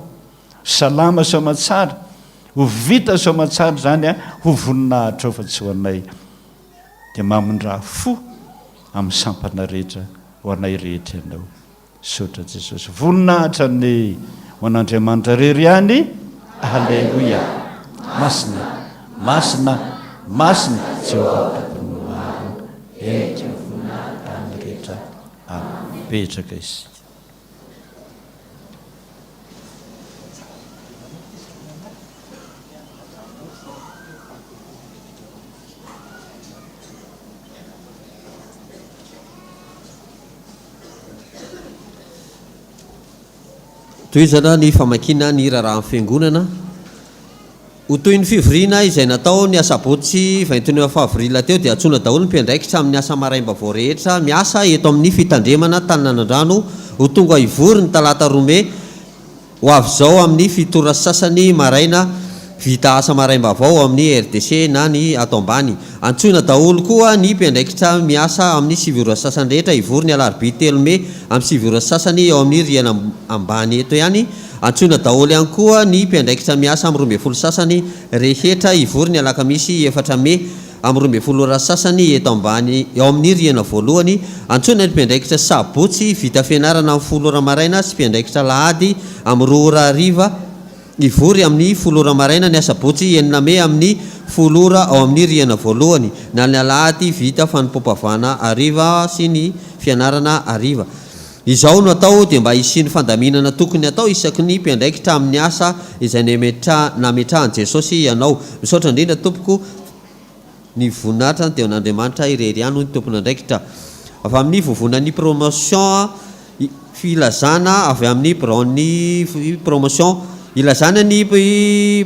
salama soamatsara ho vita soamatsara zany a ho voninahitra ao fa tsy ho anay dia mamindraha fo amin'ny sampana rehetra ho anay rehetra ianao sotra jesosy voninahitra ny ho an'Andriamanitra rery ihany alleluia masina masina masina Jehovah eka voninahitra ny rehetra apetraka izy toizana ny famakina ny raharaha amin'ny fiangonana ho toy ny fivoriana izay natao ny asabotsy 29 avrila teo dia antsoina daholo ny mpiandraikitra amin'ny asa maraim-bavao rehetra miasa eto amin'ny fitandremana Taninanandrano ho tonga ivory ny talata rome ho avy zao amin'ny fitora sasany maraina vita asa maraim-bavao amin'ny RDC na ny ato ambany antsoina daholo koa ny mpiandraikitra miasa amin'ny sivora sasany rehetra ivory ny alarobia 3 Mey amin'ny sivora sasany eo amin'ny riana ambany eto ihany antsoina daholo ihany koa ny mpiandraikitra miasa amin'ny 12 sasany rehetra ivory ny alakamisy 4 Mey amin'ny 12 sasany eto ambany eo amin'ny riana voalohany antsoina ny mpiandraikitra sabotsy vita fianarana amin'ny 10 ora maraina sy mpiandraikitra lahady amin'ny 2 ora hariva ivory amin'ny 10 ora maraina ny asabotsy 9 Mey amin'ny 10 ora ao amin'ny riana voalohany na ny alahady vita fanampom-pavahana hariva sy ny fianarana hariva izao no atao dia mba hisy ny fandaminana tokony atao isaky ny mpiandraikitra amin'ny asa izay nametrahan Jesosy ianao misaotra indrindra tompoko ny voninahitra dia n'Andriamanitra irery ihany ny tompony andraikitra avy amin'ny vovonan'ny promotion filazana avy amin'ny braony promotion ilazana ny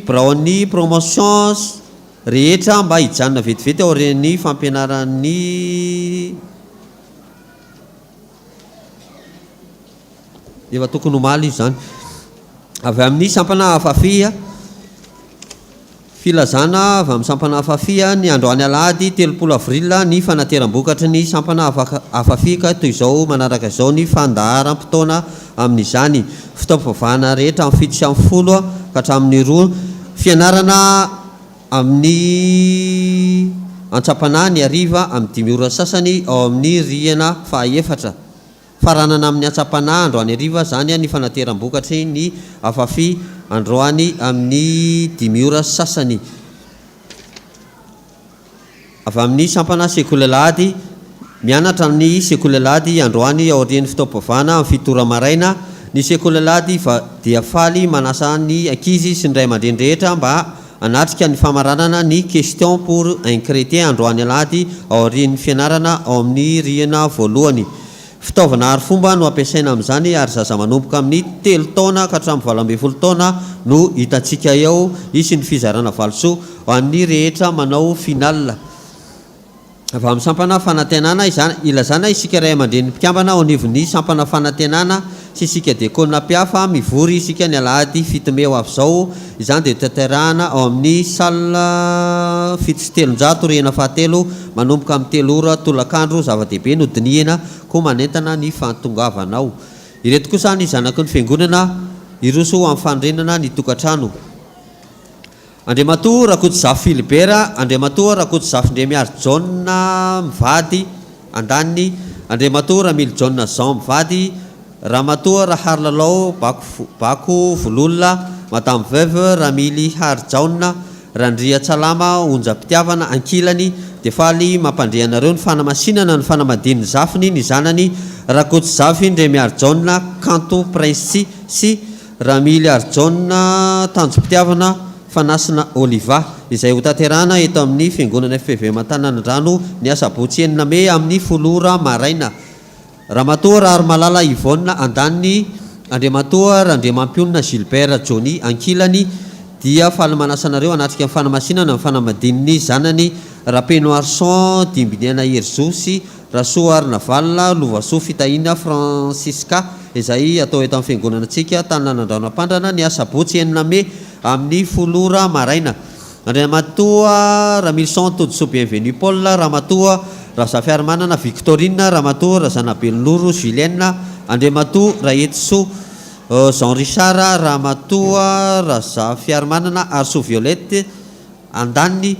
braony promotion rehetra mba hijanona vetivety ao reny fampianaran'ny efa tokony homaly izy zany avy amin'ny sampana afafia filazana avy amin'ny sampana afafia ny androany alahady 30 avrila ny fanateram-bokatry ny sampana afafika toy izao manaraka izao ny fandaharam-potoana amin'izany fotoam-pivavahana rehetra amin'ny 7 sy amin'ny 10 ka hatramin'ny 2 fianarana amin'ny antsapana ny hariva amin'ny 5 ora sasany ao amin'ny riana faha-efatra faranana amin'ny atsapana androany hariva zany ny fanateram-bokatry ny afafi androany amin'ny 5 ora sasany avy amin'ny sampana sekolelady mianatra ny sekolelady androany ao arian'ny fotoam-pivavahana amin'ny 7 ora maraina ny sekolelady dia faly manasa ny ankizy sy ny ray aman-dreny rehetra mba anatrika ny famaranana ny question pour un chrétien androany alahady ao arian'ny fianarana ao amin'ny riana voalohany fitaovana ary fomba no ampiasaina amin'izany ary zaza manomboka amin'ny 3 taona ka hatramin'ny 12 taona no hitantsika eo isy ny fizarana valosoa ho an'ny rehetra manao final avy amin'ny sampana fanantenana ilazana isika ray aman-dreny mpikambana ao anivon'ny sampana fanantenana sy isika diakonina mpiafa mivory isika ny alahady fitomeo avy zao izany dia tanterahana ao amin'ny salle fito sy telonjato rihana fahatelo manomboka amin'ny 3 ora tolakandro zava-dehibe no dinihana koa manentana ny fantongavanao. Ireto kosa ny zanaky ny fiangonana iroso amin'ny fandrenana ny tokantrano. Andriamatoa Rakotojafy Filibera, Andriamatoa Rakotojafy-Ndremiary Jauna mivady andaniny, Andriamatoa Ramily Jauna Jean mivady, Ramatoa Raharilalao Bako Vololona, Madame Veuve Ramily Hary Jauna, Randria Tsalama onjam-pitiavana ankilany, dia faly mampandrianareo ny fanamasinana ny fanamadiny zafiny ny zanany Rakotojafy Ndremiary Jauna Kanto Prince sy Ramily Hary Jauna tanjom-pitiavana Fanasina Oliva izay ho tanterahana eto amin'ny Fiangonana FPVM Taninanandrano ny asabotsy 9 Mey amin'ny 10 ora maraina. Ramatoa Raromalala Yvonne andaniny, Andriamatoa Randriamampionna Gilbert Johnny ankilany dia faly manasanareo anatrika amin'ny fanamasinana ny fanamadininy zanany Rapeno Arson Dimbiniana Herzo sy Rasoa Arnaval Lovasoa Fitahina Francisca izay atao eto amin'ny fiangonanantsika Taninanandrano Ampandrana ny asabotsy 9 Mey amin'ny 10 ora maraina. Andriamatoa Ramilson Todiso Bienvenu Paul, Ramatoa Razafy Armanana Victorine, Ramatoa Razana Belonoro Julienne, Andriamatoa Raetso Jean Richard, Ramatoa Razafy Armanana Arso Violette andaniny,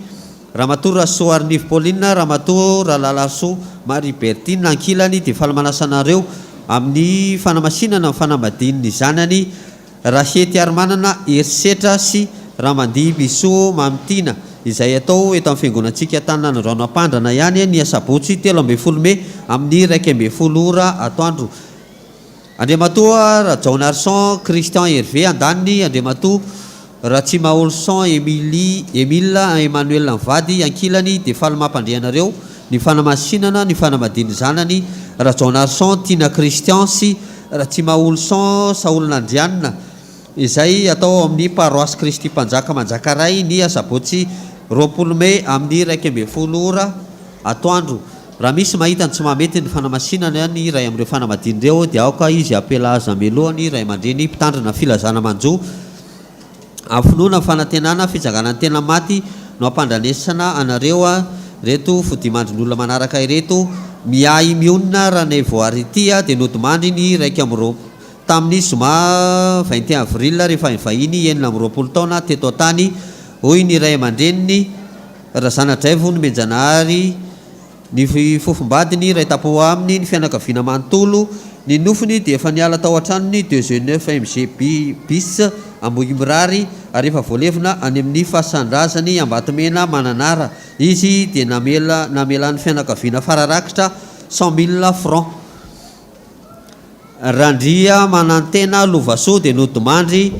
Ramatoa Rasoa Arnivo Pauline, Ramatoa Ralala Arso Marie Bertine ankilany dia faly manasanareo amin'ny fanamasinana ny fanamadininy zanany Rahety Armanana Erisetra sy Ramandi Biso Mamitina izay atao eto amin'ny fiangonantsika Taninanandrano Ampandrana ihany ny asabotsy 13 Mey amin'ny 12 ora atoandro. Andriamatoa Rajaona Arson Christian Hervé andaniny, Andriamatoa Ratsimaolson Emile Emmanuel mivady ankilany dia faly mampandrianareo ny fanamasinana ny fanamadiny zanany Rajaona Arson Tina Christian sy Ratsimaolson Saolinandrianina izay atao amin'ny paroasy Kristy Mpanjaka Manjakaray ny asabotsy 20 Mey amin'ny 12 ora atoandro. Raha misy mahita ny tsy mahamety ny fanamasinana ny ray amin'ireo fanamadinireo dia aoka izy apela aza melohany ray aman-dreny mpitandrina filazana manjo afinoana ny fanantenana fitsanganan'ny tena maty no ampandranesana anareo reto fodimandrin'olona manaraka ireto miay mionina raha nay voary ity dia nodimandry ny raiky amin'ireo tamin'ny zoma 21 avril rehefa vahiny 9 taona teto tany hoy ny ray aman-dreniny Razanadraivo ny Menjanahary ny fofombadiny ray tapo aminy ny fianakaviana manontolo ny nofony dia efa niala tao an-tranony 209 MG bis Ambohimirary ary efa voalevina any amin'ny fahasandrazany Ambatomena Mananara. Izy dia namelan'ny fianakaviana fararakitra 100,000 francs. Randria Manantena Lovasoa dia nodimandry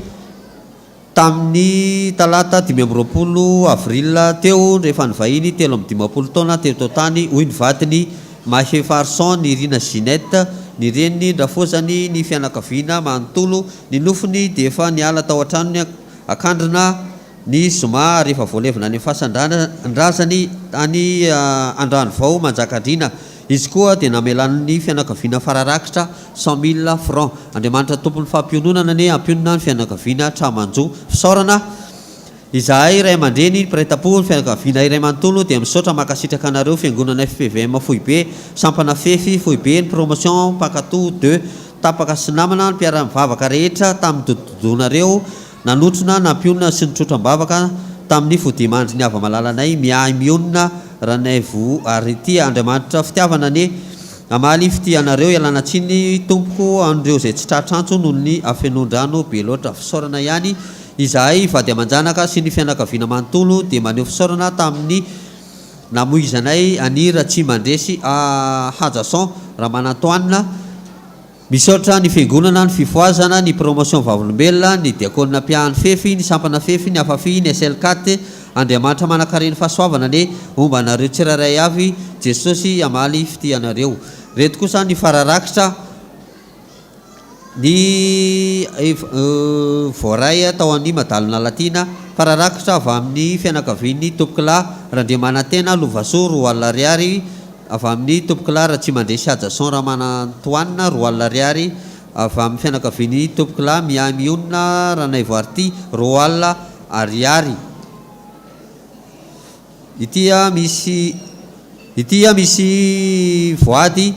tamin'ny talata 20 avril teo rehefa nivahiny 3 taona teto tany hoy ny vadiny Mahefarson ny Rina Ginette ny reniny ndrafozany ny fianakaviana manontolo ny nofony dia efa niala tao an-tranony akandrina ny zoma rehefa voalevina any fahasandrazany tany Andrano Vao Manjakadrina. Izy koa dia namelan'ny fianakaviana fararakitra 100,000 francs. Andriamanitra tompon'ny fampiononana ny ampionona ny fianakaviana tramanjo fisaorana. Izahay ray aman-dreny mpiray-tampo ny fianakaviana iray manontolo dia misaotra makasitraka anareo Fiangonana FPVM Foibe, Sampana Fefy Foibe, ny promotion Pakato 2 tapaka sy namana ny mpiara-mivavaka rehetra tamin'ny dodonareo nanotrona nampionona sy nitrotram-bavaka tamin'ny fodimandry ny ava-malalanay miahy mionona ranay vo ary ity Andriamanitra fitiavana ny amaly fitianareo ialana tsiny tompoko an'ireo izay tsy tratrantso noho ny afenondrano be loatra fisaorana ihany. Izahay vady aman-janaka sy ny fianakaviana manontolo dia maneho fisaorana tamin'ny namoizanay anira tsy mandresy Hajason Ramanantoanina. Misaotra ny fiangonana ny fifoazana ny promotion vavolombelona ny diakonina mpiahany fefy ny sampana fefy ny afafi ny SL4 Andriamanitra manakareny fahasoavana ny omba anareo tsiraray avy Jesosy amaly fitianareo. Reto kosa ny fararakitra ny voaray tao amin'ny Madalina Latina fararakitra avy amin'ny fianakaviany Tompokila Randriamanantena Lovasoa roa alina ariary avy amin'ny Tompokila Raha tsy mandresy Hajason Ramanantoanina roa alina ariary avy amin'ny fianakaviany tompokolahy miaonina ranay voarity roa alina ariary. Itya misy voady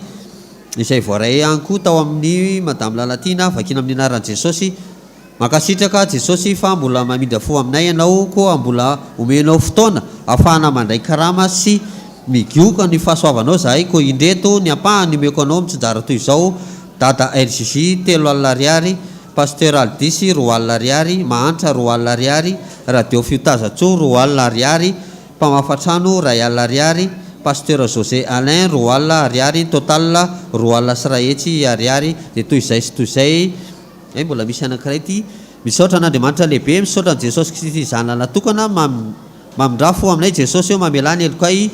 izay voaray ihany koa tao amin'ny madame Lalatina vakina amin'ny anaran'i Jesosy. Makasitraka Jesosy fa mbola mamindra fo aminay ianao koa mbola omenao fotoana ahafahana mandray karama sy migioka ny fahasoavanao zahay koa indreto ny ampahany omeko anao mitsinjara toy izao: dada RGJ 3 alina ariary, pasteur Aldisy 2 alina ariary, mahantra 2 alina ariary, radio Fiotazatso 2 alina ariary, mpamafatrano 2 alina ariary, pasteur José Alain 2 alina ariary, total 2 alina sy ray hetsy ariary. Dia toy izay sy toy izay mbola misy anankiray ty misaotra an'Andriamanitra lehibe, misaotra ny Jesosy Kristy zanany natokana mamindrafo aminay Jesosy eo mamelany elokay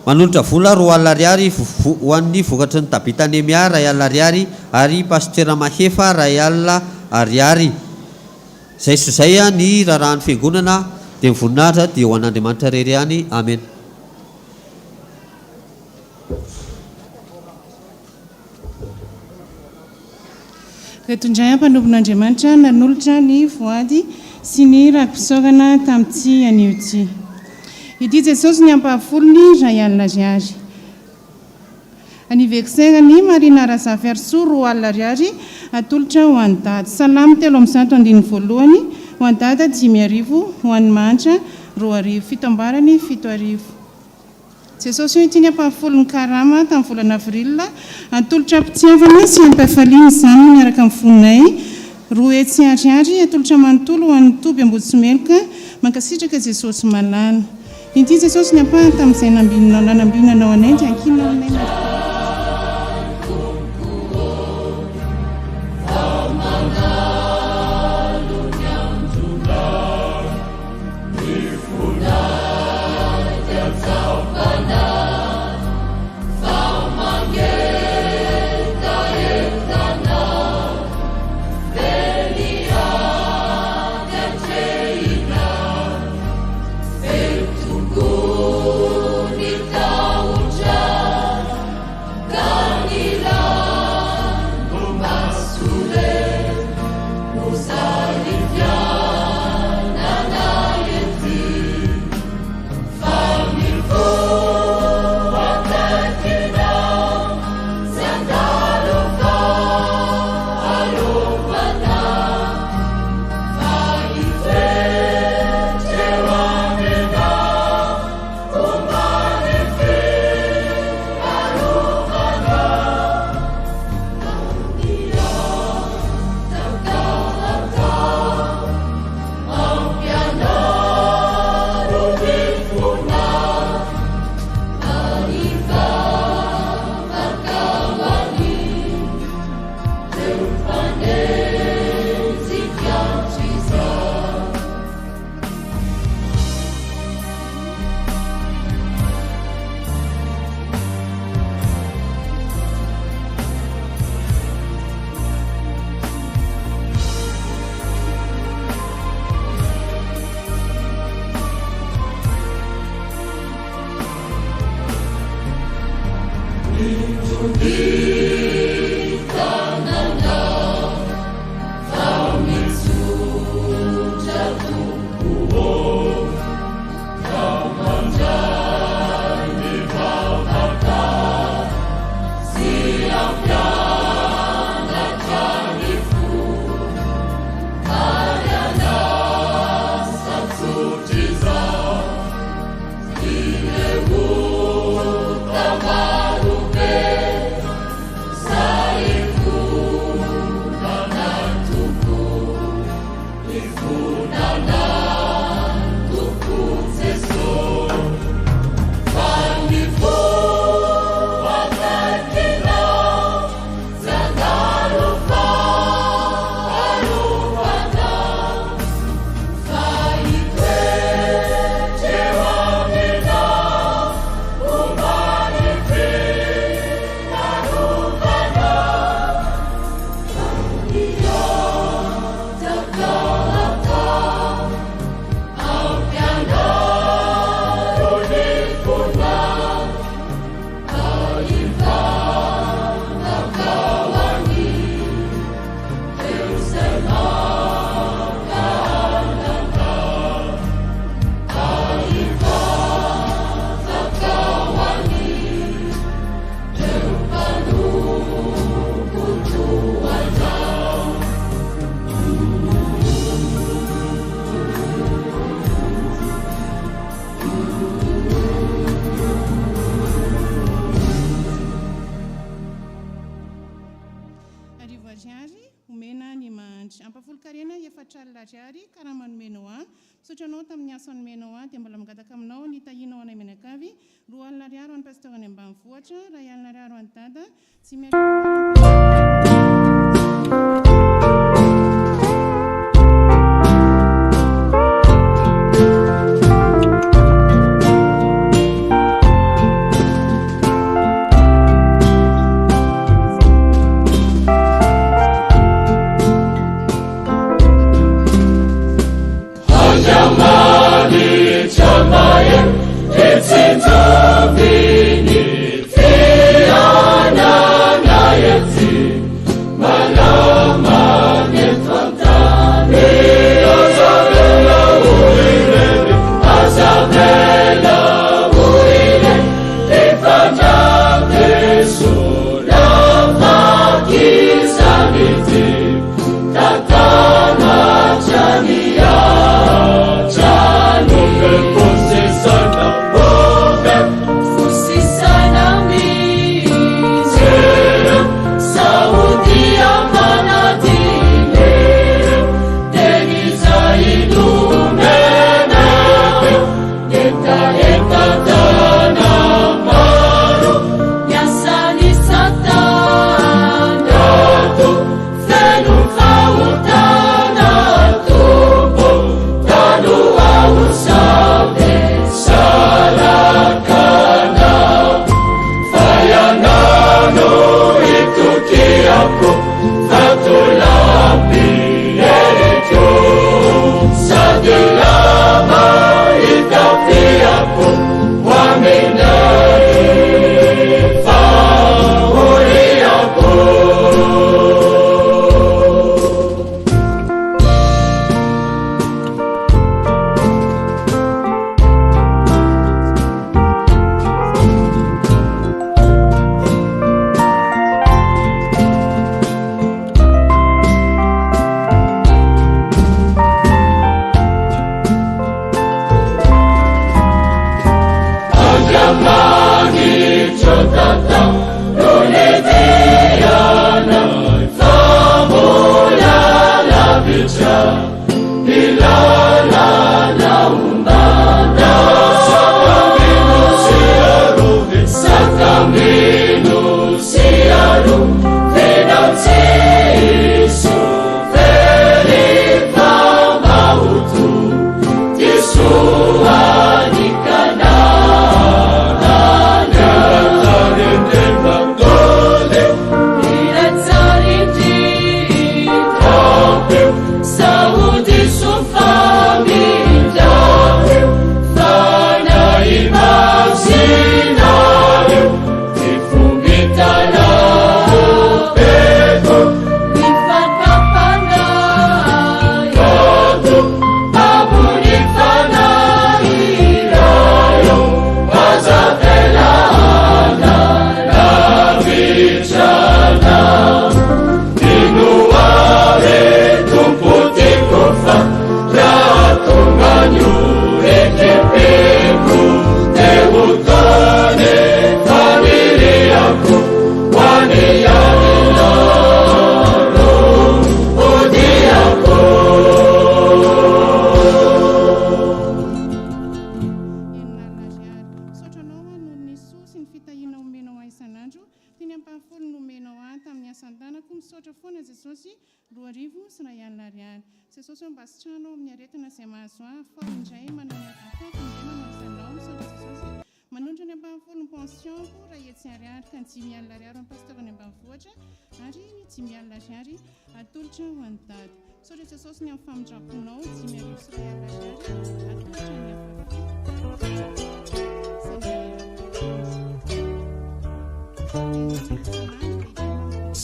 manolotra vola 2 alina ariary ho an'ny vokatry ny Tabitanemia 2 alina ariary ary pasteur Mahefa 2 alina ariary. Zay sy zay ny rarahan'ny fiangonana dia mivoninahitra dia ho an'Andriamanitra rery ihany. Amen. Retondray mpanompon'Andriamanitra nanolotra ny voady sy ny rakom-pisaogana tamin'ity anioty. Ity Jesosy ny ampahafolony 2 alina ariary. Anniversaire-ny Marina Razafy Arso 2 alina ariary atolotra ho an'ny dady. Salamy 3:1 ho an'ny dada 5,000, ho an'ny mantra 2,000, fitambarany 7,000. Jesosy ity ny ampahafolony karama tamin'ny volana avril atolotra mpitiavana sy ampahafaliany izany miaraka amin'ny fonay 2 hetsy ariary atolotra manontolo ho an'ny Toby Amboditsimeloka mankasitraka Jesosy malala. Ity Jesosy ny ampahany tamin'izay nanambinanao anay dia ankinao anay ariary omena ny mandry ampafolo-karena 4 alina ariary karaha manomenao misaotra anao tamin'ny asa nomenao dia mbola mangataka aminao ny tahinao anay menakavy 2 alina ariary ho an'ny pasteur any ambanivohitra 2 alina ariary ho an'ny dada tsy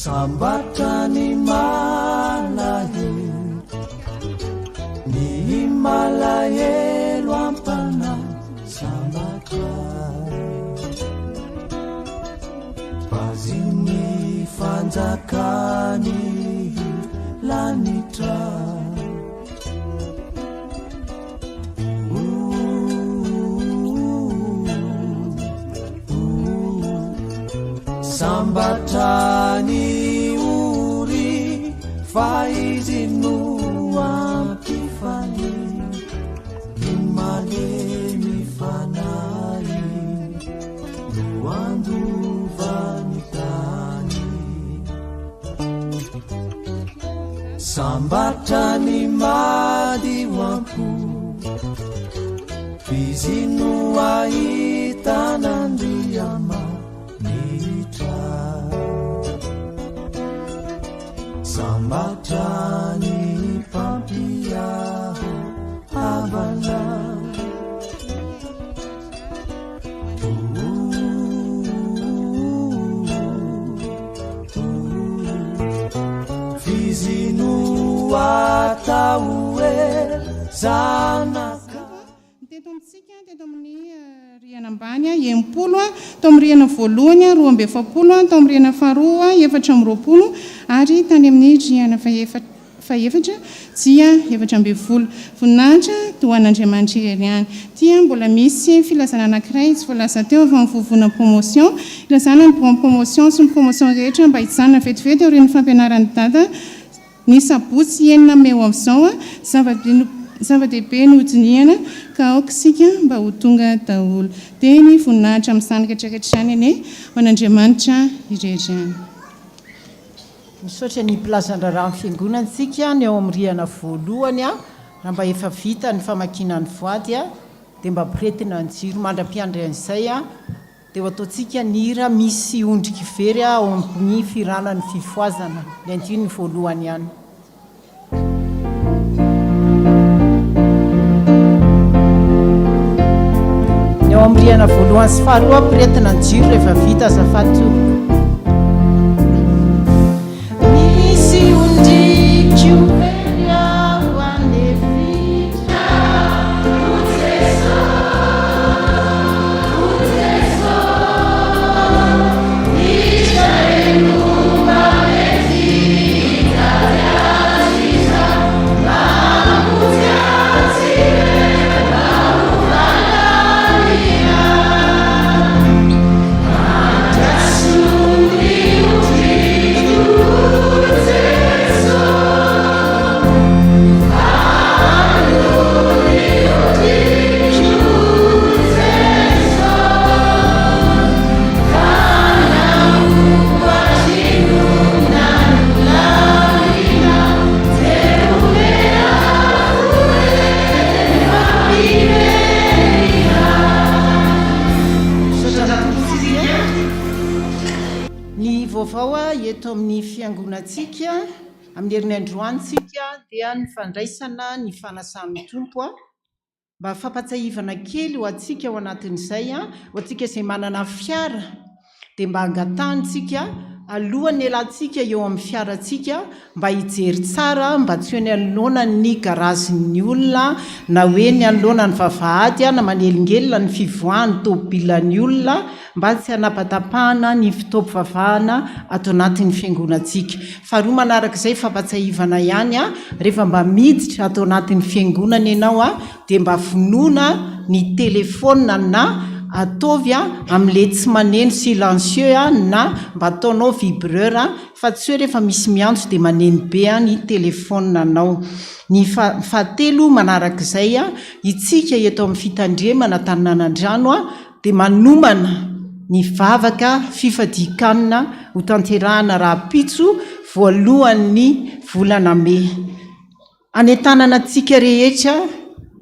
Sambatani malahi ni malaye luampana sambata bazini fanjakani lanitra sambatani uri fa izy no ampifany no malemy fanay no andovany tany sambatra ny mady hoampo izy no ahitanandriamanitra sambatra ny FPVM fizy no atao hoe zanaka teto amitsika teto amin'ny riana ambany empolo tao amin'ny riana voalohany 27 tao amin'ny riana faharoa 420 ary tany amin'ny riana faefatra dia 720 voninahitra toan'Andriamanitra irery tia mbola misy filazana anankiray tsy voalaza teo avy amin'ny vovona promotion ilazana ny promotion sy ny promotion rehetra mba hijanona vetivety ao ireny fampianaran'ny dada ny sabotsy enina meo amin'izao zava-dehibe ny hodiniana ka aokisika mba ho tonga daholo dia ny voninahitra amin'izany rehetrarehetra izany eny ho an'Andriamanitra irery misaotra ny plazandraraha amin'ny fiangonantsika ny ao amin'ny riana voalohany raha mba efa vita ny famakinany voady dia mba mpiretina ny jiro mandram-piandran'izay dia ho ataontsika ny hira misy ondrika ivery ao amin'ny firanany fifoazana ny andio ny voalohany ihany ny ao amin'ny riana voalohany sy faharoa mpiretina ny jiro rehefa vita azafato eto amin'ny fiangonatsika amin'ny herin'ny androantsika dia ny fandraisana ny fanasan'ny tompo mba fampatsahivana kely ho atsika ao anatin'izay ho atsika izay manana fiara dia mba angatantsika alohan'ny elantsika eo amin'ny fiaratsika mba hijery tsara mba tsy hoe ny anoloana ny garazin'ny olona na hoe ny anoloana ny vavahady na manelingelina ny fivoahany tomobilan'ny olona mba tsy hanapatapahana ny fitaopovavahana ato anatin'ny fiangonantsika faharoa manarak'izay fampatsahivana ihany rehefa mba miditra ato anatin'ny fiangonana ianao dia mba vonoana ny telefona na ataovy amin'le tsy maneno silencieux na mba ataonao vibreur fa tsy hoe rehefa misy miantso dia maneno be ny telefona anao ny fahatelo manarak'izay itsika eto amin'ny fitandremana Taninanandrano dia manomana ny vavaka fifadikanina ho tanterahana raha-pitso voalohan'ny volana May anentanana antsika rehetra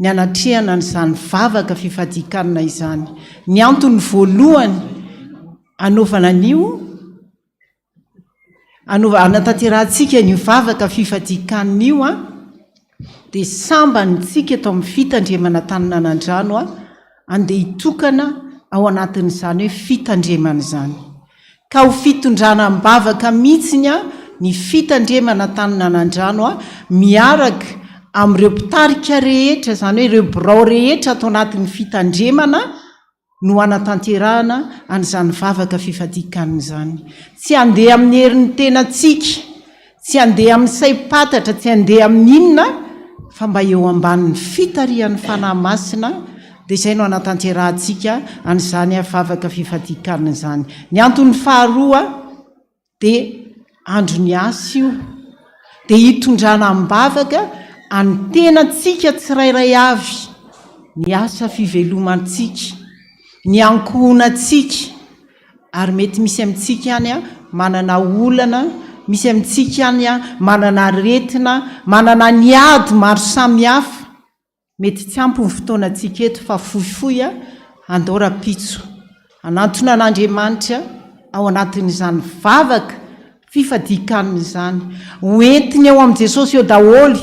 ny anatrehana n'izany vavaka fifadikanina izany ny antony voalohany anaovana anio anatanterantsika ny vavaka fifadikanina io dia sambanitsika eto amin'ny fitandremana Taninanandrano andeha hitokana ao anatin'izany hoe fitandremana izany ka ho fitondrana mbavaka mihitsiny ny fitandremana Taninanandrano miaraka amin'ireo mpitarika rehetra izany hoe ireo birao rehetra atao anatin'ny fitandremana no anatanterahana an'izany vavaka fifadikanina izany tsy handeha amin'ny herin'ny tenantsika tsy handeha amin'ny saim-patatra tsy handeha amin'ny inona fa mba eo ambanin'ny fitarihan'ny fanahy masina dia izay no anatanterantsika an'izany vavaka fifadikanina izany ny antony faharoa dia andro ny asy io dia hitondrana ambavaka antenantsika tsirairay avy ny asa fivelomantsika ny ankohonantsika ary mety misy amintsika any a manana olana misy amintsika any a manana retina manana ny ady maro samihafa mety tsy ampy ny fotoanantsika eto fa fohifohy a andao rapitso anantona an'Andriamanitra ao anatin'izany vavaka fifadikan'izany hoentiny ao amin'i Jesosy eo daholy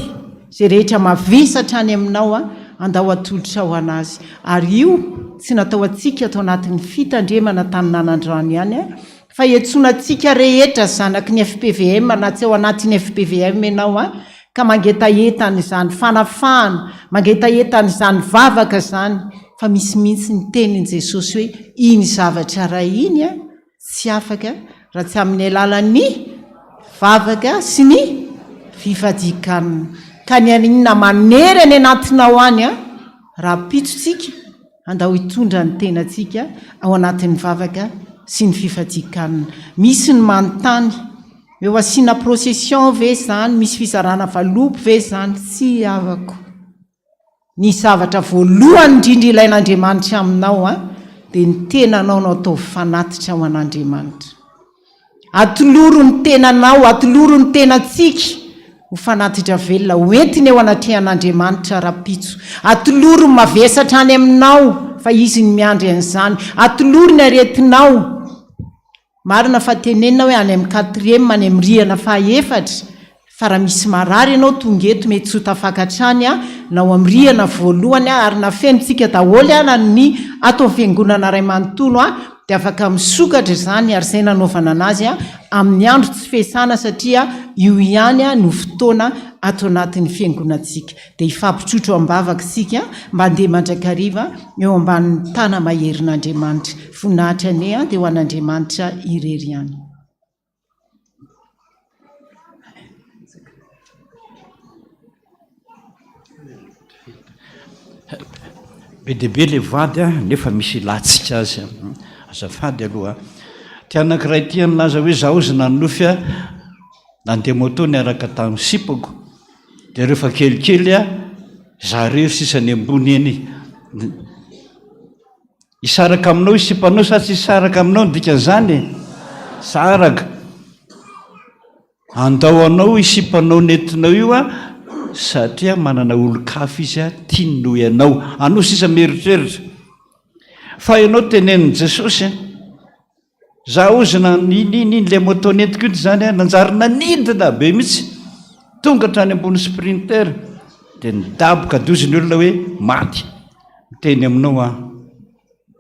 zay rehetra mavisatra any aminao a andao atolotra ho anazy ary io tsy natao atsika atao anatin'ny fitandremana Taninanandrano ihany a fa iantsonantsika rehetra zanaky ny FPVM na tsy ao anatin'ny FPVM ianao a ka mangetaentan'izany fanafahana mangetaentan'izany vavaka zany fa misy mihitsy ny tenin' Jesosy hoe iny zavatra ray iny a tsy afaka raha tsy amin'ny alalan'ny vavaka sy ny fifadikanana ka ny aninona manery any anatinao any a raha pitsontsika andao hitondra ny tenantsika ao anatin'ny vavaka sy ny fifadikanana misy ny manontany eo asiana procession ve zany misy fizarana valopy ve zany tsy avako ny zavatra voalohany indrindra ilain'Andriamanitra aminao a dia ny tenanao no atao fanatitra ho an'Andriamanitra atoloro ny tenanao atoloro ny tenantsika ho fanatitra velona hoentiny eo anatrehan'Andriamanitra rapitso atoloro ny mavesatra any aminao fa izy ny miandry an'izany atoloro ny aretinao marina fa tenenina hoe any amin'ny 4e any amin'ny rihana fahaefatra fa raha misy marary ianao tonga eto mety tsy ho tafakatrany a na ao amin'ny rihana voalohany a ary na fenontsika daholy a na ny atao Fiangonana ray manontolo a dia afaka misokatra izany ary izay nanaovana anazy a amin'ny andro tsy fesana satria io ihany a no fotoana ato anatin'ny fiangonantsika dia ifampitrotro ambavaka sika mba handeha mandrakariva eo ambanin'ny tana maherin'Andriamanitra voninahitra ane a dia ho an'Andriamanitra irery ihany be deaibe le vady a nefa misy latsika azy azafady aloha tia anankiray tia nilaza hoe zaho ozy nanofy a nandeha moto niaraka tamin'ny sipako dia rehefa kelikely a zareo sisany ambony eny isaraka aminao isipanao sa tsy isaraka aminao dikan'izany saraka andao anao isipanao nentinao io a satria manana olo-kafa izy a tiany noho ianao anao sisa mieritreritra fa ianao tenenin'i Jesosy za ozy na nininy le motonetiko ity zany a nanjary nanidina be mihitsy tonga hatrany ambony sprinter dia nidaboka doziny olona hoe maty miteny aminao a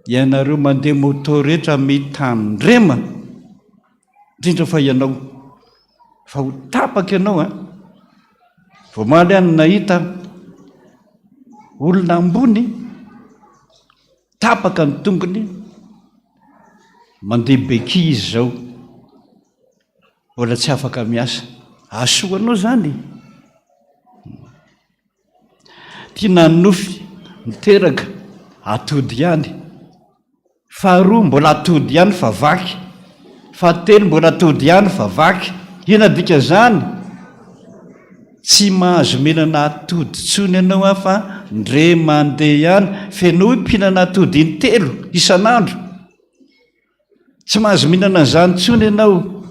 ianareo mandeha moto rehetra mitandrema indrindra fa ianao fa ho tapaka ianao a voamaly any nahita olona ambony tapaka ny tongony mandeha beki izy zao mbola tsy afaka miasa asoanao zany tia nanofy miteraka atody ihany faharoa mbola atody ihany fa vaky fahatelo mbola atody ihany fa vaky ina dika zany tsy mahazo minana atody tsony ianao a fa ndre mandeha ihany fenao mpinana atody intelo isan'andro tsy mahazo minana an'izany tsony ianao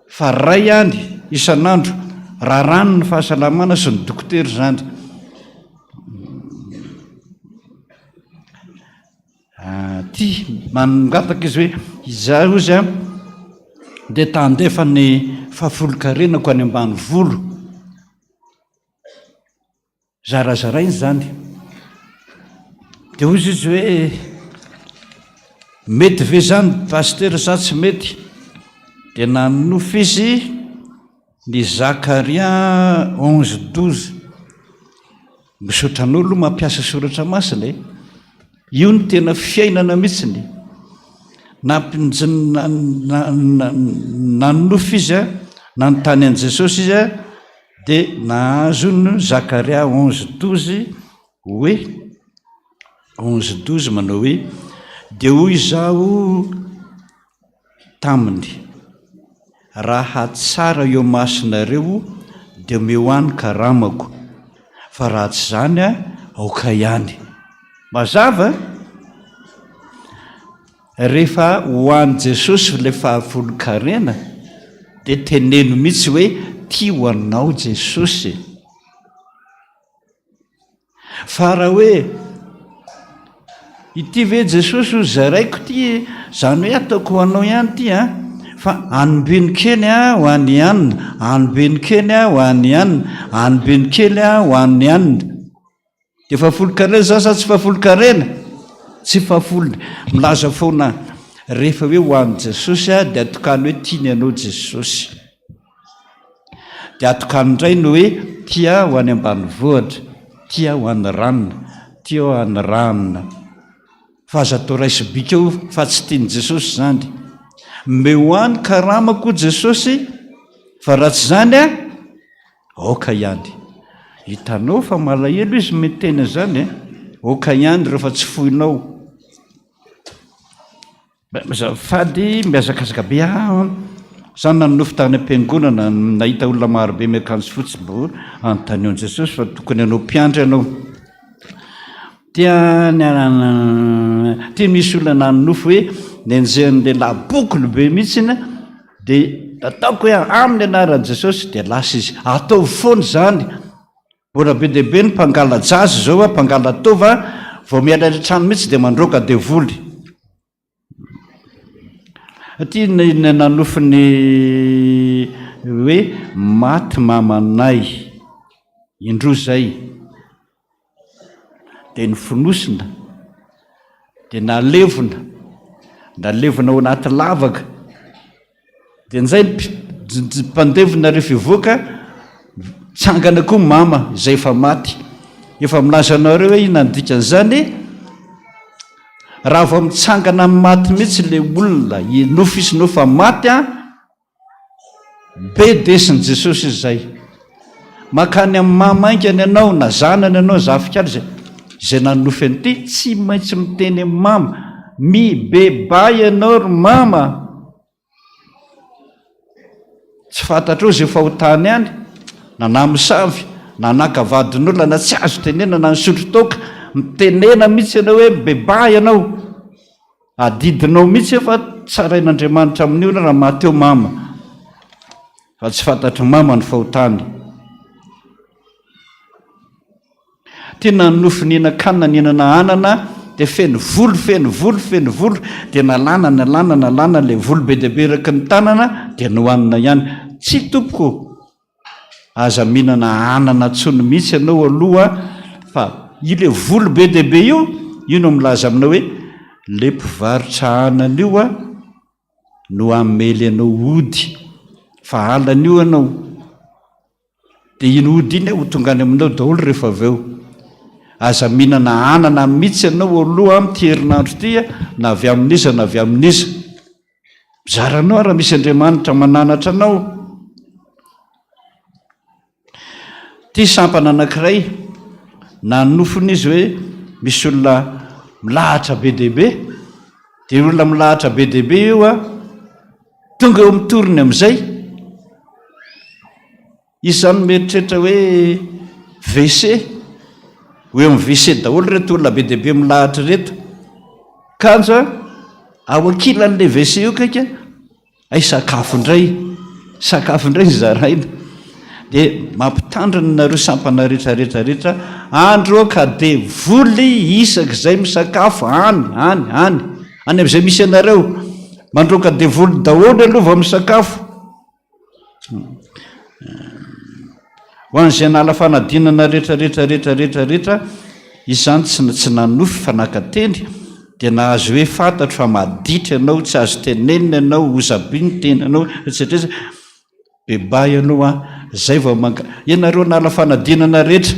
fa ray ihany isan'andro raha rano ny fahasalamana sy ny dokotera zany ty mangataka izy hoe iza ozy a dia tandefa ny fahafolo-karenako any ambany volo zarazarainy zany dia ozy izy hoe mety ve zany paster sa tsy mety dia nanofy izy ny Zakaria 11:12 misotran'olo mampiasa soratra masina io ny tena fiainana mihitsiny nanofy izy a nanontany an' Jesosy izy a dia nahazo ny Zakaria 11:12 hoe 11:12 manao hoe dia hoy izaho taminy raha tsara eo masinareo dia mehoany karamako fa raha tsy zany a aoka ihany. Mazava rehefa hoany Jesosy le fahafolon-karena dia teneno mihitsy hoe tia ho anao Jesosy. Fa raha hoe ity ve Jesosy ho zaraiko ty zany hoe ataoko ho anao ihany ty a, fa anombeny kely a ho any ihanina, anombeny kely a ho any ihanina, anombeny kely a ho any ihanina. Dia fahafolon-karena za sa tsy fahafolon-karena? Tsy fahafolo. Milaza foana rehefa hoe ho any Jesosy a dia atokany hoe tiany anao Jesosy. Dia atokany indray no hoe tia ho any ambanivohitra, tia ho any ranona, tia ho any ranona. Fa aza atao raisy bika eo fa tsy tiany Jesosy zany. Mehoany karamako Jesosy, fa raha tsy zany a aoka ihany. Hitanao fa malahelo izy miteny zany aoka ihany rehefa tsy fohinao. Fady miazakazaka be zany nanofy tany am-piangonana, nahita olona marobe miakanjo fotsy mbo anontanion Jesosy fa tokony anao mpiandry ianao. Tia misy olona nanofy hoe nenjehan'le labokolo be mihitsy dia ataoko hoe amin'ny anaran'i Jesosy dia lasa izy. Atao foana zany. Mbola be dia be ny mpangala jazy zao a, mpangala tova vao miala le trano mihitsy dia mandroaka dia voly. Aty nanofy ny hoe maty mamanay indroa zay dia nyfonosina dia nalevona ao anaty lavaka dia nizay mpandevona rehefa ivoaka tsangana koa mama izay efa maty. Efa milaza anareo hoe ina dikan'izany, raha vao mitsangana maty mihitsy le olona nofy izy no fa maty a, be desin'i Jesosy izay. Makany amin'ny mamaingany ianao na zanany ianao zafika zay nanofy an'ity, tsy maintsy miteny amin'ny mama, mibeba ianao ry mama. Tsy fantatrao izay fahotany ihany, na namisavy na nakavadin'olona na tsy azo tenena na nisotro toka, mitenena mihitsy ianao hoe beba ianao, adidinao mihitsy efa tsarain'Andriamanitra amin'ny olona raha mateo mama, fa tsy fantatry mama ny fahotany. Tena nofy nihinan-kanina nihinana anana dia feno volo dia nalana le volo be dia be eraky ny tanana dia nohanina ihany. Tsy tompoko, aza mihinana anana tsony mihitsy ianao aloha, fa ile volo be dia be io no milaza aminao hoe le mpivarotra anana io a no amely anao ody, fa alana io ianao. Dia iny ody iny ho tonga any aminao daholo rehefa avy eo. Aza mihinana anana mihitsy ianao aloha amin'ity herinandro ity na avy amin'iza na avy amin'iza. Mizaranao raha misy Andriamanitra mananatra anao. Ty sampana anankiray nanofon'izy hoe misy olona milahatra be dia be, dia olona milahatra be dia be io a tonga eo amin'ny torony amin'izay. Izy zany mieritreritra hoe WC, hoe amin'ny WC daholo reto olona be dia be milahatra reto. Kanja ao ankilan'le WC io kaika ay sakafo indray zaraina. Dia mampitandrina nareo sampana rehetrarehetra, andro ka dia voly isak'izay misakafo any amin'izay misy anareo, mandroaka dia voly daholo aloha vao misakafo. Ho an'izay nala fanadinana rehetrarehetra izany tsy nanofy fa nakateny, dia nahazo hoe fantatro fa maditra ianao, tsy azo tenenina ianao, ozaby ny tena ianao etsetera. Beba ianao a, zay vao ianareo nala fanadinana rehetra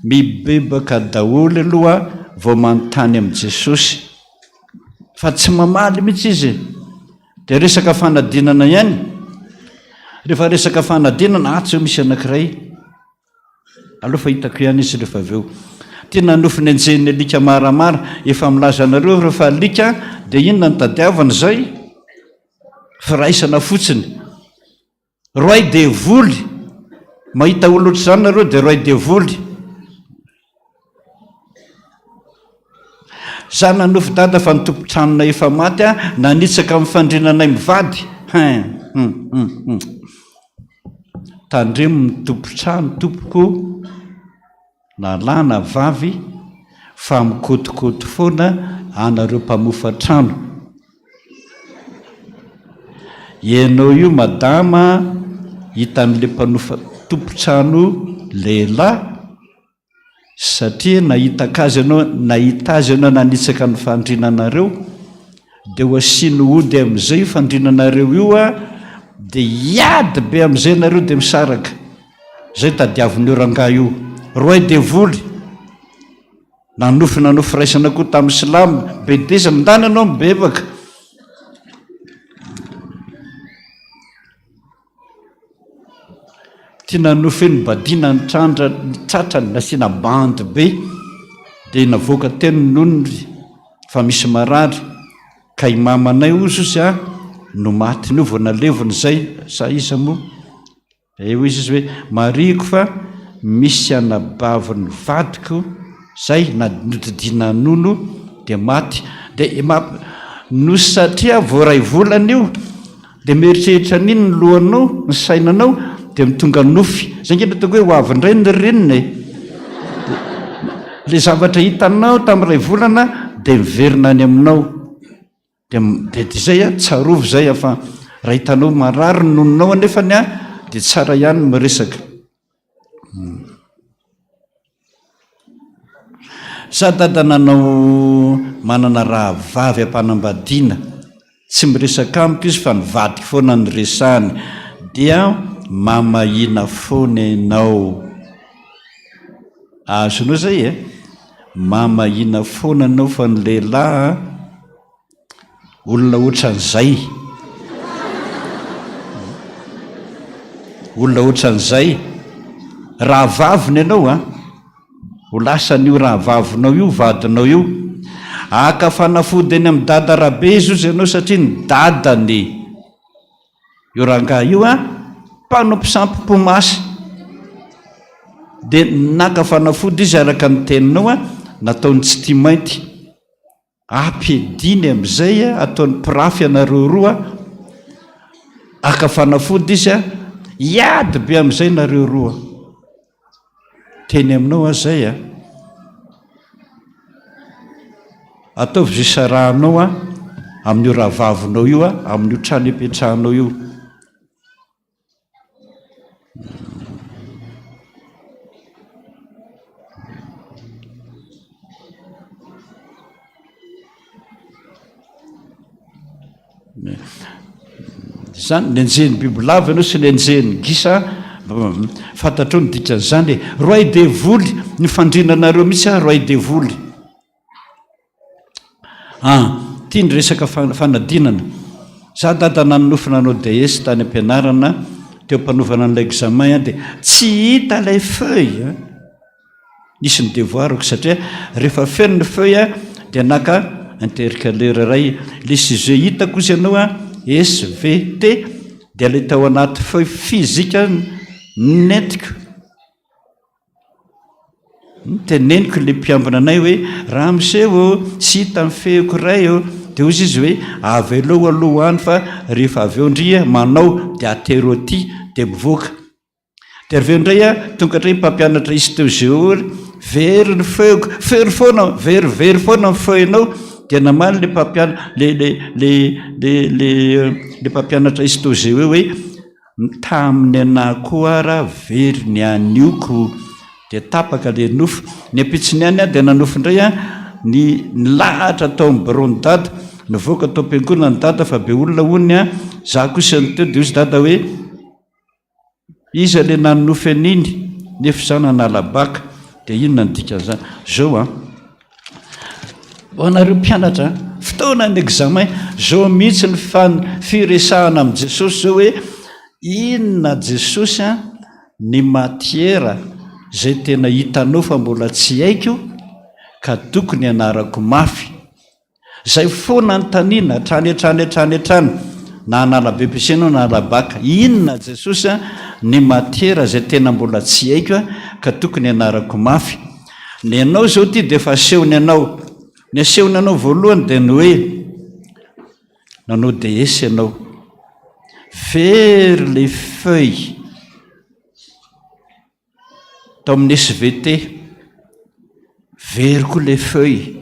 mibebaka daholo aloha vao manontany amin'i Jesosy, fa tsy mamaly mihitsy izy. Dia resaka fanadinana ihany, rehefa resaka fanadinana atsy eo misy anankiray aloha fa hitako ihany izy rehefa avy eo. Tena nofiny anjeny alika maramara, efa milaza anareo rehefa alika dia inona ny tadiavana zay? Firaisana fotsiny. Roay dia voly, mahita olo oatra zany nareo dia roay devoly za nanofy dada fa nitompontranona efa maty a nanitsaka amin'ny fandrinanay mivady tandremo nitompotrano tompoko nalàna vavy fa mikotokoto foana anareo mpamofa trano ianao io madama hitan'le mpanofa tompotrano lehilahy satria nahita azy ianao nanitsaka ny fandrinanareo dia ho asiany ody amin'izay fandrinanareo io a dia hiady be amin'izay nareo dia misaraka zay tadiavin'io rangahy io roay devoly nanofy raisana koa tamin'ny silamo be desa mindany anao mibebaka tia nanofy ny badina ny tratrany nasiana bandy be dia navoaka teny nonony fa misy marary ka imamanay ozy izy a no maty ny io vao nalevony zay sa iza moa eo izy hoe mariako fa misy anabaviny vadiko zay nodidina nono dia maty dia no satria voaray volana io dia mieritreritra n'iny ny lohanao ny sainanao dia mitonga nofy zay nge ataoko hoe ho avindray ny renina le zavatra hitanao tamin'ny ray volana dia miverina any aminao dia zay a tsarovy zay a fa raha hitanao marary ny nononao anefany a dia tsara ihany miresaka sa dada nanao manana raha vavy ampanambadiana tsy miresaka amiko izy fa nivadiky foana ny resahany dia mamahina foana ianao azonao zay mamahina foana anao fa ny lehilahy olona ohatran'izay olona ohatran'izay raha vaviny ianao ho lasan'io raha vavinao io vadinao io aka fanafody eny amin'ny dada rabe izy ozy ianao satria ny dadany io rangahy io mpanao mpisampy-pomasy dia naka fanafody izy araka ny teninao nataony tsy tia mainty ampidiny amin'izay ataony pirafy anareo roa aka fanafody izy hiady be amin'izay nareo roa teny aminao zay ataovy zay sarahanao amin'io raha vavinao io amin'io trano ipetrahanao io zany ny anjehany bibilava ianao sy ny anjehany gisa fantatrao ny dikan'izany roay devoly ny fandrinanareo mihitsy roay devoly tia ny resaka fanadinana za dada nanofina anao DS tany ampianarana teo mpanovana n'ilay examen dia tsy hita ilay feuille nisy ny devoirako satria rehefa feno ny feuille dia naka intercalaire ray le sujet hitako izy ianao SVT dia ilay tao anaty feuille fizika netiko teneniko le mpiambina anay hoe raha miseho tsy hita ny feoko ray dia ozy izy hoe avy aloha aloha any fa rehefa avy eo ndria manao dia atero aty dia mivoaka dia avy eo indray tonga hatray mpampianatra izy teo géory very ny feoko fery foana verivery foana ny feuillenao dia namany le mpampianatra le mpampianatra izy teo géo hoe taminy anahy koa raha very ny anioko dia tapaka le nofo ny ampitsiny any dia nanofo indray ny lahatra tao amin'ny baron dada nivoaka tao am-piangonana ny dada fa be olona oniny za kosany teo dia izy dada hoe iza le nanofy an'iny nefa za nanalabaka dia inona ny dikan'izany zao ho anareo mpianatra fotoana ny examen zao mihitsy ny firesahana amin'i Jesosy zao hoe inona Jesosy ny matiera zay tena hitanao fa mbola tsy haiko ka tokony anarako mafy zay foana ny tanina hatrany na analabe ampiasainao na alabaka inona jesosy a ny matiera zay tena mbola tsy haiko a ka tokony anarako mafy ny ianao zao ty de efa asehony anao ny asehony anao voalohany de ny hoe nanao DS ianao very le feuille tao amin'ny SVT very koa le feuille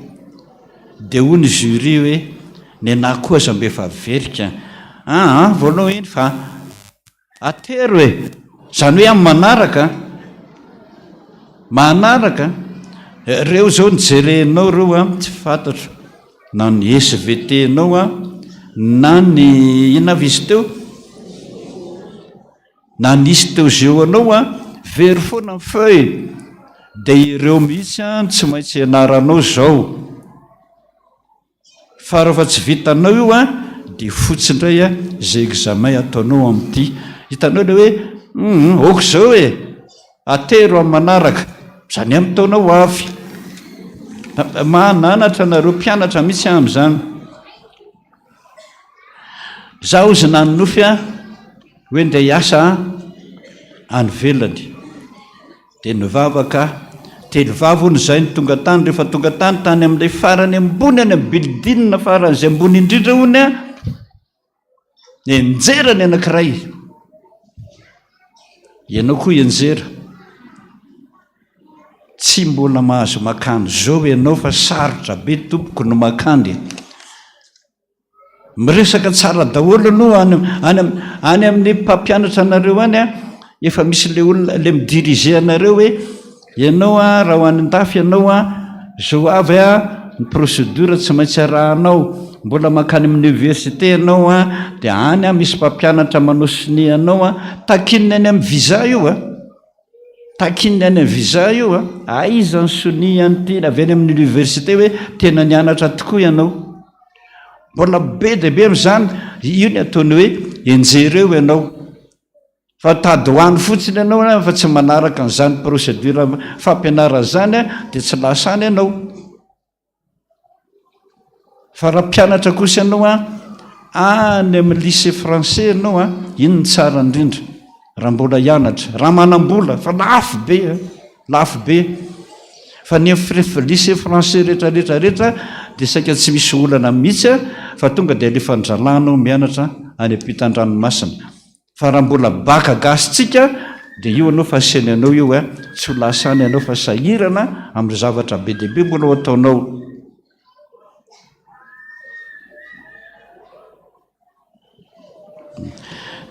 de ho ny jury hoe ny anahy koa aza mbe efa verika voanao iny fa atery hoe zany hoe amin'ny manaraka reo zao nijerenao reo a tsy fantatro na ny SVT nao a na ny ina visy teo na nisy teo zeo anao a very foana ny feuille de ireo mihitsy a tsy maintsy anaranao zao fa rehefa tsy vitanao io a de fotsindray a zay examen ataonao am'ty hitanao le hoe oko zao hoe atero amin'ny manaraka zany amin'ny taonao avy mananatra nareo mpianatra mihitsy am'zany za ozy nanonofy a hoe nde hiasa any velany de nivavaka telo vavony zay ny tonga tany rehefa tonga tany tany amin'ilay farany ambony any amin'ny bildinina faran'izay ambony indrindra hony a enjerany anankiray ianao koa enjera tsy mbola mahazo makany zao ianao fa sarotra be tompoko no makany miresaka tsara daholo no any amin'ny mpampianatra anareo any a efa misy le olona le midirize anareo hoe ianao a raha ho any andafy ianao a zao avy a ny procédure tsy maintsy arahanao mbola makany amin'ny université ianao a de any a misy mpampianatra manao sini anao a takininy any amin'ny visa io a takininy any amin'ny visa io a aiza ny soni any ty avy any amin'ny université hoe tena nianatra tokoa ianao mbola be de be am'zany io ny ataony hoe enjereo ianao fa tady hoany fotsiny ianao fa tsy manaraka n'zany procédure fampianara zany a de tsy lasany ianao fa raha mpianatra kosa ianao a any amin'ny lycée français ianao a iny ny tsara indrindra raha mbola hianatra raha manam-bola fa lafo be fa ny lycée français rehetrarehetrarehetra de saika tsy misy olana mihitsy a fa tonga de alefa ndralanao mianatra any ampitan-dranomasina fa raha mbola baka gasitsika de io anao fa aseny anao io a tsy ho lasany ianao fa sahirana amin'ny zavatra be dehibe mbola ho ataonao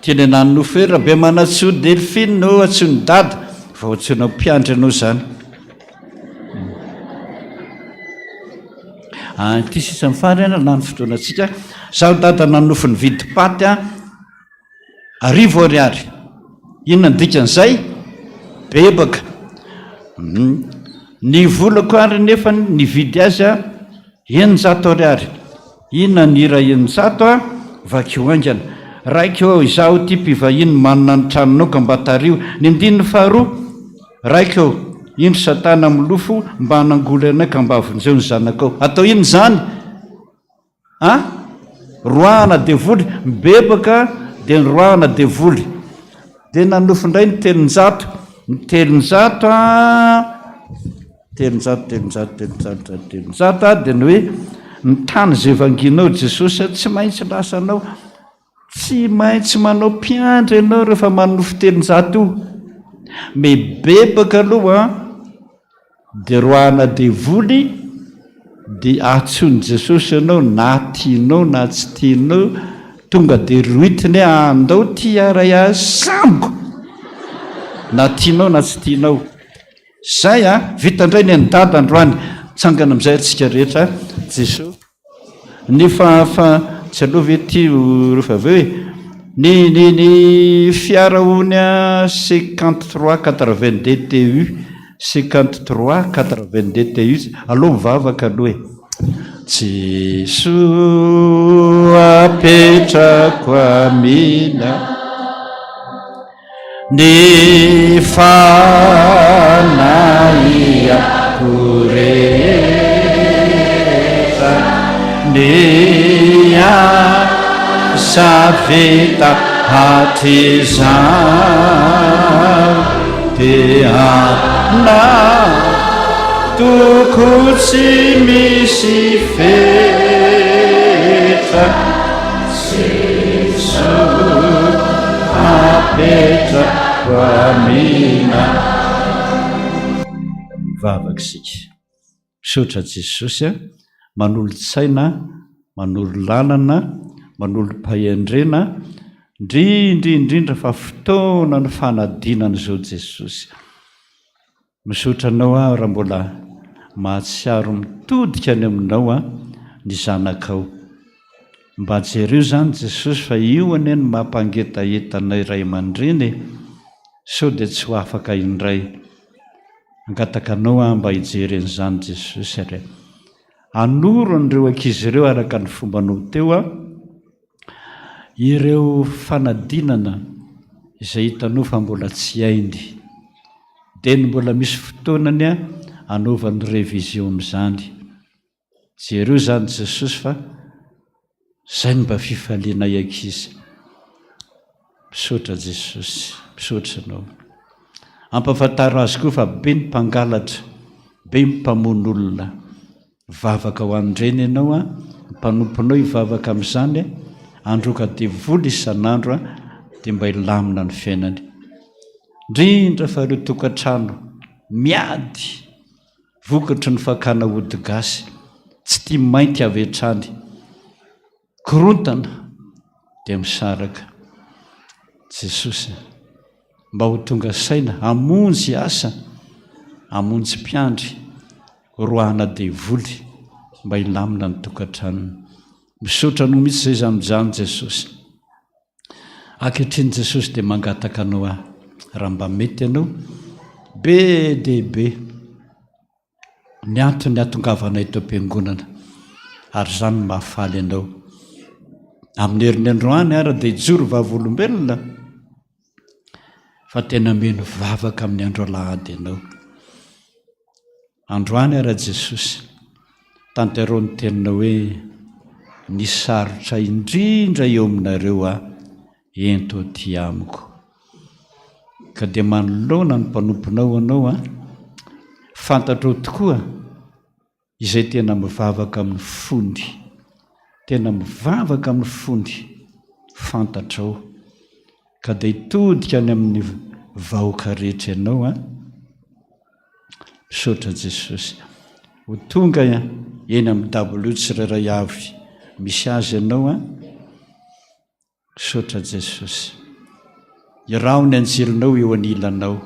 tiany nanonofo raha be manatso delphine no atsony dada fa ohatsinao mpiandry anao zany ty sisa mifary ana na ny fotoanatsika zaho dada nanonofo ny vidy paty a 10 ariary inona ndikan'izay bebaka ny volako ary nefa nividy azy a 900 ariary inona ny ira 900 a vakio aingana raiky eo izaho ty mpivahiny manana ny tranonao ka mba tario ny ndininy faharoa raiky eo indro satana amin'ny lofo mba hanangoly anay ka mba avonjeo ny zanakao atao iny zany roahana devoly mibebaka de ny roahana devoly de nanofo indray ny telonjato de ny hoe ny tany zay vanginao jesosy tsy maintsy lasanao tsy maintsy manao mpiandry ianao rehefa manofo telonjato io mibebaka aloha de roahana devoly de atsony jesosy ianao na tianao na tsy tianao tonga de roitiny andao ty ara sambo na tianao na tsy tianao zay vita indray ny andada androany tsangana am'izay atsika rehetra jesosy nefa tsy aloha ve ty rehefa aveo hoe ny fiara hony a 5382 TU 5382 TU aloha mivavaka aloha Jesoa apetrako amina ny fanahiako rehetra ny asa saveta hatrizao dia na toko tsy misy fetra Jesosy apetrako amina. Mivavaka isika misaotra Jesosy manolo-tsaina, manolo-lalana, manolo-pahendrena, indrindra fa fotoana ny fanadinana izao Jesosy. Misaotra anao raha mbola mahatsiaro mitodika any aminao ny zanakao. Mba jereo zany Jesosy fa io anie ny mampangetaetanay ray aman-dreny, sao dia tsy ho afaka indray. Angataka anao mba hijeren'izany Jesosy ary anoro an'ireo ankizy ireo araka ny fombanao teo ireo fanadinana izay hitanao fa mbola tsy hainy, dia ny mbola misy fotoanany anaovan'ny revision amin'izany. Jereo zany Jesosy fa izay ny mba fifalianay ankizy. Misaotra Jesosy, misaotra anao. Ampafantaro azy koa fa be ny mpangalatra, be ny mpamono olona. Vavaka ho andreny ianao mpanomponao hivavaka amin'izany androka dia voly isan'andro dia mba hilamina ny fiainany. Indrindra fa ireo tokantrano miady vokatry ny fakana ody gasy, tsy tia mainty avy hatrany, korontana dia misaraka. Jesosy mba ho tonga saina hamonjy asa, hamonjy mpiandry, roahana dia voly mba hilamina ny tokantranony. Misaotra anao mihitsy izay zamijany Jesosy. Ankehitriny Jesosy dia mangataka anao raha mba mety ianao be dia be ny antony hatongavanay teo am-piangonana, ary izany mahafaly ianao. Amin'ny herin'ny androany ara dia hijoro vavolombelona, fa tena mino vavaka amin'ny andro alahady ianao. Androany ara Jesosy, tanterao ny tenina hoe nisarotra indrindra eo aminareo ento aty amiko, ka dia manoloana ny mpanomponao anao fantatrao tokoa izay tena mivavaka amin'ny fondy, tena mivavaka amin'ny fondy, fantatrao, ka dia hitodika any amin'ny vahoaka rehetra ianao. Misaotra Jesosy ho tonga eny amin'ny W tsirairay avy misy azy ianao. Misaotra Jesosy, irao ny anjelinao eo anilanao,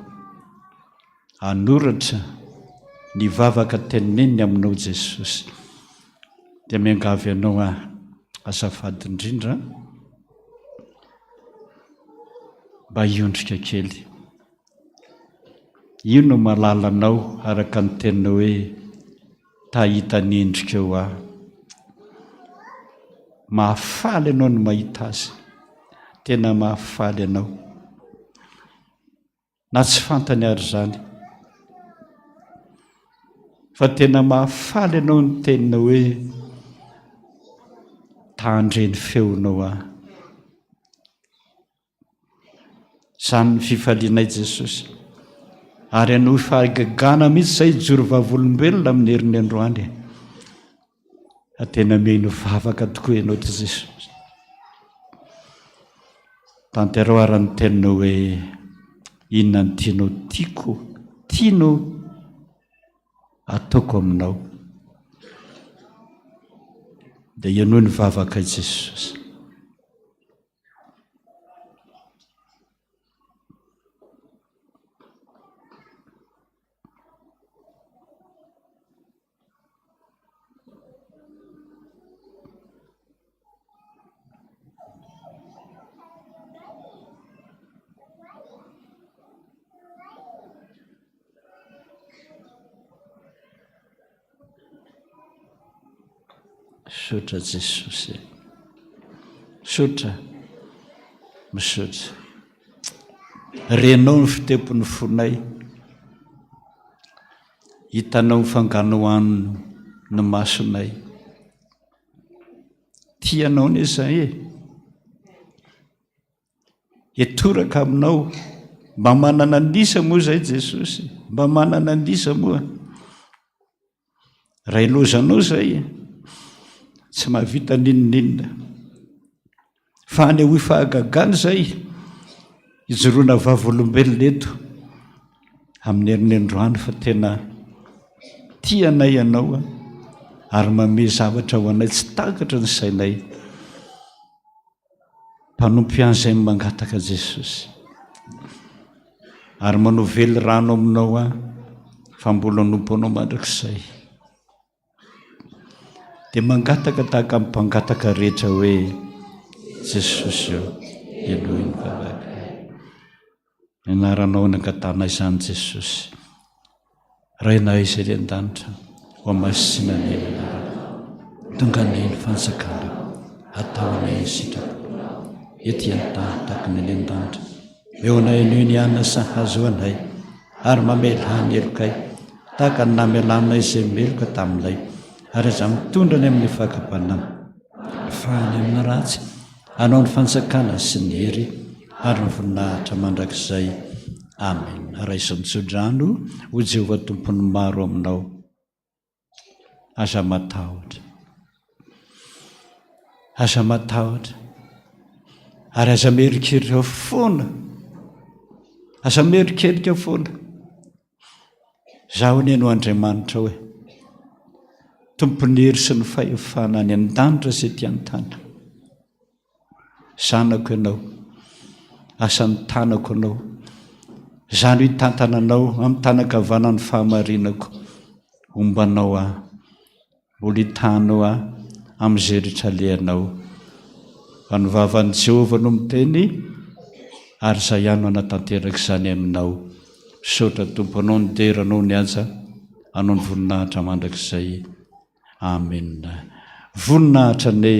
anoratra ny vavaka teneniny aminao Jesosy, dia miangavy ianao azafady indrindra mba hiondrika kely. Io no malalanao araka ny tenina hoe tahita ny endrika eo mahafaly ianao no mahita azy, tena mahafaly ianao, na tsy fantany ary izany, fa tena mahafaly ianao ny tenina hoe tahandreny feonao izany ny fifalianay Jesosy. Ary anao fahagagana mihitsy izay joro vavolombelona amin'ny herin'ny androany, tena mihino vavaka tokoa ianao ty Jesosy. Tanterao ary ny tenina hoe inona ny tianao tiako, tianao ataoko aminao, dia ianao ny vavaka i Jesosy. Misaotra Jesosy, misaotra, misaotra. Renao ny fitepon'ny fonay, hitanao ny fanganohano ny masonay, tianao nesa etoraka aminao mba manana andisa moa zay Jesosy, mba manana andisa moa raha ilozanao zay tsy mahavita ninninna fa any ho fahagagany zay ijoroana vavolombelona eto amin'ny herinandroany fa tena tianay ianao ary mame zavatra ho anay tsy takatra ny sainay. Mpanompo ihany izay mangataka Jesosy ary manovely rano aminao fa mbola nompo anao mandrakizay dia mangataka tahaka amin'ny mpangataka rehetra hoe Jesosy elohiny vavaka anaranao nangatana izany Jesosy raina izay an-danitra ho masina ny tonga ny fansakana ataonay sitrako ety an-tany tahaka ny an-danitra eo anay noho ny anna sahazo anay ary mamelany elokay tahaka ny namelanay izay meloka taminay ary aza mitondra ny amin'ny fakam-panana fahany amin'ny ratsy anao ny fansakana sy ny hery ary ny voninahitra mandrakizay. Amen. Raha isonjodrano ho Jehovah tompony maro aminao aza matahotra ary aza merikerika foana zaho ny no Andriamanitra hoe tompony hery sy ny fahefana any an-danitra sy ety an-tany zanako ianao asan'ny tanako anao zany hitantananao amin'ny tanakavanany fahamarinako ombanao mbola hitanao amin'izay rehetra lehanao fa ny vavan'i Jehovah no miteny ary izay ihany anatanteraka izany aminao. Saotra tompo anao ny deranao ny aja anao ny voninahitra mandrakizay. Amen. Voninahitra ny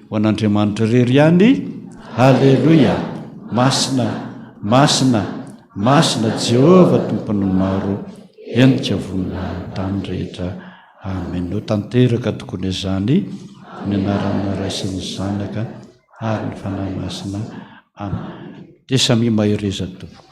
ho an'Andriamanitra rery ihany. Halleluia. Masina Jehovah tompony maro endrika voninahitany rehetra. Amen. Ho tanteraka tokony izany ny anarana ray sy ny zanaka ary ny fanahy masina. Amen. Dia samy mahireza tompoko.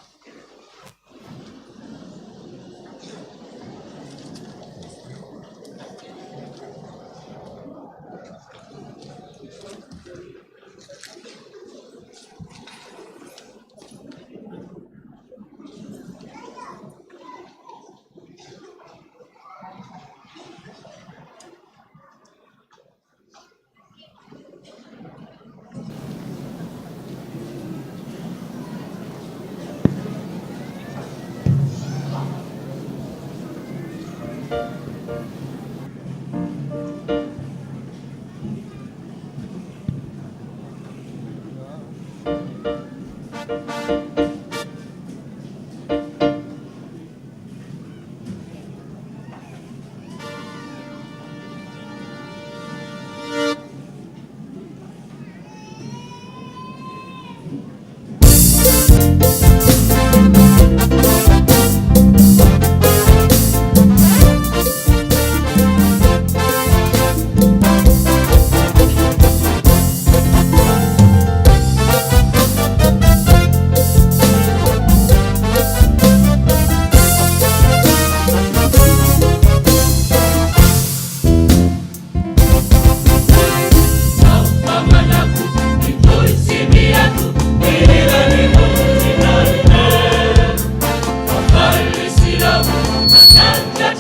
That's